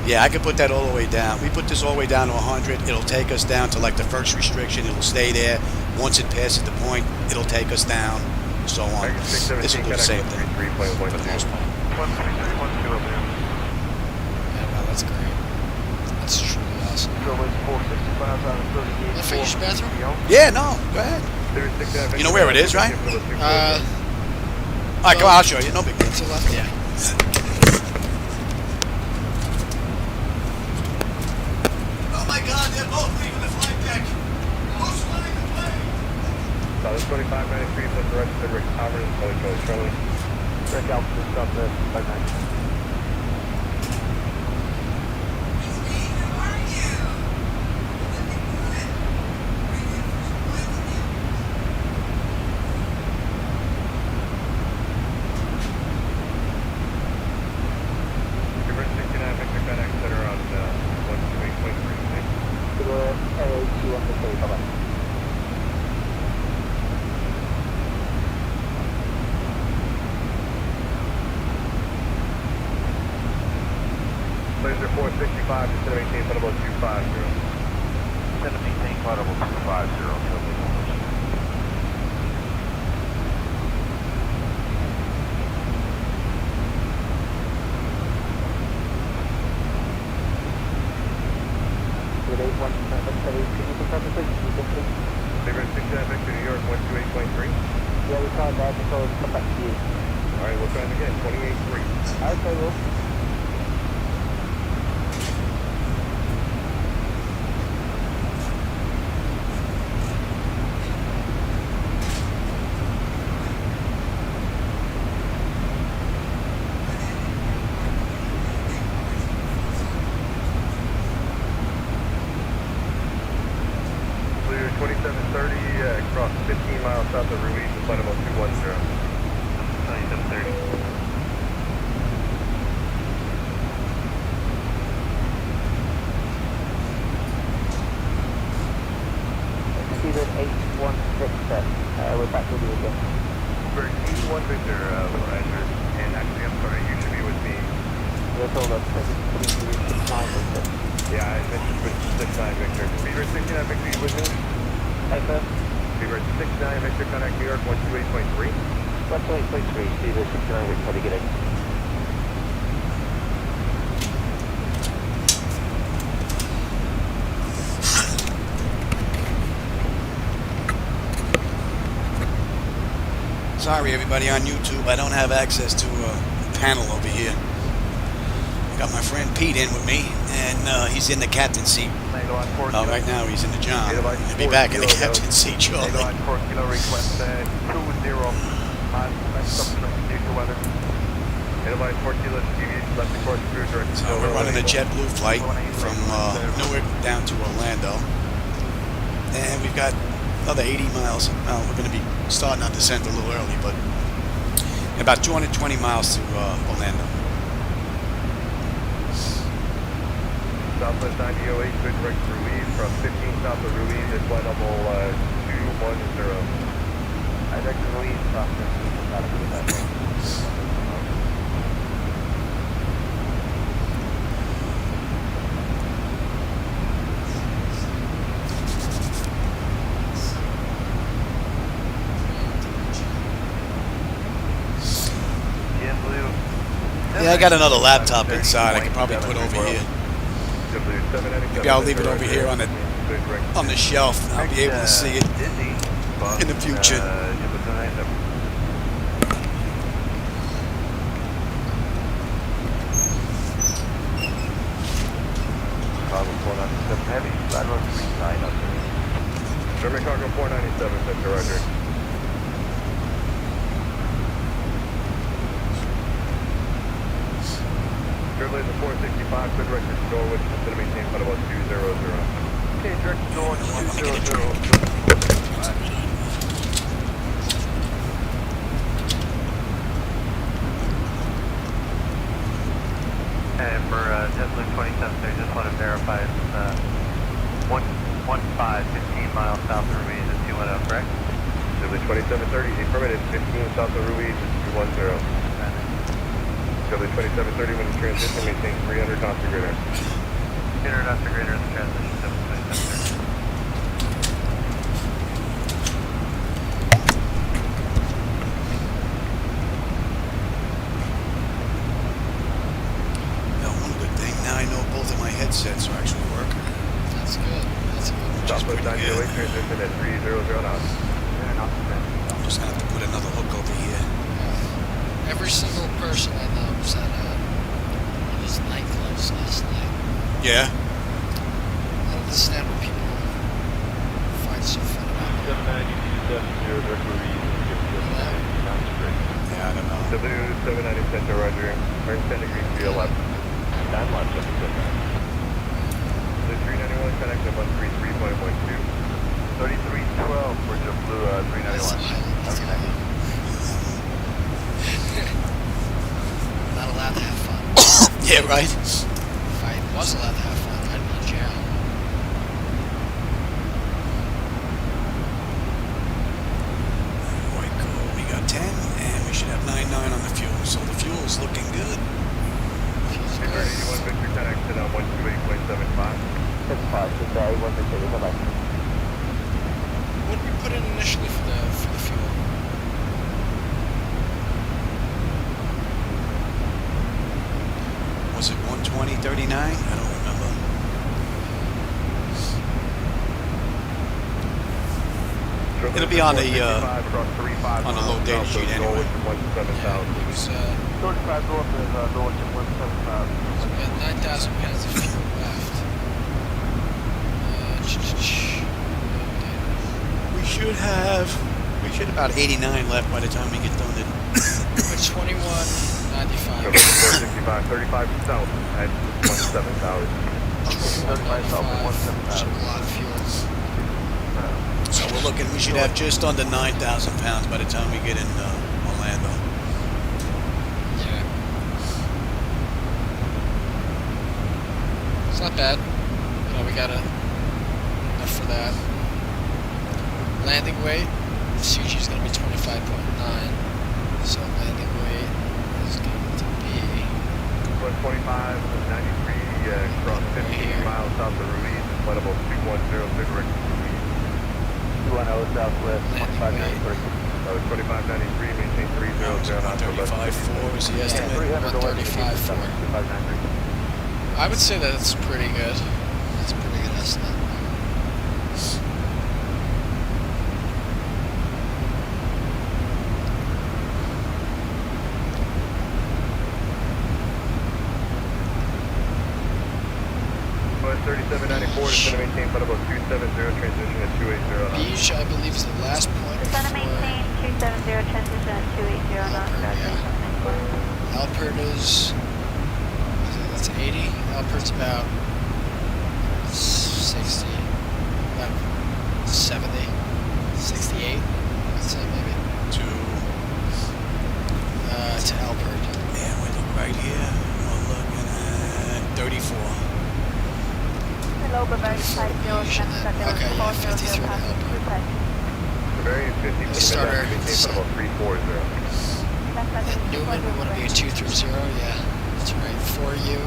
yeah, I could put that all the way down. We put this all the way down to 100. It'll take us down to like the first restriction. It'll stay there. Once it passes the point, it'll take us down, so on. This will do the same thing for the most part. 123, 1 there. yeah, wow, that's great. That's truly awesome. So it's 465 out of 38. Want to use your bathroom? Yeah, no, go ahead. You know where it is, right? All right, come on, I'll show you. No big deal. To the left, yeah. Oh my God, they're both leaving the flight deck. Who's flying the plane? South 2593 plus the rest of the Rick Thomas, Charlie. Rick Alpha, stop there. 59. Laser 465, just to maintain flight level 250. Instead of maintain flight level 250, Favorite 69 Victor, New York, 128.3. Yeah, we called that before we come back to you. Alright, we'll try it again, 28.3. Okay, well. Clear 2730, across 15 miles south of Ruiz, and flight level 210. 2730. Exceeded 816, we're back with you again. For 81 Victor, Roger, and actually, I'm sorry, you should be with me. That's all that's 69 Victor. Yeah, I mentioned with 69 Victor. Fever 69 Victor, you with me? Hey, sir. Fever 69 Victor, contact New York, 128.3. 128.3, Fever 69 Victor, to get in. Sorry, everybody on YouTube. I don't have access to a panel over here. Got my friend Pete in with me, and he's in the captain's seat. Right now he's in the John. He'll be back in the captain's seat shortly. 4 kilo request 20. Weather. Advise 4 kilos, deviation left to course through direct. So we're running a JetBlue flight from Newark down to Orlando. And we've got another 80 miles. Well, we're going to be starting our descent a little early, but about 220 miles to Orlando. Southwest 9008, good direct to Ruiz, from 15 south of Ruiz, it's flight level 210. I direct to Ruiz, from 15 south of Ruiz. Yeah, I got another laptop inside I could probably put over here. Maybe I'll leave it over here on the shelf. I'll be able to see it in the future. Chicago 497 Heavy, lateral 39 up there. German cargo 497, Center, roger. Trailblazer 465, good direction to Norwich, it's going to maintain at about 200. Okay, direction to Norwich 100. And for JetBlue 2730, just want to verify it's 15 miles south of Ruiz at 210, correct? JetBlue 2730, affirmative, 15 south of Ruiz, 210. JetBlue 2730, when in transition, maintain 300 knots or greater. 300 knots or greater in the transition, 2730. Headsets are actually working. That's good. That's good. Southwest 908, transition at 300 knots. I'm just gonna have to put another hook over here. Every single person I know was at these nightclubs last night. Yeah. I don't understand what people find so fun about it. 790, 270, referee, Yeah, I don't know. W790 Center, roger. Turn 10 degrees to your left. 9 left, 391 connect at 133.12. 3312 for JetBlue 391. Okay. Not allowed to have fun. Yeah, right. If I was allowed to have fun, I'd be in jail. Right, cool. We got 10, and we should have 99 on the fuel. So the fuel's looking good. 81 Victor connect at 128.75. That's fine, just I want to say bye-bye. What did we put in initially for the fuel? Was it 120.39? I don't remember. It'll be on the low data sheet anyway. It was 35 north and Norwich at 175. so we had 9,000 pounds of fuel left. We should have about 89 left by the time we get done. We're 21.95. 465, 35 south at 17,000. 35 south at 175. Should have a lot of fuel. So we're looking, we should have just under 9,000 pounds by the time we get in Orlando. Yeah. It's not bad. You know, we got enough for that. Landing weight, CG is going to be 25.9. So landing weight is going to be 125, 93, cross 15 miles south of Ruiz, it's flight about 210, good direction to Ruiz. 210 southwest, 2593. 2593, maintain 300 knots or less. 35.4 is the estimate. 135.4. 2593. I would say that's pretty good. That's a pretty good estimate. But 3794 is going to maintain flight about 270, transition at 280 knots. Beige, I believe, is the last point It's going to before maintain 270, transition at 280 knots. Alpert is that's 80. Alpert's about 60, about 70, 68, I'd say maybe. To Alpert. Yeah, we look right here. We're looking at 34. Hello, Bavarian Flight 077. Okay, yeah, 53 to Alpert. Bavarian 50 for the Starter. maintain flight about 340. And Newman, we want to be at 230, yeah. That's right. 4U,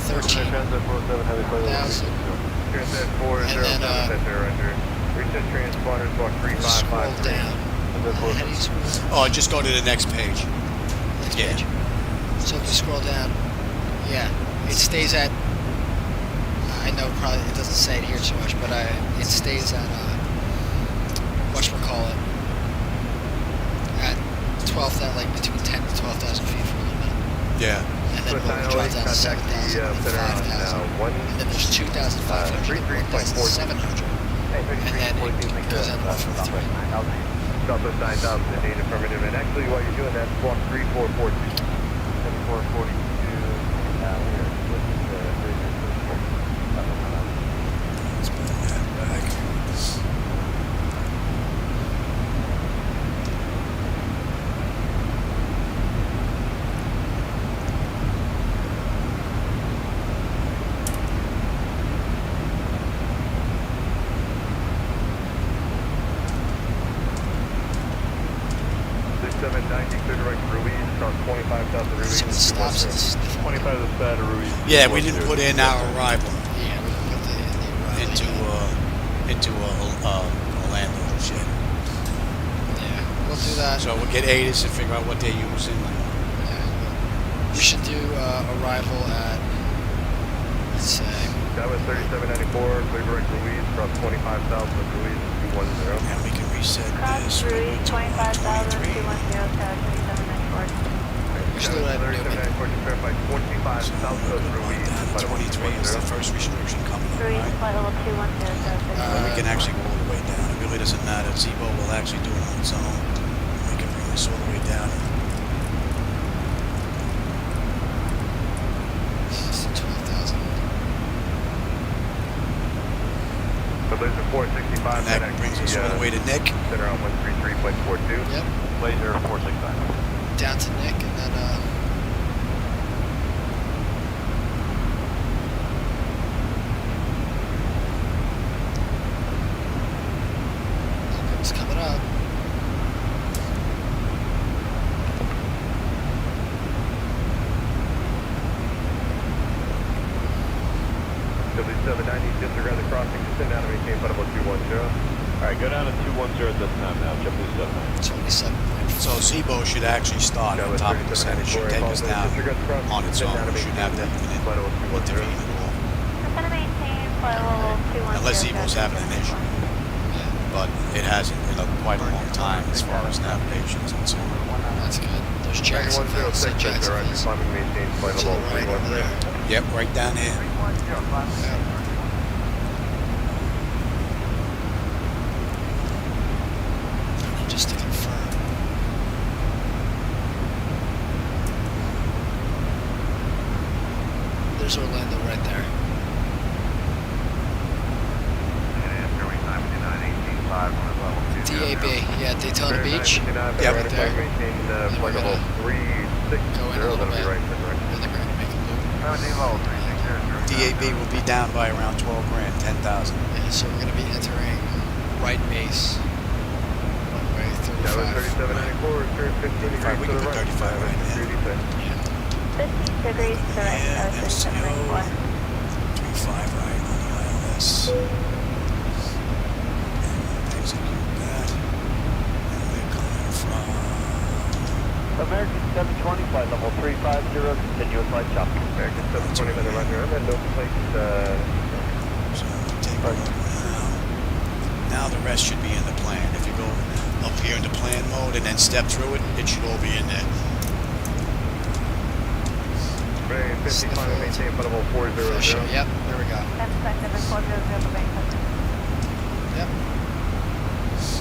13,000. Transnet 407, under. Reset transponders, block Scroll 3553. down. How do you scroll down? Oh, just go to the next page. Next Yeah. page. So if you scroll down, yeah, it stays at, I know probably it doesn't say it here too much, but it stays at, whatchamacallit, at 12,000, like between 10 to 12,000 feet for a little bit. Yeah. And then we'll drop down to 7,000, and 5,000, and then there's 2,500, 1,700, and then it goes down to 143. Southwest 9,000 indeed, affirmative. And actually, while you're doing that, squawk 3442. 3442, we are switching to 3334. Let's put that back. Some of the stops is 25 of the side of Ruiz. Yeah, we didn't put in our arrival yeah, we don't put the arrival into Orlando shit. yeah, we'll do that. So we'll get ATIS and figure out what they're using. Yeah. We should do arrival at, let's say, That was 3794, clear direct Ruiz, cross 25,000 with Ruiz 210. And we can reset Cross this. Ruiz, 25,000, 210, 3794. we should do it at Newman. 3794 to verify 25 south of Ruiz, Down but to 23 is the first restriction coming up, Ruiz, right? flight level 210, And we can actually go all the way down. It really doesn't matter. Zebo will actually do it on its own. We can bring this all the way down. It's 12,000. So there's a 465. And that brings us all the way to Nick. Center on 133.42. Yep, Laser 465. down to Nick, and then it's coming up. W790, disregard the crossing, descend down to maintain flight level 210. Alright, go down to 210 at this time now. Jump to 79. 27.4. So Zebo should actually start at the top of the center. It should take us down on its own. We shouldn't have to even intervene at all. I'm going to maintain flight level 210. Unless Zebo's having an issue. But it hasn't in quite a long time as far as navigation is concerned. That's good. There's Jacksonville, 9106, St. that's alright, Jacksonville's. climbing maintain flight To level the right over 310. there. Yep, right down here. And just to confirm. There's Orlando right there. DAB, yeah, Daytona Beach. Yeah, right there. Maintain And we're flight level gonna 360, go in a little that'll be bit. right in the direction. And then we're gonna make a loop. DAB will be down by around 12 grand, 10,000. Yeah, so we're gonna be entering right base. One way, That was 35. 3794, turn 15 degrees We to can the put right. 35 right there. 15 degrees to the right, Yeah, MCO. 3794. 35 right on the ILS. And execute that. And we're coming from... American 720, flight level 350, continuous light chop. American 720 on the right here, and no place, So take a look now. Now the rest should be in the plan. If you go up here into plan mode and then step through it, it should all be in there. Ray 55 and maintain flight level 400. Official, yep, there we go. That's flight number 400 for Bangkok. Yep.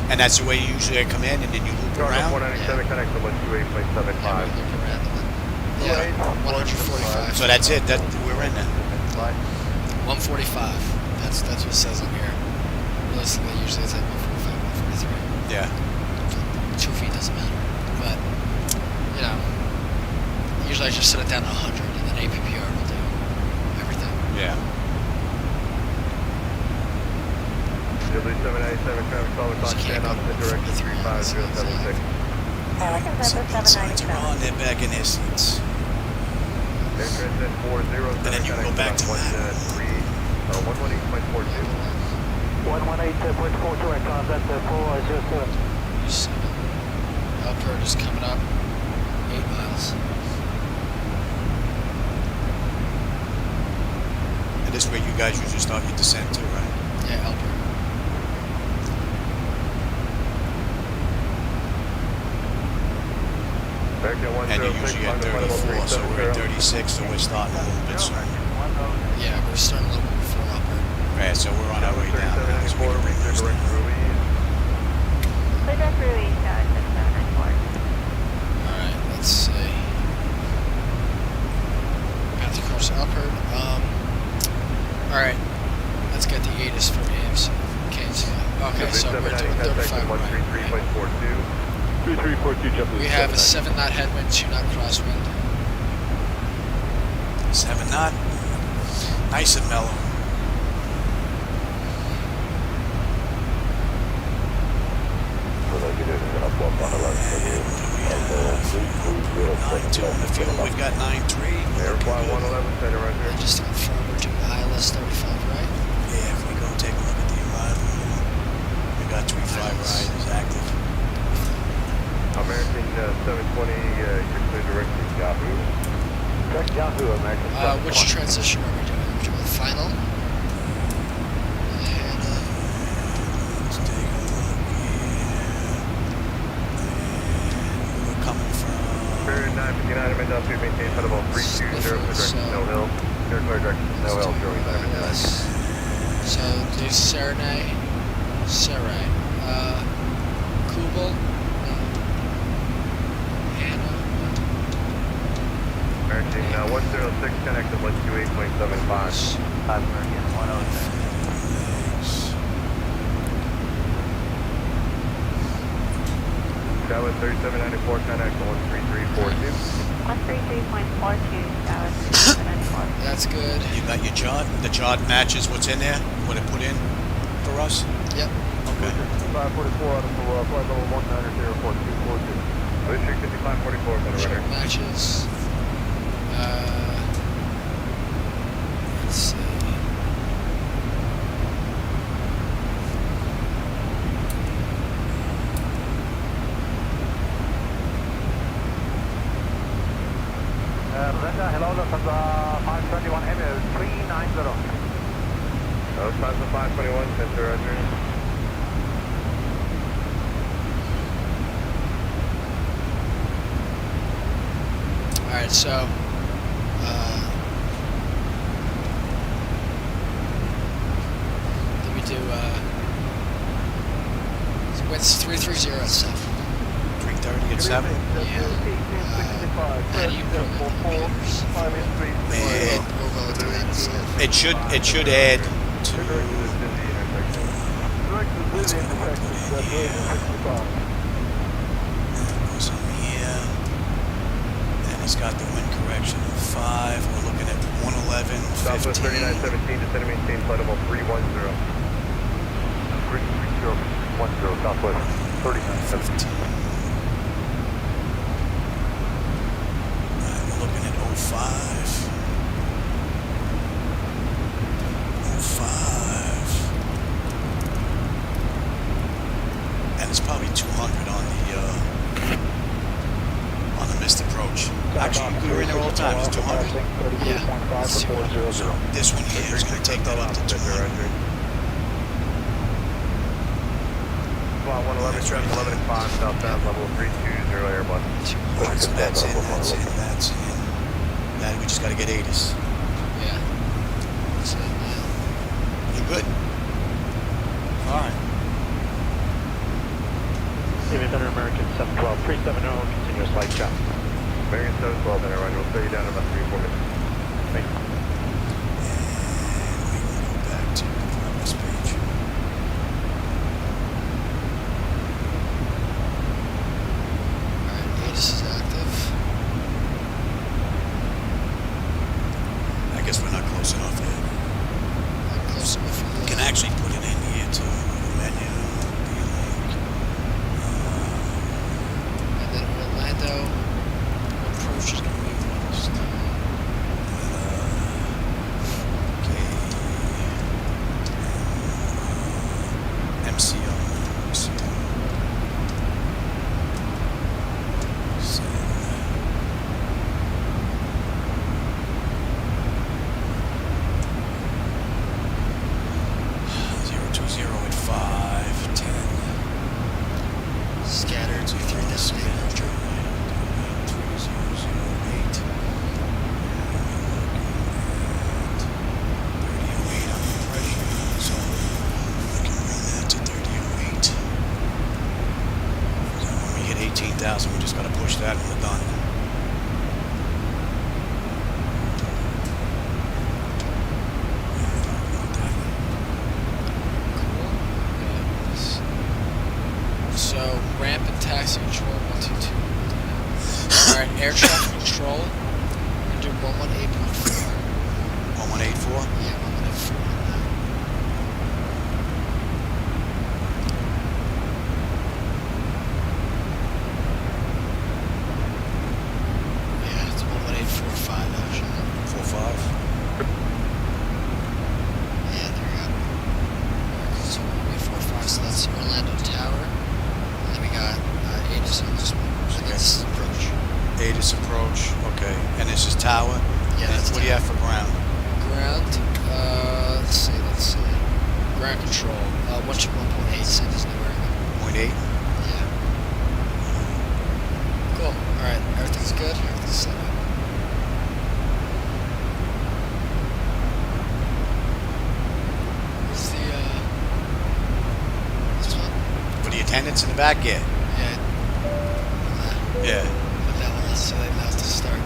And that's the way you usually come in and then you loop North around. 497, connect to 128.75. Yeah, we loop around and then, yeah, 145. So that's it. That we're in there. 145. That's what it says on here. Realistically, usually it's at 145, 143. Yeah. 2 feet doesn't matter. But, you know, usually I just set it down to 100 and then APPR will do everything. Yeah. W797 traffic solid clock, stand off the direction 5076. American Zebra Signs are 797. on. They're back in their seats. Air transit 407, And then you go back to that. 118.42. 118.42, I contact the 407. 7. Alpert is coming up 8 miles. And this way you guys usually start your descent too, right? Yeah, Alpert. American American And you're 106, usually at 34, so we're at 36, so we're starting a little bit soon. Yeah, we're starting a little bit before upper. Right, so we're on our way down now, so we can bring those direct down. Ruiz. Clear direct Ruiz, 6794. Alright, let's see. Got the course upward. Alright, let's get the ATIS from AMC. Okay, so we're doing 35 right. 133.42. 3342 jump. We have a 7 knot headwind, 2 knot crosswind. 7 knot. Nice and mellow. Nine two on the fuel. We've got 9-3. Airfly 111, center right here. I just confirm we're doing ILS 35 right. Yeah, if we go take a look at the arrival, we got 35 right is active. American 720, you're clear direct to Yahoo. Direct Yahoo, American. Which transition are we doing? We're doing the final. And, Let's take a look here. And we're coming from... Spirit 959, I'm in to maintain flight level 320, clear direct to Snow Hill. Clear direct to Snow Hill, showing 959. so do Serenay, Kubel, Hannah. American 106, connect to 128.75. American 106. That was 3794, connect to 13342. 133.42, 3794. That's good. You got your chart? The chart matches what's in there? What it put in for us? Yep. Okay. 544 out of flight level 1904242. District 5544, center Check runner. matches. Let's see. Brenda, hello, this is 521 Heavy 390. That was 521, center runner. Alright, so did we do what's 330 at 7? 330 at 7? Yeah. How do you program the meters? Man, Over the land stuff. it should add to... What's going to put in? Goes in here. And it's got the wind correction of 5. We're looking at 111, Southwest 15. 3917, descend and maintain flight level 310. 330 Southwest 3917. We're looking at 05. 05. And it's probably 200 on the missed approach. Actually, we were in there all the time. It's 200. Yeah. So this one here is going to take that up to 200. Flight 111, traffic 11 and 5, southbound level 320 Airbus. Alright, so that's in. Now we just got to get ATIS. Yeah. That's it now. You're good. Alright. Avian Thunder American 712, 370, continuous light jump. American 712, center runner. We'll slow you down in about 3 or 4 minutes. Thank you. And we will go back to the progress page. Alright, ATIS is active. I guess we're not close enough yet. I'm close enough for We the can actually put it in here too. Menu, D-Link. and then Orlando approach is gonna be MCO. scattered to 3 destination. 18,000. We just got to push that and we're done. So, ramp and taxi control 122. Alright, air traffic control. We're do 118.4. 1184? Yeah, 118.4. Yeah, it's 118.45 actually. 45? Yeah, there we go. So 118.45, so that's Orlando Tower. And then we got ATIS on this one. So that's approach. ATIS approach, okay. And this is tower? Yeah, And that's what do you have for ground? Ground, let's see. Ground control, 1.8 cents Newark. 0.8? Yeah. Cool. Alright, everything's good. Everything's set up. Where's the, this one? For the attendants in the back? Yeah. Yeah. Yeah. Put that one on so they have to start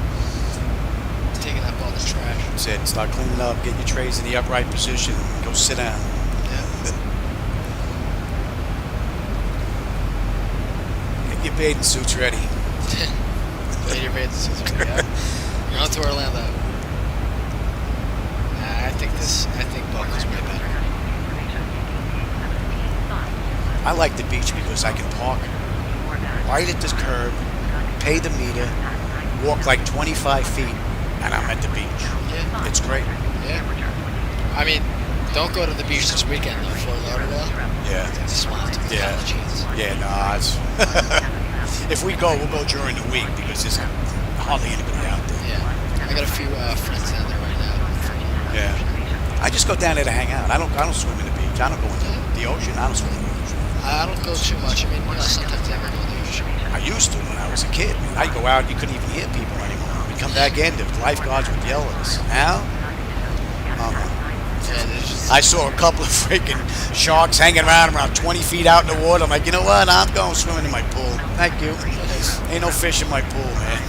taking up all the trash. That's it. Start cleaning up, get your trays in the upright position, and go sit down. Yeah. Get your bathing suits ready. Get your bathing suits ready, yeah. You're on to Orlando. I think Boca's way better. I like the beach because I can park right at this curb, pay the meter, walk like 25 feet, and I'm at the beach. Yeah. It's great. Yeah. I mean, don't go to the beach this weekend though, Fort Lauderdale. Yeah. Just want to Yeah. the chance. Yeah, nah, it's if we go, we'll go during the week because there's hardly anybody out there. Yeah. I got a few friends down there right now. Yeah. I just go down there to hang out. I don't swim in the beach. I don't go into the ocean. I don't swim in the ocean. I don't go too much. I mean, sometimes I go to the ocean. I used to when I was a kid. I'd go out, you couldn't even hear people anymore. We'd come back in, the lifeguards would yell at us. Now? Yeah, just, I saw a couple of freaking sharks hanging around 20 feet out in the water. I'm like, you know what? I'm going swimming in my pool. Thank you. Ain't no fish in my pool, man.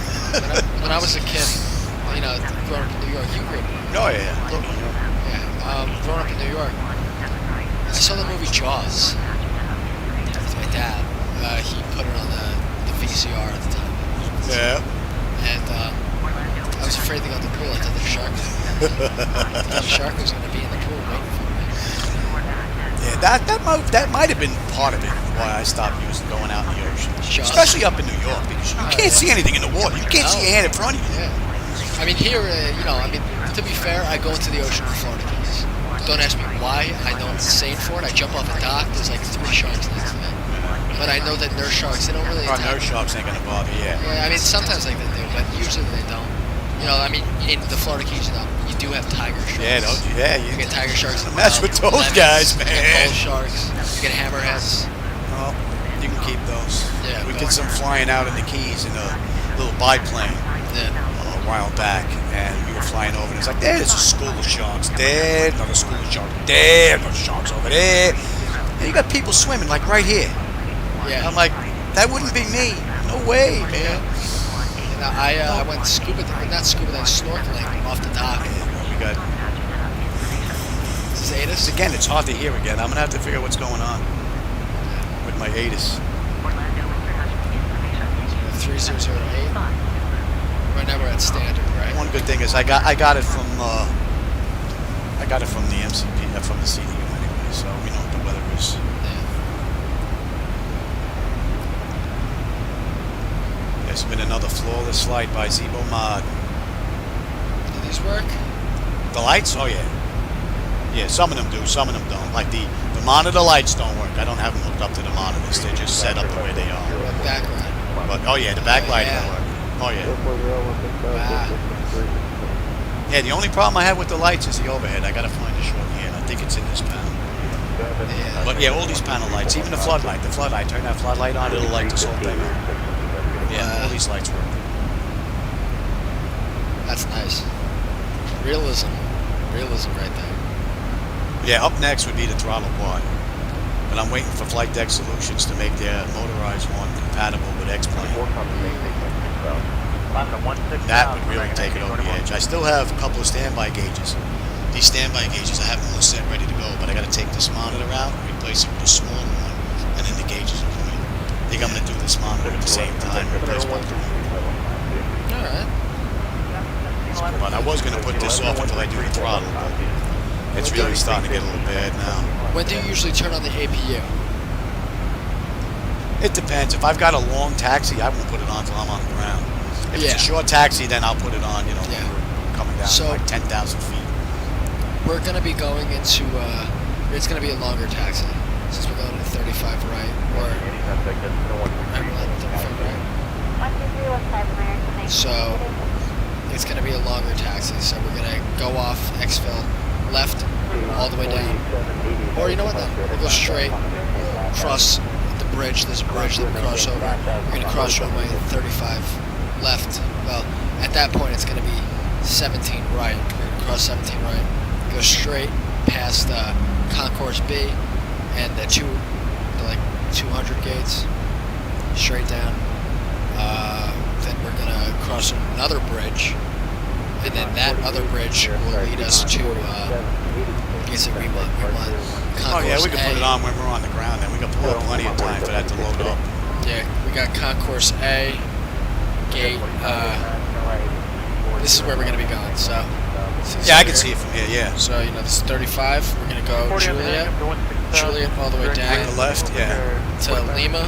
when I was a kid, growing up in New York, you grew up. Oh, yeah. Growing up in New York, I saw the movie Jaws with my dad. He put it on the VCR at the time. Yeah. And I was afraid to go in the pool. I thought the shark was going to be in the pool waiting for me. Yeah, that might have been part of it why I stopped going out in the ocean. Jaws. Especially up in New York because you can't see anything in the water. You can't see your hand in front of you. Yeah. I mean, here, to be fair, I go into the ocean in Florida Keys. Don't ask me why. I know I'm insane for it. I jump off a dock. There's like 3 sharks next to me. But I know that nurse sharks, they don't really attack. Nurse sharks ain't gonna bother you. Yeah, I mean, sometimes like they do, but usually they don't. I mean, in the Florida Keys, you do have tiger sharks. Yeah, don't you? Yeah, You get tiger sharks. Mess with those lemons, guys, man. You get bull sharks. You get hammerheads. Well, you can keep those. Yeah, we did some flying out in the Keys in a little biplane a while back, and we were flying over, and it's like, there's a school of sharks there, another school of sharks there, another sharks over there. And you got people swimming like right here. Yeah. I'm like, that wouldn't be me. No way, man. And I went snorkeling off the dock. We got. This is ATIS? Again, it's hard to hear again. I'm gonna have to figure out what's going on with my ATIS. 3008. Right now we're at standard, right? One good thing is I got it from the MCP, from the CDU anyway, so we know what the weather is. There's been another flawless flight by Zebo Mod. Do these work? The lights? Oh yeah. Yeah, some of them do, some of them don't. Like the monitor lights don't work. I don't have them hooked up to the monitors. They're just set up the way they are. What background? But oh yeah, the backlight yeah. don't work. Oh yeah. Wow. Yeah, the only problem I have with the lights is the overhead. I gotta find a short hand. I think it's in this panel. Yeah. But yeah, all these panel lights, even the floodlight. Turn that floodlight on, it'll light this whole thing up. Yeah, all these lights work. That's nice. Realism right there. Yeah, up next would be the throttle quad. But I'm waiting for Flight Deck Solutions to make their motorized one compatible with X-Plane. That would really take it over the edge. I still have a couple of standby gauges. These standby gauges I have them all set ready to go, but I got to take this monitor out, replace it with a smaller one, and then the gauges are going. I think I'm going to do this monitor at the same time, replace both of them. Alright. But I was going to put this off until I do the throttle, but it's really starting to get a little bad now. When do you usually turn on the APU? It depends. If I've got a long taxi, I won't put it on until I'm on the ground. If Yeah. it's a short taxi, then I'll put it on, you know, Yeah. coming down So- like 10,000 feet. We're going to be going into, it's going to be a longer taxi, since we're going to 35 right, or, I'm going 35 right. So, it's going to be a longer taxi, so we're going to go off exfil, left, all the way down. Or you know what, then? We'll go straight, cross the bridge, there's a bridge that we cross over. We're going to cross runway 35 left. Well, at that point it's going to be 17 right. We're going to cross 17 right. Go straight past Concourse B and the 200 gates, straight down. Then we're gonna cross another bridge, and then that other bridge will lead us to. I guess we want Concourse Oh yeah, we can A. put it on when we're on the ground. Then we got plenty of time for that to load up. Yeah, we got Concourse A gate. This is where we're gonna be going. So. Yeah, I can see it from here. Yeah. So you know this is 35. We're gonna go Juliet all the way down. Hang the left. Yeah. To Lima.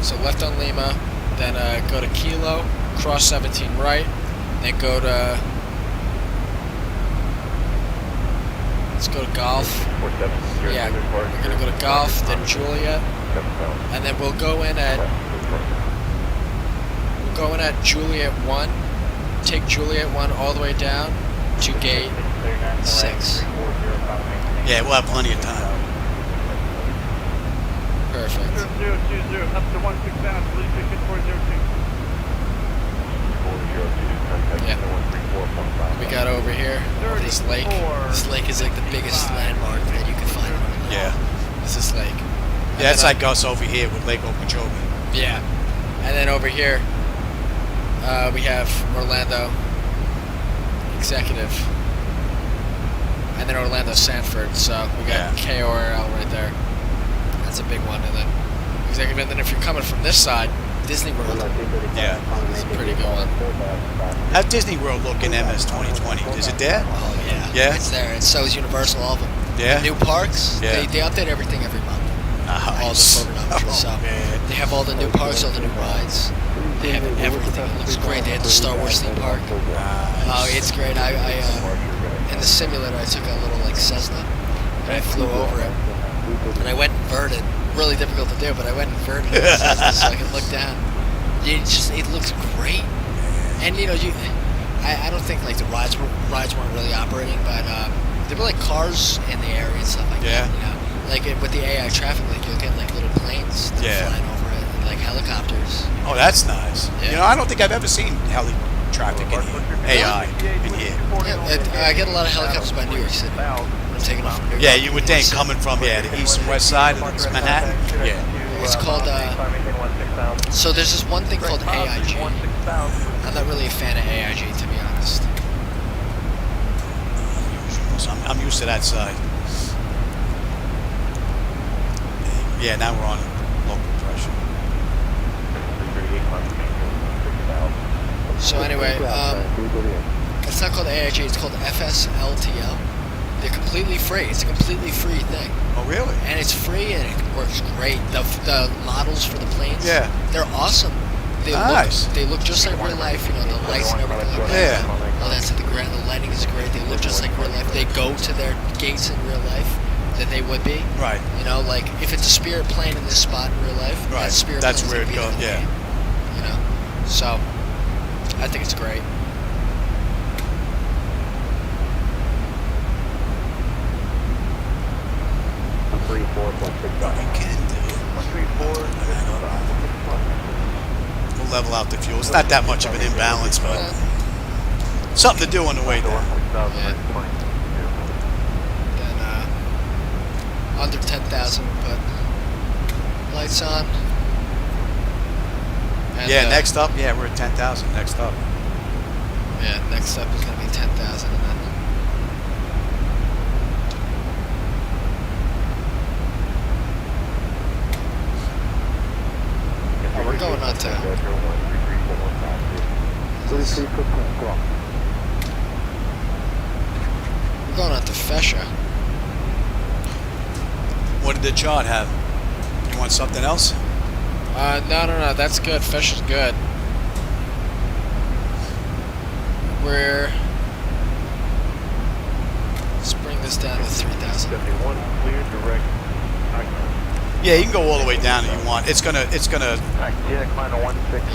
So left on Lima, then go to Kilo, cross 17 right, then go to. Let's go to Golf. Yeah, we're gonna go to Golf, then Juliet, and then we'll go in at Juliet 1. Take Juliet 1 all the way down to gate 6. Yeah, we'll have plenty of time. Perfect. 020 up to 16,000, please ticket 402. Yeah. We got over here, over this lake. This lake is like the biggest landmark that you can find. Yeah. It's this lake. Yeah, it's like us over here with Lake Okeechobee. Yeah. And then over here, we have Orlando Executive. And then Orlando Sanford. So we got KORL right there. That's a big one. And then Executive. And then if you're coming from this side, Disney World. Yeah. It's a pretty good one. How's Disney World look in MS 2020? Is it there? Oh, yeah. Yeah? It's there. And so is Universal, all of them. Yeah? New parks, Yeah. they update everything every month. All the programming. So they have all the new parks, all the new rides. They have everything. It looks great. They had the Star Wars theme park. Oh, it's great. I in the simulator, I took a little like Cessna, and I flew over it, and I went inverted. Really difficult to do, but I went inverted in the Cessna so I could look down. It looks great, and you know, I don't think like the rides weren't really operating, but they were like cars in the area and stuff like that. You know, like with the AI traffic, like you'll get like little planes that are flying over it, and, like helicopters. Oh, that's nice. Yeah. You know, I don't think I've ever seen heli traffic in here. AI in here. Yeah, I get a lot of helicopters by New York City. I'm taking off from New York. Yeah, you would think coming from the east and west side of Manhattan. Yeah. It's called. So there's this one thing called AIG. I'm not really a fan of AIG, to be honest. So I'm used to that side. Yeah, now we're on local pressure. So anyway, it's not called AIG, it's called FSLTL. They're completely free. It's a completely free thing. Oh, really? And it's free and it works great. The models for the planes, they're awesome. They look just like real life, you know, the lights and everything like that. Oh, that's at the ground. The lighting is great. They look just like real life. They go to their gates in real life that they would be. Right. You know, like if it's a Spirit plane in this spot in real life, right. That's where it goes. Yeah. Game, you know, so I think it's great. You can do. We'll level out the fuel. It's not that much of an imbalance, but something to do on the way there. Yeah. Then under 10,000, but Lights on. And, Yeah, next up, yeah, we're at 10,000. Next up. Yeah, next up is going to be 10,000, and then. Oh, we're going on to. We're going on to Fesha. What did the chart have? You want something else? No. That's good. Fesha's good. Let's bring this down to 3,000. 71 clear direct. Yeah, you can go all the way down if you want. It's gonna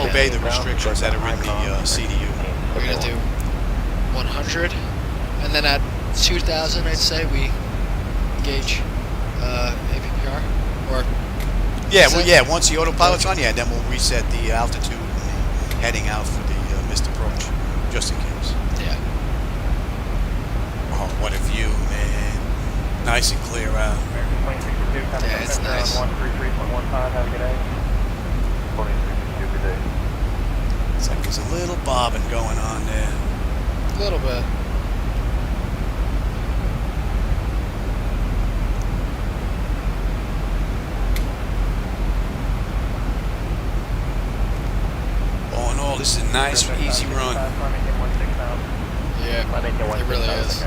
obey the restrictions that are in the CDU. We're gonna do 100, and then at 2,000, I'd say we engage APPR or. Yeah, well, yeah. Once the autopilot's on, yeah, then we'll reset the altitude and the heading out for the missed approach, just in case. Yeah. Oh, what a view, man! Nice and clear out. Yeah, it's nice. 133.15. Have a good day. 2362. Good day. It's like there's a little bobbing going on there. A little bit. All in all, this is a nice, easy run. Yeah, it really is.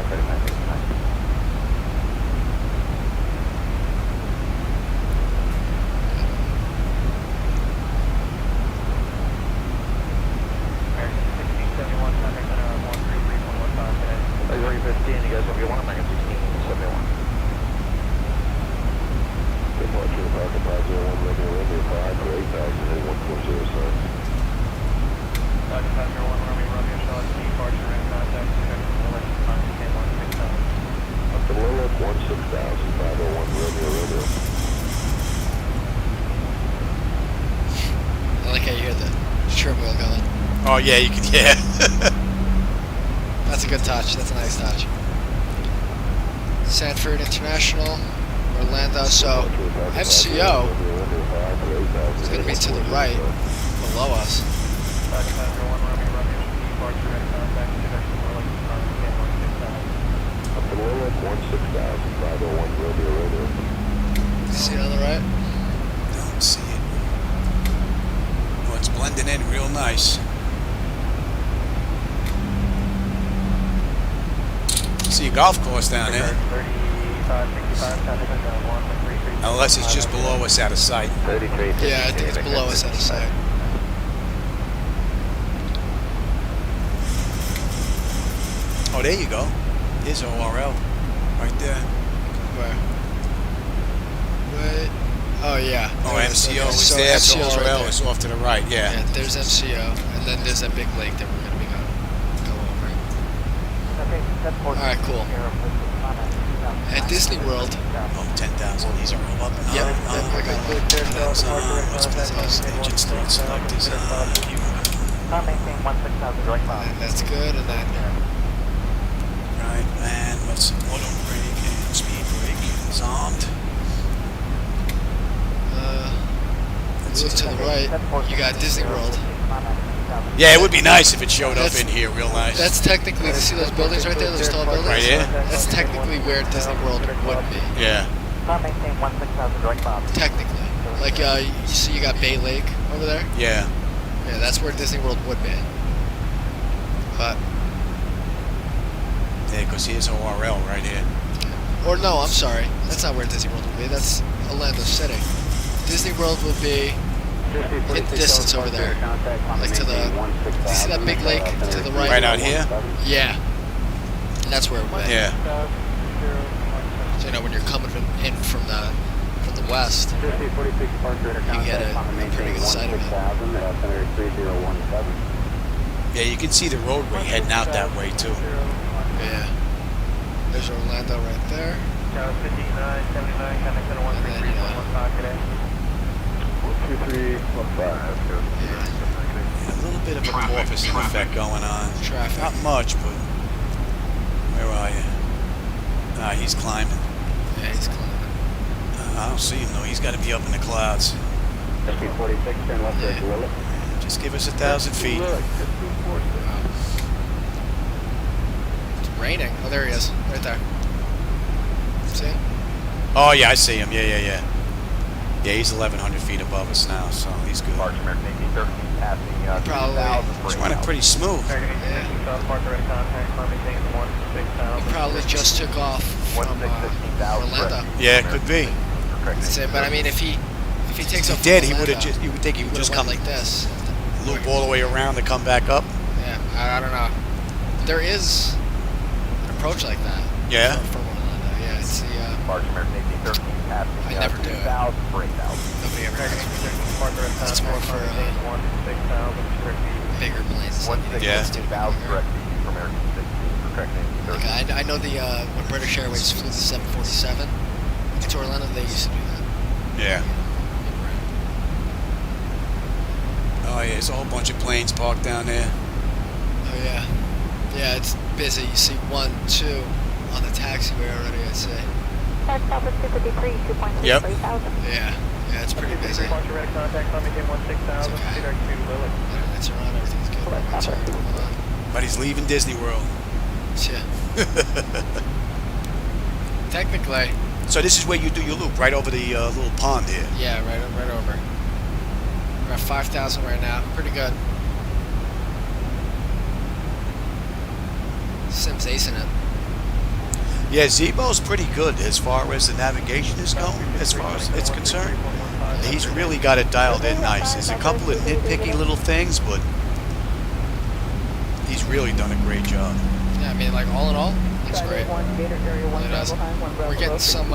I like how you hear the trim wheel going. Oh yeah, you can. Yeah. That's a good touch. That's a nice touch. Sanford International, Orlando. So MCO is going to be to the right, below us. See it on the right? Don't see it. Oh, it's blending in real nice. See a golf course down there. Unless it's just below us out of sight. Yeah, I think it's below us out of sight. Oh, there you go. There's ORL. Right there. Where? What? Oh, yeah. Oh, MCO is so there. So MCO's right ORL there. is off to the right. Yeah. Yeah, there's MCO, and then there's that big lake that we're going to be go over. Alright, cool. At Disney World. Oh, 10,000. These are all up and on. Yep, On. I got them. That's on. What's this? Engine start select is on. And that's good, and then Right, and what's auto brake and speed brake is armed. look to the right, you got Disney World. Yeah, it would be nice if it showed up in here real nice. That's technically, you see those buildings right there, those tall buildings? Right here? That's technically where Disney World would be. Yeah. Technically. Like, you see you got Bay Lake over there? Yeah. Yeah, that's where Disney World would be. But... yeah, because here's ORL right here. Or no, I'm sorry. That's not where Disney World would be. That's Orlando City. Disney World would be in the distance over there. Like to the... do you see that big lake to the right? Right out here? Yeah. And that's where it would be. Yeah. So, you know, when you're coming in from the west, you get a pretty good sight of it. Yeah, you can see the roadway heading out that way too. Yeah. There's Orlando right there. And then, Yeah, a little bit of amorphous effect going on. Traffic. Not much, but where are you? Ah, he's climbing. Yeah, he's climbing. I don't see him though. He's got to be up in the clouds. 746, turn left there, Gorilla. Just give us 1,000 feet. It's raining. Oh, there he is. Right there. See him? Oh, yeah, I see him. Yeah, he's 1,100 feet above us now, so he's good. March American 1813 passing Probably. 2,000. He's running pretty smooth. He probably just took off from Orlando. Yeah, it could be. So, but I mean, if he takes off, He did. from He would have Orlando, just. You would think he would just went come like this. loop all the way around to come back up. Yeah, I don't know. There is an approach like that. Yeah. From Orlando. Yeah, it's the. March American 1813 passing I never do it. 2,000 for 8,000. Nobody ever does it. It's more for bigger planes. Yeah. 2,000 direct for American 16 for correct Like, I know the when British Airways flew the 747 to Orlando, they used to do that. Yeah. Oh yeah, there's a whole bunch of planes parked down there. Oh yeah, yeah, it's busy. You see 1, 2 on the taxiway already. I'd say. That's Southwest 253, 2.3, Yep. 3,000. Yeah, it's pretty busy. It's okay. Lights are on. Everything's good. Lights are on. But he's leaving Disney World. Yeah. Technically. So this is where you do your loop, right over the little pond here. Yeah, right over. We're at 5,000 right now. Pretty good. Sim's acing it. Yeah, Zebo's pretty good as far as the navigation is going, as far as it's concerned. He's really got it dialed in nice. There's a couple of nitpicky little things, but he's really done a great job. Yeah, I mean, like all in all, looks great. Really does. We're getting some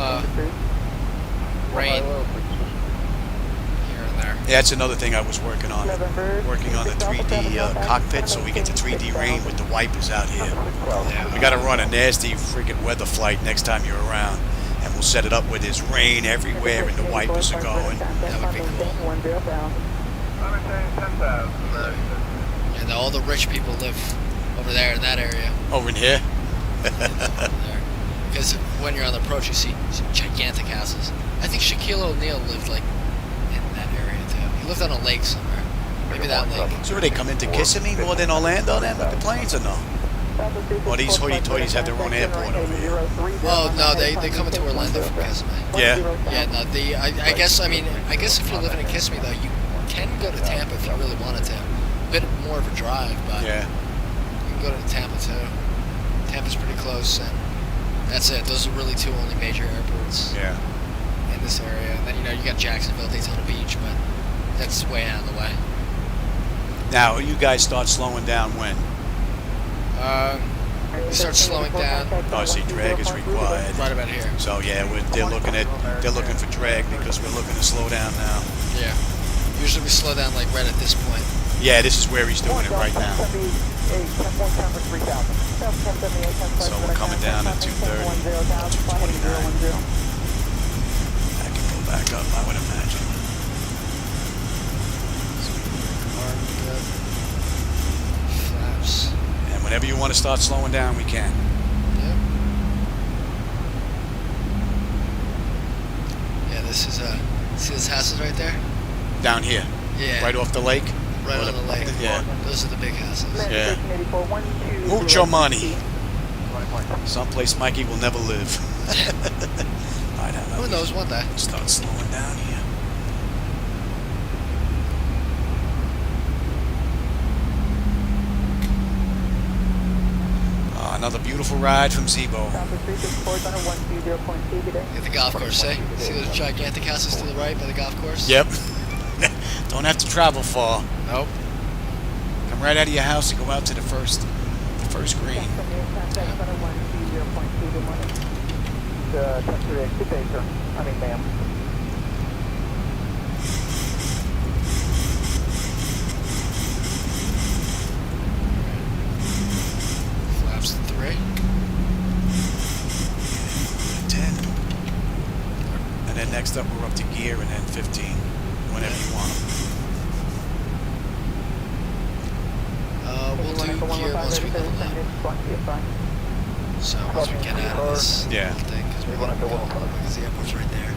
rain here and there. Yeah, that's another thing I was working on. Working on the 3D cockpit, so we get the 3D rain with the wipers out here. Yeah, We got to run a nasty freaking weather flight next time you're around, and we'll set it up where there's rain everywhere and the wipers are going. That would be cool. And all the rich people live over there in that area. Over in here. Because when you're on the approach, you see gigantic houses. I think Shaquille O'Neal lived like in that area too. He lived on a lake somewhere. Maybe that lake. So they come into Kissimmee more than Orlando then with the planes or no? Or these hoity-toities have their own airport over here? Oh no, they come into Orlando from Kissimmee. Yeah. Yeah, no. I guess if you're living in Kissimmee though, you can go to Tampa if you really wanted to. A bit more of a drive, but Yeah. you can go to Tampa too. Tampa's pretty close, and that's it. Those are really two only major airports Yeah. in this area. And then you got Jacksonville, Daytona Beach, but that's way out of the way. Now, you guys start slowing down when? We start slowing down Oh, see, drag is required. right about here. So yeah, they're looking for drag because we're looking to slow down now. Yeah. Usually we slow down like right at this point. Yeah, this is where he's doing it right now. So we're coming down at 230, 229. I can go back up, I would imagine. Flaps. And whenever you want to start slowing down, we can. Yep. Yeah, this is see those houses right there? Down here, Yeah. right off the lake. Right on the lake. Yeah. Those are the big houses. Yeah. Mucho money. Someplace Mikey will never live. I don't know. Who knows one day? Start slowing down here. Another beautiful ride from Zebo. At the golf course, see? See those gigantic houses to the right by the golf course? Yep. Don't have to travel far. Nope. Come right out of your house and go out to the first green. Flaps to 3. 10. And then next up we're up to gear and then 15. Whenever you want them. We'll do gear once we go lap. So once we get out of this Yeah. thing, because we're going to go because the airport's right there.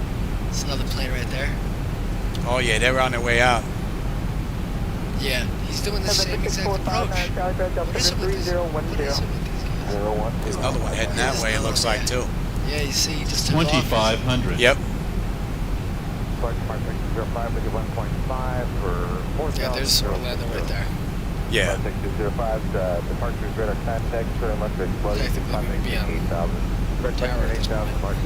There's another plane right there. Oh yeah, they were on their way out. Yeah, he's doing the same exact approach. What is it with these? What is it with these guys? There's another one heading that way, it looks like, too. Yeah, you see, he just took off. 2,500. Yep. Yeah, there's Orlando right there. Yeah. Departures radar contact for electric explosion. Technically, we would be on tower at this point.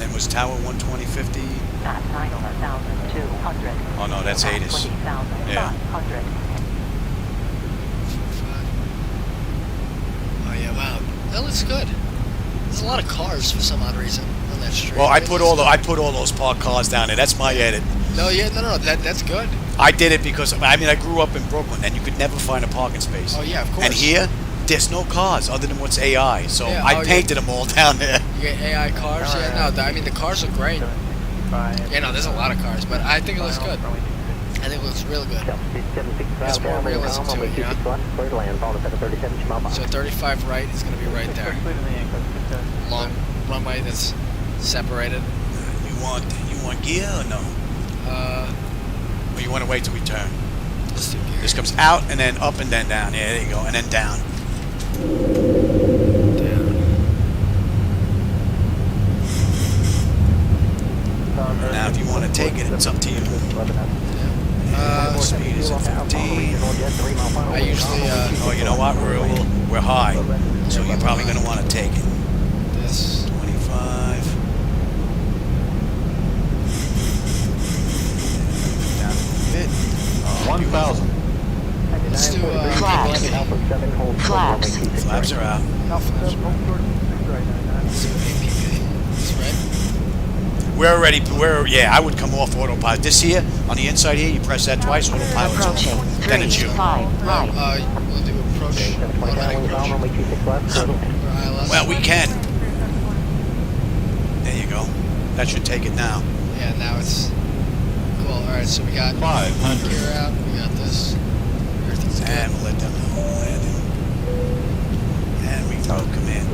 And was Tower 12050? At 9,200. Oh no, that's Hadis. 20,500. Oh yeah, wow, that looks good. There's a lot of cars for some odd reason on that street. Well, I put all those parked cars down there. That's my edit. No, yeah, no, that's good. I did it because I grew up in Brooklyn, and you could never find a parking space. Oh yeah, of course. And here, there's no cars other than what's AI. So Yeah, I painted them all down there. You get AI cars, yeah. No, I mean the cars are great. Yeah, no, there's a lot of cars, but I think it looks good. I think it looks real good. It's more realistic to it, you know? So 35 right is going to be right there. Long runway that's separated. You want gear or no? Or you want to wait till we turn? Let's do gear. This comes out and then up and then down. Yeah, there you go, and then down. Now, if you want to take it, it's up to you. Speed is at 15. I usually, oh, you know what? We're high, so you're probably going to want to take it. This 25. Down a bit. 1,000. let's do Flaps. Flaps are out. It's red. Yeah, I would come off autopilot. This here, on the inside here, you press that twice, autopilot's Approaching. on. Then it's you. 5 right. We'll do approach. Automatic approach. Well, we can. There you go. That should take it now. Yeah, now it's cool. All right, so we got 500. gear out. We got this. Everything's good. And we'll let them know we're landing. And we throw command.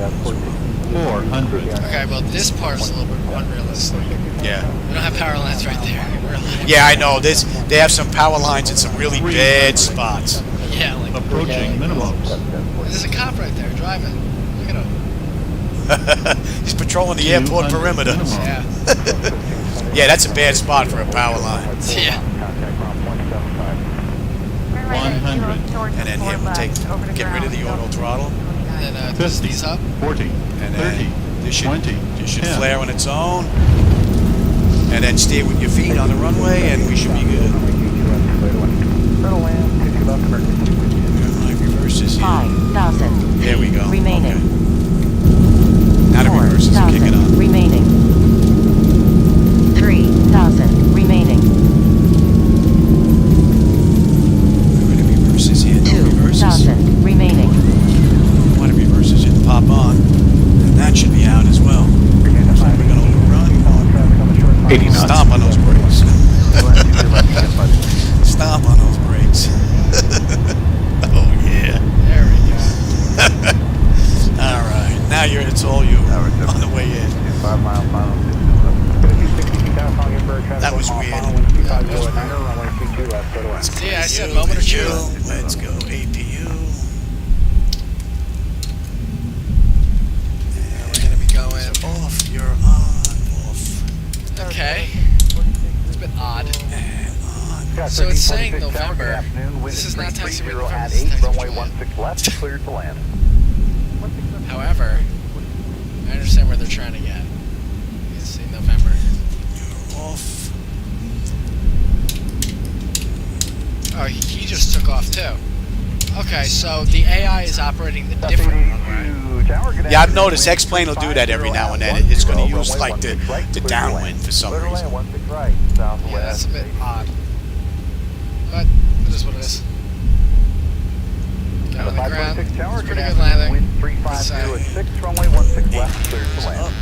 400. Okay, well this part's a little bit unrealistic. Yeah. We don't have power lines right there. Yeah, I know. They have some power lines in some really bad spots. Yeah, like Approaching minimums. there's a cop right there driving. Look at him. He's patrolling the airport 200 perimeter. minimum. Yeah. Yeah, that's a bad spot for a power line. Yeah. 100. And then here, we'll get rid of the auto throttle. And then 50. these up. 40. And 30. then this should 20. flare on its own. And then steer with your feet on the runway, and we should be good. My reverses here. 5,000. There we go. Remaining. Okay. Now the reverses are kicking 4,000 on. remaining. 3,000 remaining. Where the reverses here? No reverses. 2,000 remaining. One of the reverses should pop on. And that should be out as well. Looks like we're going to overrun. 80 knots. Stomp on those brakes. Stomp on those brakes. Oh yeah. There we go. All right. Now it's all you on the way in. 5 miles final. That was weird. Yeah, I said moment of truth. Let's go APU. And we're gonna be going. Off. You're on. Off. Okay. It's a bit odd. And on. So it's saying November. This is not taxiway November. This is taxiway July. left, cleared to land. However, I understand where they're trying to get. You can see November. You're off. Oh, he just took off too. Okay, so the AI is operating the different runway. Yeah, I've noticed X-Plane will do that every now and then. It's going to use like the downwind for some reason. Yeah, that's a bit odd. But it is what it is. Get on the ground. It's pretty good landing. Runway 16 left, cleared to land.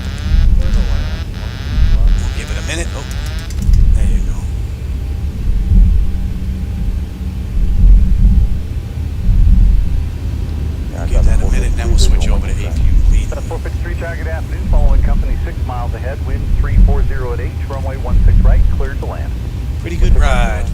We'll give it a minute. Oh, there you go. Give that a minute, and then we'll switch over to APU lead. 453 target afternoon, following company 6 miles ahead, wind 340 at 8, right.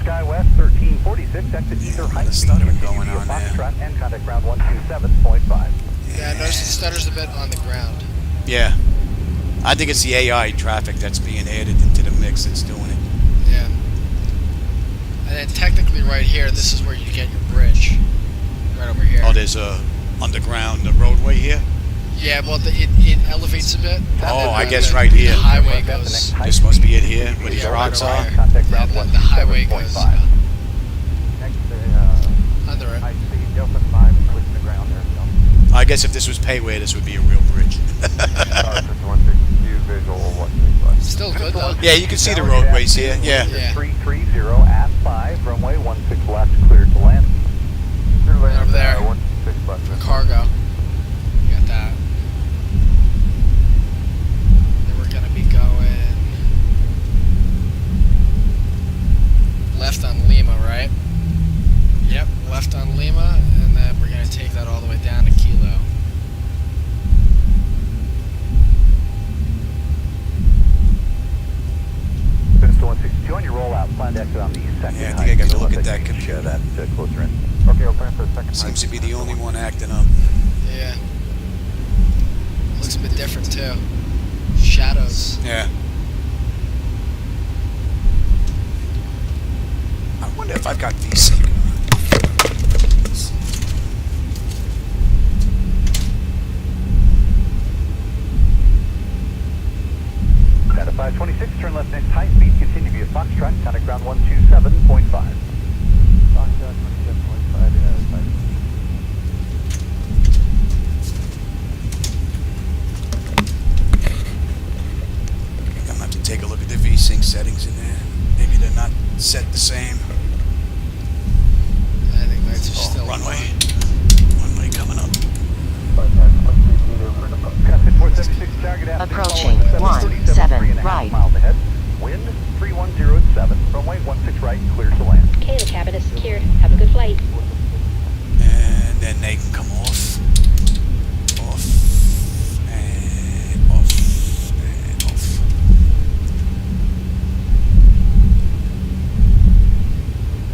SkyWest 1346, exit either high speed stuttering going on there. Foxtrot and contact ground 127.5. Yeah, I noticed it stutters a bit on the ground. Yeah. I think it's the AI traffic that's being added into the mix that's doing it. Yeah. And then technically right here, this is where you get your bridge. Right over here. Oh, there's a underground roadway here? Yeah, well, it elevates a bit. Oh, I guess right here. The highway goes. This must be it here, where these rocks are. Yeah, the highway goes under it. High speed, Delta 5 is clicking the ground there. I guess if this was payway, this would be a real bridge. Still good though. Yeah, you can see the roadways here. Yeah. 330 at 5, runway 16 left, cleared to land. Over there. Cargo. You got that. Then we're gonna be going left on Lima, right? Yep, left on Lima, and then we're gonna take that all the way down to Kilo. Pistol 162 on your rollout, planned exit on the second. Yeah, I think I got to look at that Share computer. that closer in. Okay, I'll plan for the second. Seems to be the only one acting up. Yeah. Looks a bit different too. Shadows. Yeah. I wonder if I've got VSync. At a 526, turn left next high speed, continue via Foxtrot, contact ground 127.5. Foxtrot 27.5, yeah, I'm gonna have to take a look at the VSync settings in there. Maybe they're not set the same. I think that's still Runway. Runway coming up. Approaching 17 right. Miles ahead. Wind 310 at 7. Runway 16 right, clear to land. Okay, the cabin is secured. Have a good flight. And then they can come off. Off. And off. And off.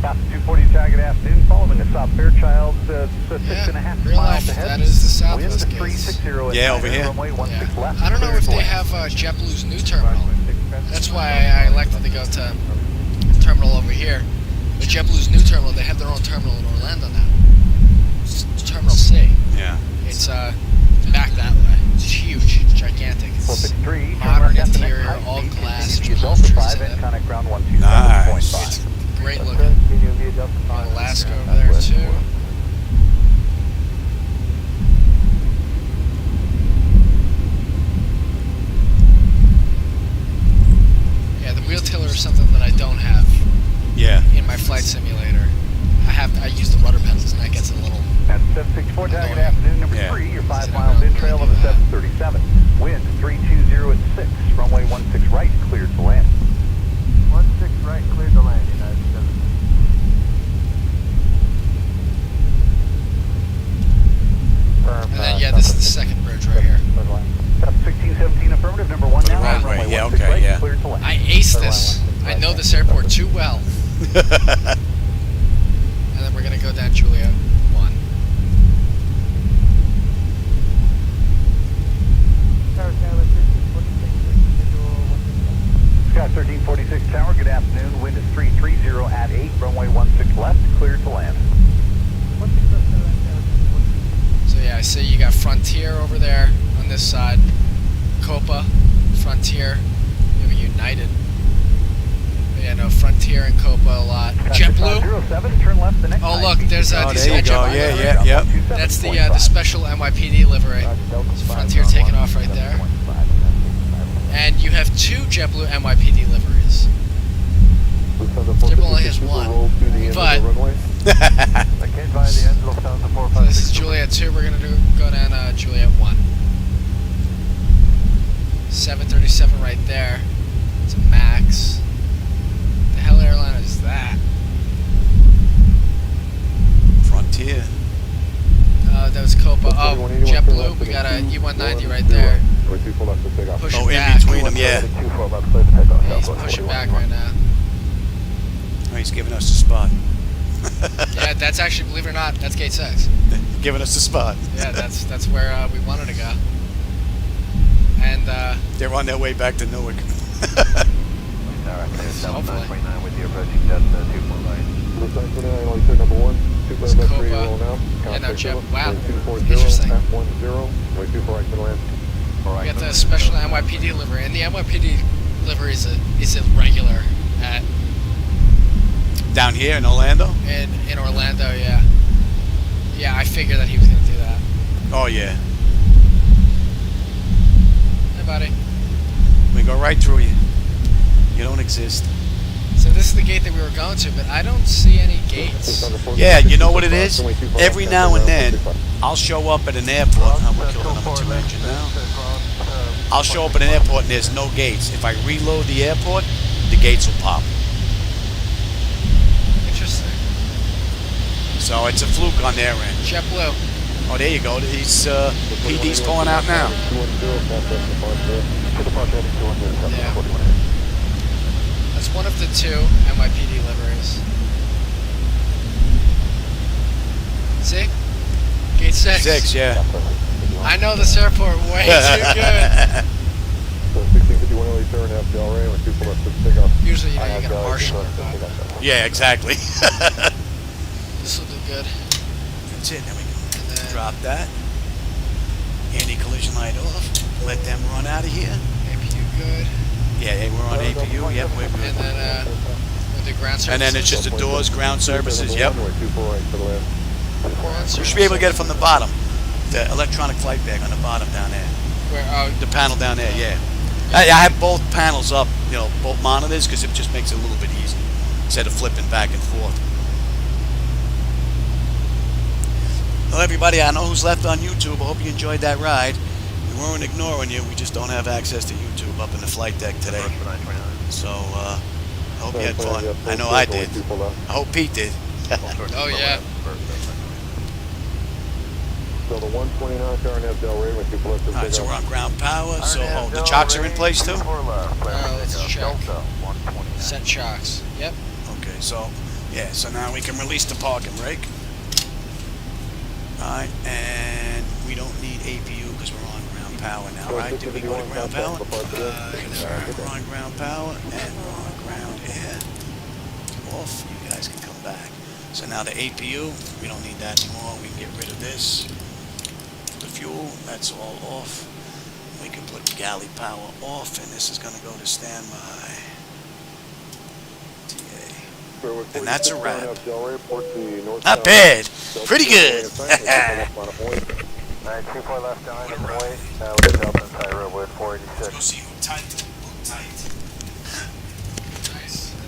Past 240 target afternoon, following the South Fairchild, 6.5 real miles life, ahead. that is the Southwest Wind case. 360 at Yeah, 9, over here. Runway 16 Yeah. left. I don't know clear if to they land. have JetBlue's new terminal. That's why I elected to go to terminal over here. But JetBlue's new terminal, they have their own terminal in Orlando now. It's Terminal C. Yeah. It's back that way. It's huge. It's gigantic. It's 463, modern turn left at the next interior, high all speed, glass. continue There's via palm Delta trees 5 in and it. contact ground Nice. 127.5. It's great looking. Alaska over there too. Yeah, the wheel tiller is something that I don't have Yeah. in my flight simulator. I use the rudder pedals and that gets a little. At 764 target afternoon, number Yeah. 3, you're 5 Sit miles around in, and trail do of the that. 737. Wind 320 at 6, runway 16 right, cleared to land. 16 right, cleared to land, United States. And then yeah, this is the second bridge right here. 1617 affirmative, number 1 now. Right, runway yeah, 16 okay, right, yeah. cleared to land. I aced this. I know this airport too well. And then we're gonna go down Juliet 1. Scott 1346 Tower, good afternoon. Wind is 330 at 8, runway 16 left, cleared to land. So yeah, I see you got Frontier over there on this side. Copa, Frontier, you have a United. But yeah, no, Frontier and Copa a lot. JetBlue. 07, turn left the next Oh high look, speed. there's a Oh, there you go. JetBlue. Yeah, yep. That's the special NYPD livery. Frontier taking off right there. And you have 2 JetBlue NYPD liveries. JetBlue only has 1. But so this is Juliet 2. We're gonna go down Juliet 1. 737 right there. It's a Max. The hell airline is that? Frontier. That was Copa. Oh, JetBlue. We got a E190 right there. Pushing Oh, in back. between them. Yeah, Yeah. 24 left, clear to take off. Yeah, he's Southwest pushing 41. back right now. Oh, he's giving us the spot. Yeah, that's actually, believe it or not, that's gate 6. Giving us the spot. Yeah, that's where we wanted to go. And They're on their way back to Newark. Alright, clear south Hopefully. 929 with the approaching Delta 24 line. Looks like 29, only clear number 1. Super It's left Copa. 3 roll now. Yeah, no, Chip. Wow. 240 Interesting. at 10. Wait 24 right to the land. we got the special NYPD livery, and the NYPD livery is a regular at Down here in Orlando? in Orlando. Yeah, yeah. I figured that he was gonna do that. Oh, yeah. Hey, buddy. We go right through you. You don't exist. So this is the gate that we were going to, but I don't see any gates. Yeah, you know what it is? Every now and then, I'll show up at an airport. We're killing number 2 engine now. I'll show up at an airport and there's no gates. If I reload the airport, the gates will pop. Interesting. So it's a fluke on their end. JetBlue. Oh, there you go. He's PD's pulling out now. Yeah. That's one of the 2 NYPD liveries. See? Gate 6. 6, yeah. I know this airport way too good. So 1651 early turn, half Delray, with 2 left to take off. Usually, you know, you got a marshal. Yeah, exactly. This will do good. That's it. There we go. And then Drop that. Anti-collision light off. Let them run out of here. APU good. Yeah, hey, we're on APU. Yep, we're good. And then with the ground services. And then it's just the doors, ground services. Yep. Wait 24 right to the land. We should be able to get it from the bottom. The electronic flight bag on the bottom down there. Where, oh, The panel down there, yeah. I have both panels up, you know, both monitors, because it just makes it a little bit easier instead of flipping back and forth. Well, everybody, I know who's left on YouTube. I hope you enjoyed that ride. We weren't ignoring you. We just don't have access to YouTube up in the flight deck today. So, I hope you had fun. I know I did. I hope Pete did. oh yeah. So the 129 car and half Delray, with 2 left to Alright, take so we're off. on ground power. So, oh, the chocks are in place too? Let's check. Set shocks. Yep. Okay, so, yeah, so now we can release the parking brake. Alright, and we don't need APU because we're on ground power now, right? Did we go to ground power? We're on ground power, and we're on ground air. Off, you guys can come back. So now the APU, we don't need that anymore. We can get rid of this. The fuel, that's all off. We can put galley power off, and this is going to go to standby. TA. And that's a wrap. Not bad. Pretty good. 924 left down in the way. Now we're up inside Redwood 486. Let's go see who tight. Nice.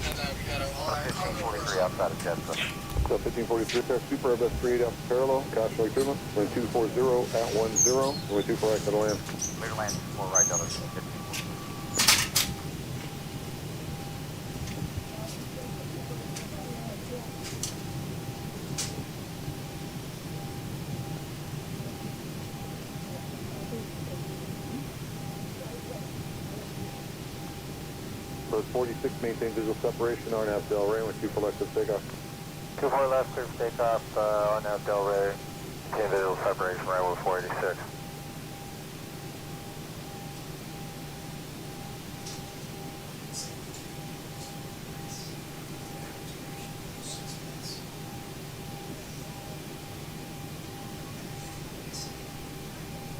And then we got our 1543 outside of Jetson. So 1543 car, Super Airbus 38 out parallel, cautionary tuna, wind 240 at 10, and wind 24 right to the land. Clear land, 4 right down to 15. Road 46, maintain visual separation, RNAV Delray, with 2 collective takeoff. 24 left, clear for takeoff on out Delray. Maintain visual separation, Redwood 486.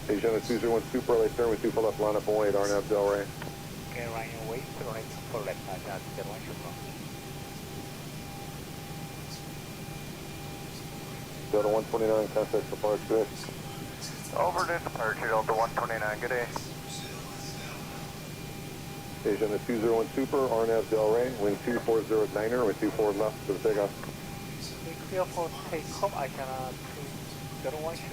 Asiana 201 Super, LA turn with 2 for left, line up and wait, RNAV Delray. Okay, right and wait, to right for left, not to the line from. Delta 129, contact for Park 6. Over to departure, Delta 129, good day. Asiana 201 Super, RNAV Delray, wind 240 at Niner, with 24 left for the takeoff. We clear for takeoff, I cannot see 01 ship.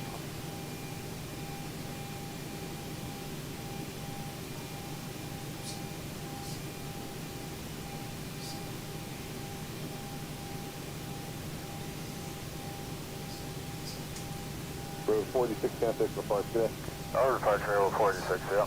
Road 46, contact for Park 6. Over departure, Redwood 486, yeah.